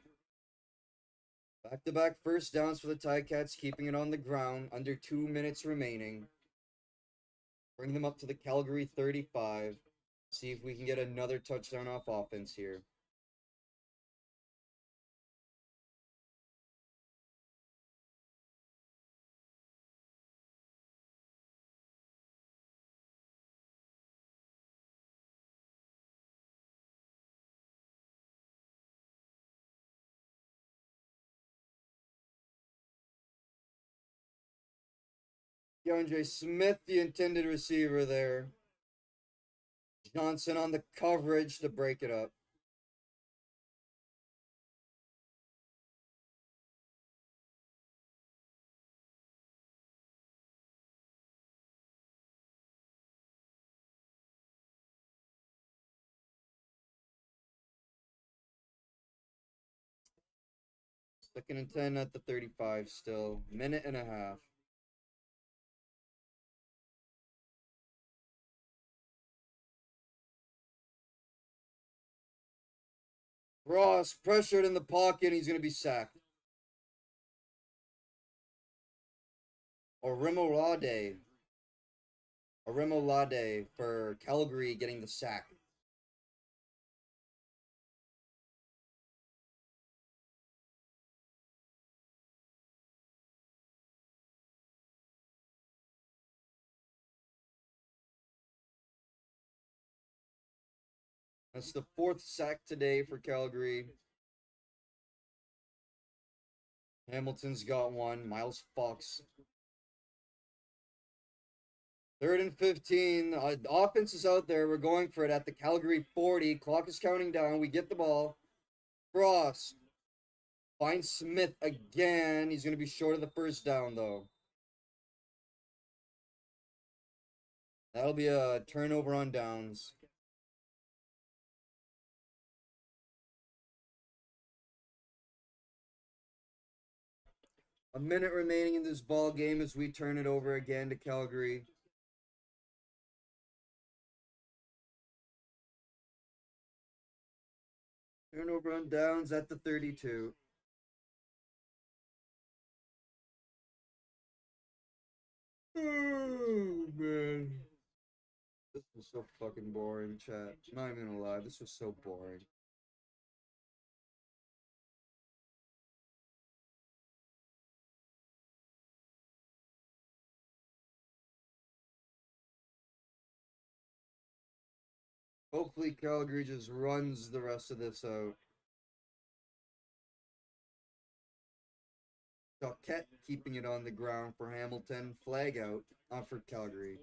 Back-to-back first downs for the Ticats, keeping it on the ground. Under 2 minutes remaining. Bring them up to the Calgary 35. See if we can get another touchdown off offense here. DeAndre Smith, the intended receiver there. Johnson on the coverage to break it up. Second and 10 at the 35 still. Minute and a half. Ross pressured in the pocket. He's going to be sacked. Orimolade for Calgary getting the sack. That's the 4th sack today for Calgary. Hamilton's got one. Miles Fox. 3rd and 15. Offense is out there. We're going for it at the Calgary 40. Clock is counting down. We get the ball. Cross. Finds Smith again. He's going to be short of the first down, though. That'll be a turnover on downs. A minute remaining in this ball game as we turn it over again to Calgary. Turnover on downs at the 32. Oh, man. This was so fucking boring, chat. I'm not even gonna lie. This was so boring. Hopefully Calgary just runs the rest of this out. Choquette keeping it on the ground for Hamilton. Flag out for Calgary.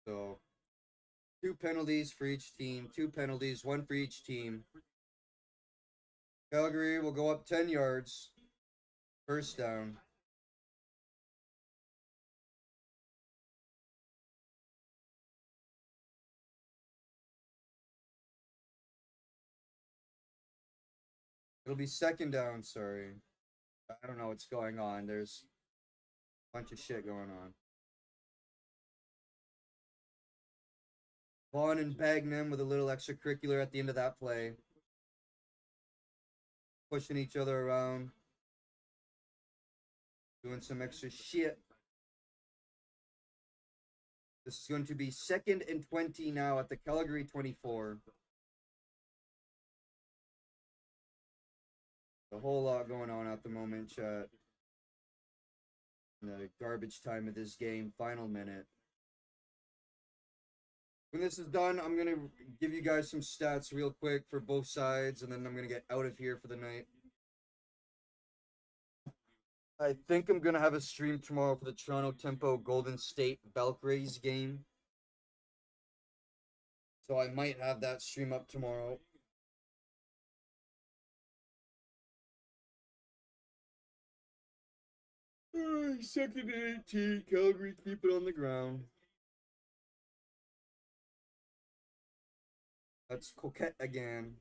So 2 penalties for each team. 2 penalties, 1 for each team. Calgary will go up 10 yards. First down. It'll be 2nd down, sorry. I don't know what's going on. There's a bunch of shit going on. Vaughn and Bagnum with a little extracurricular at the end of that play. Pushing each other around. Doing some extra shit. This is going to be 2nd and 20 now at the Calgary 24. A whole lot going on at the moment, chat. The garbage time of this game, final minute. When this is done, I'm going to give you guys some stats real quick for both sides, and then I'm going to get out of here for the night. I think I'm going to have a stream tomorrow for the Toronto Tempo Golden State Valkyries game. So I might have that stream up tomorrow. Second and 18, Calgary keep it on the ground. That's Coquette again.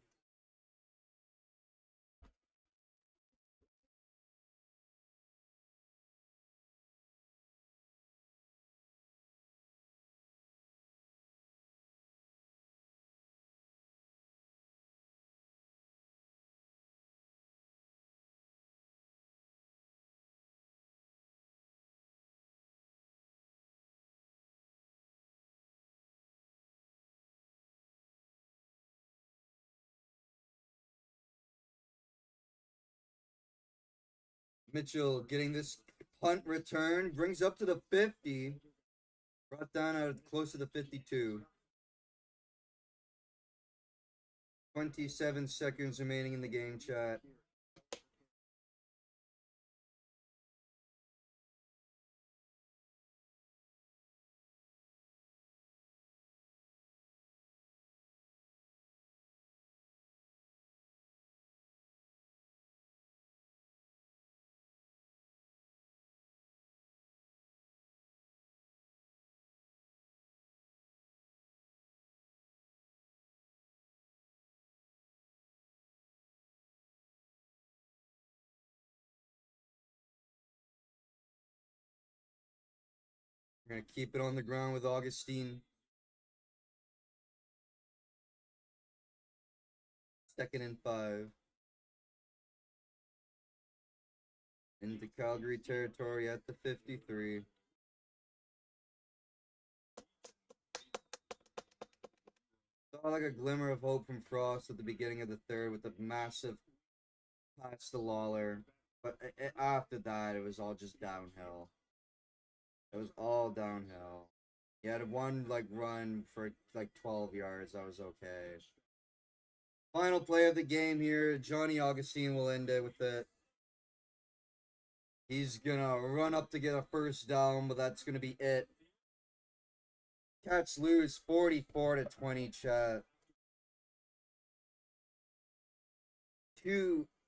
Mitchell getting this punt return, brings up to the 50. Brought down out close to the 52. 27 seconds remaining in the game, chat. We're going to keep it on the ground with Augustine. Second and 5. Into Calgary territory at the 53. Saw like a glimmer of hope from Frost at the beginning of the third with a massive pass to Lawler. But after that, it was all just downhill. It was all downhill. He had one like run for like 12 yards. That was okay. Final play of the game here. Johnny Augustine will end it with it. He's gonna run up to get a first down, but that's gonna be it. Cats lose 44-20, chat.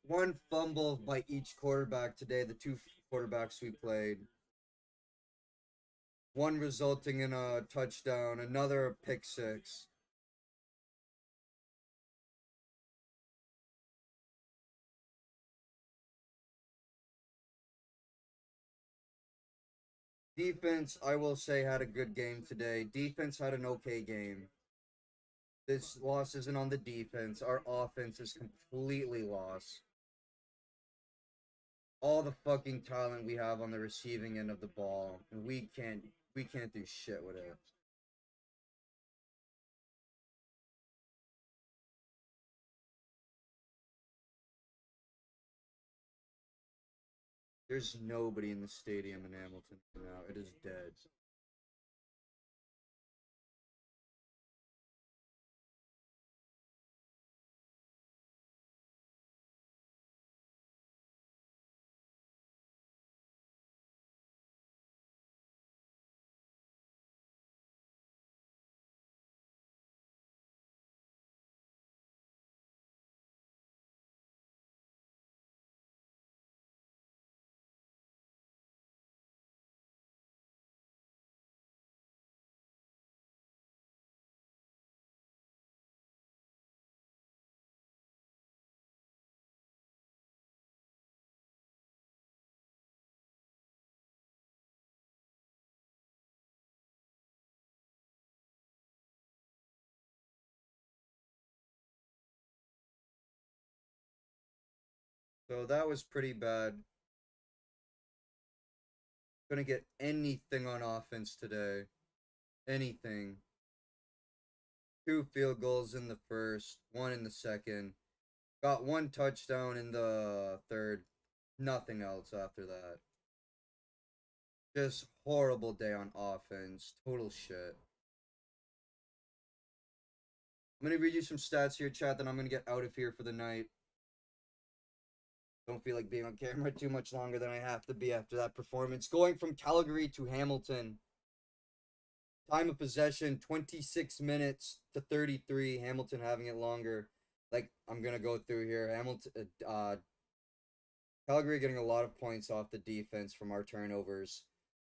One fumble by each quarterback today, the two quarterbacks we played. One resulting in a touchdown, another pick six. Defense, I will say, had a good game today. Defense had an okay game. This loss isn't on the defense. Our offense is completely lost. All the fucking talent we have on the receiving end of the ball, and we can't do shit with it. There's nobody in the stadium in Hamilton now. It is dead. So that was pretty bad. Couldn't get anything on offense today. Anything. 2 field goals in the first, 1 in the second. Got 1 touchdown in the third. Nothing else after that. Just horrible day on offense. Total shit. I'm going to read you some stats here, chat, then I'm going to get out of here for the night. Don't feel like being on camera too much longer than I have to be after that performance. Going from Calgary to Hamilton. Time of possession, 26 minutes to 33. Hamilton having it longer. Like, I'm going to go through here. Calgary getting a lot of points off the defense from our turnovers.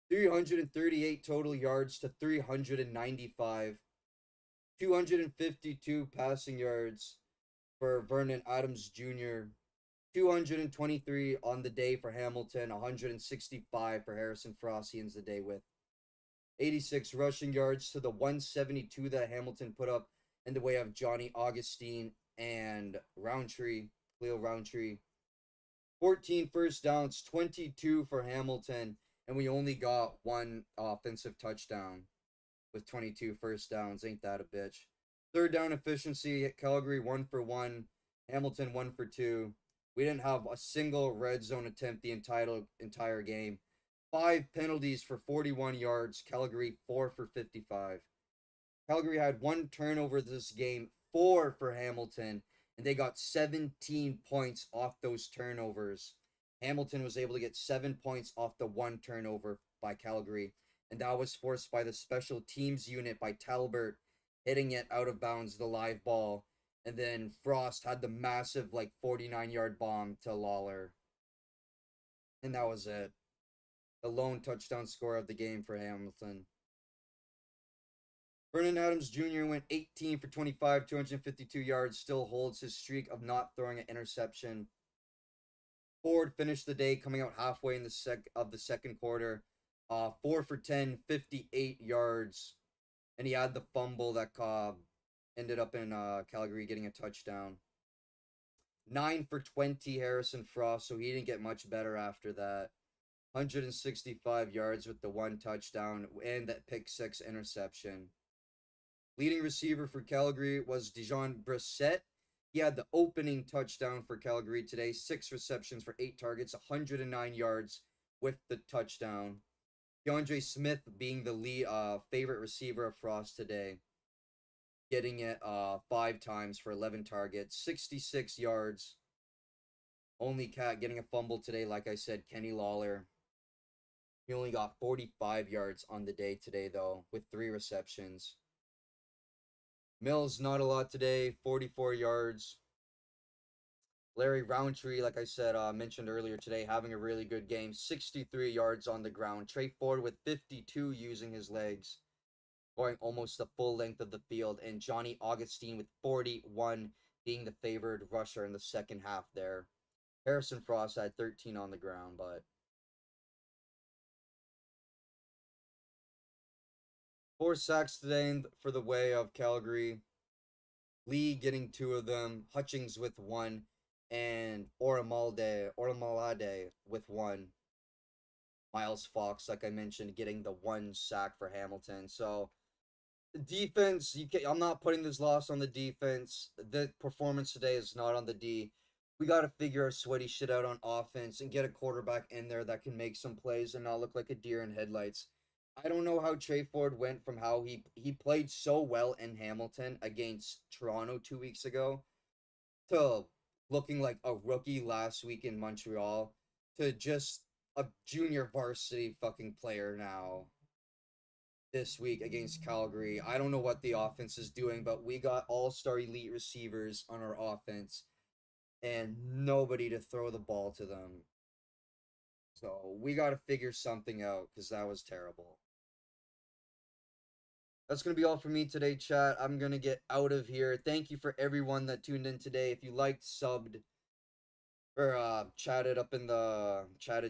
338 total yards to 395. 252 passing yards for Vernon Adams Jr. 223 on the day for Hamilton. 165 for Harrison Frost. He ends the day with 86 rushing yards to the 172 that Hamilton put up in the way of Johnny Augustine and Cleo Roundtree. 14 first downs, 22 for Hamilton, and we only got 1 offensive touchdown with 22 first downs. Ain't that a bitch? Third down efficiency at Calgary, 1 for 1. Hamilton, 1 for 2. We didn't have a single red zone attempt the entire game. 5 penalties for 41 yards. Calgary, 4 for 55. Calgary had 1 turnover this game, 4 for Hamilton, and they got 17 points off those turnovers. Hamilton was able to get 7 points off the 1 turnover by Calgary, and that was forced by the special teams unit by Talbert hitting it out of bounds, the live ball. And then Frost had the massive, like, 49-yard bomb to Lawler. And that was it. The lone touchdown score of the game for Hamilton. Vernon Adams Jr. went 18 for 25, 252 yards, still holds his streak of not throwing an interception. Ford finished the day coming out halfway in the second quarter. 4 for 10, 58 yards. And he had the fumble that ended up in Calgary getting a touchdown. 9 for 20, Harrison Frost, so he didn't get much better after that. 165 yards with the 1 touchdown and that pick 6 interception. Leading receiver for Calgary was Dijon Brissett. He had the opening touchdown for Calgary today. 6 receptions for 8 targets, 109 yards with the touchdown. DeAndre Smith being the lead favorite receiver of Frost today. Getting it 5 times for 11 targets, 66 yards. Only cat getting a fumble today, like I said, Kenny Lawler. He only got 45 yards on the day today, though, with 3 receptions. Mills, not a lot today, 44 yards. Larry Roundtree, like I said, mentioned earlier today, having a really good game. 63 yards on the ground. Trey Ford with 52 using his legs, going almost the full length of the field. And Johnny Augustine with 41 being the favored rusher in the second half there. Harrison Frost had 13 on the ground, but 4 sacks today for the way of Calgary. Lee getting 2 of them. Hutchings with 1. And Oramalade with 1. Miles Fox, like I mentioned, getting the 1 sack for Hamilton. So, the defense, I'm not putting this loss on the defense. The performance today is not on the D. We got to figure our sweaty shit out on offense and get a quarterback in there that can make some plays and not look like a deer in headlights. I don't know how Trey Ford went from how he played so well in Hamilton against Toronto 2 weeks ago to looking like a rookie last week in Montreal to just a junior varsity fucking player now this week against Calgary. I don't know what the offense is doing, but we got all-star elite receivers on our offense and nobody to throw the ball to them. So we got to figure something out because that was terrible. That's going to be all for me today, chat. I'm going to get out of here. Thank you for everyone that tuned in today. If you liked, subbed, or chatted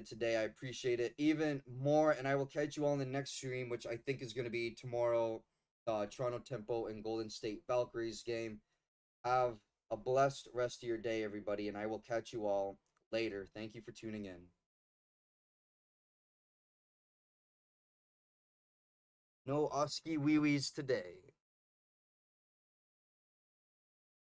today, I appreciate it even more. And I will catch you all in the next stream, which I think is going to be tomorrow. Toronto Tempo and Golden State Valkyries game. Have a blessed rest of your day, everybody, and I will catch you all later. Thank you for tuning in. No Oski Wee Wees today.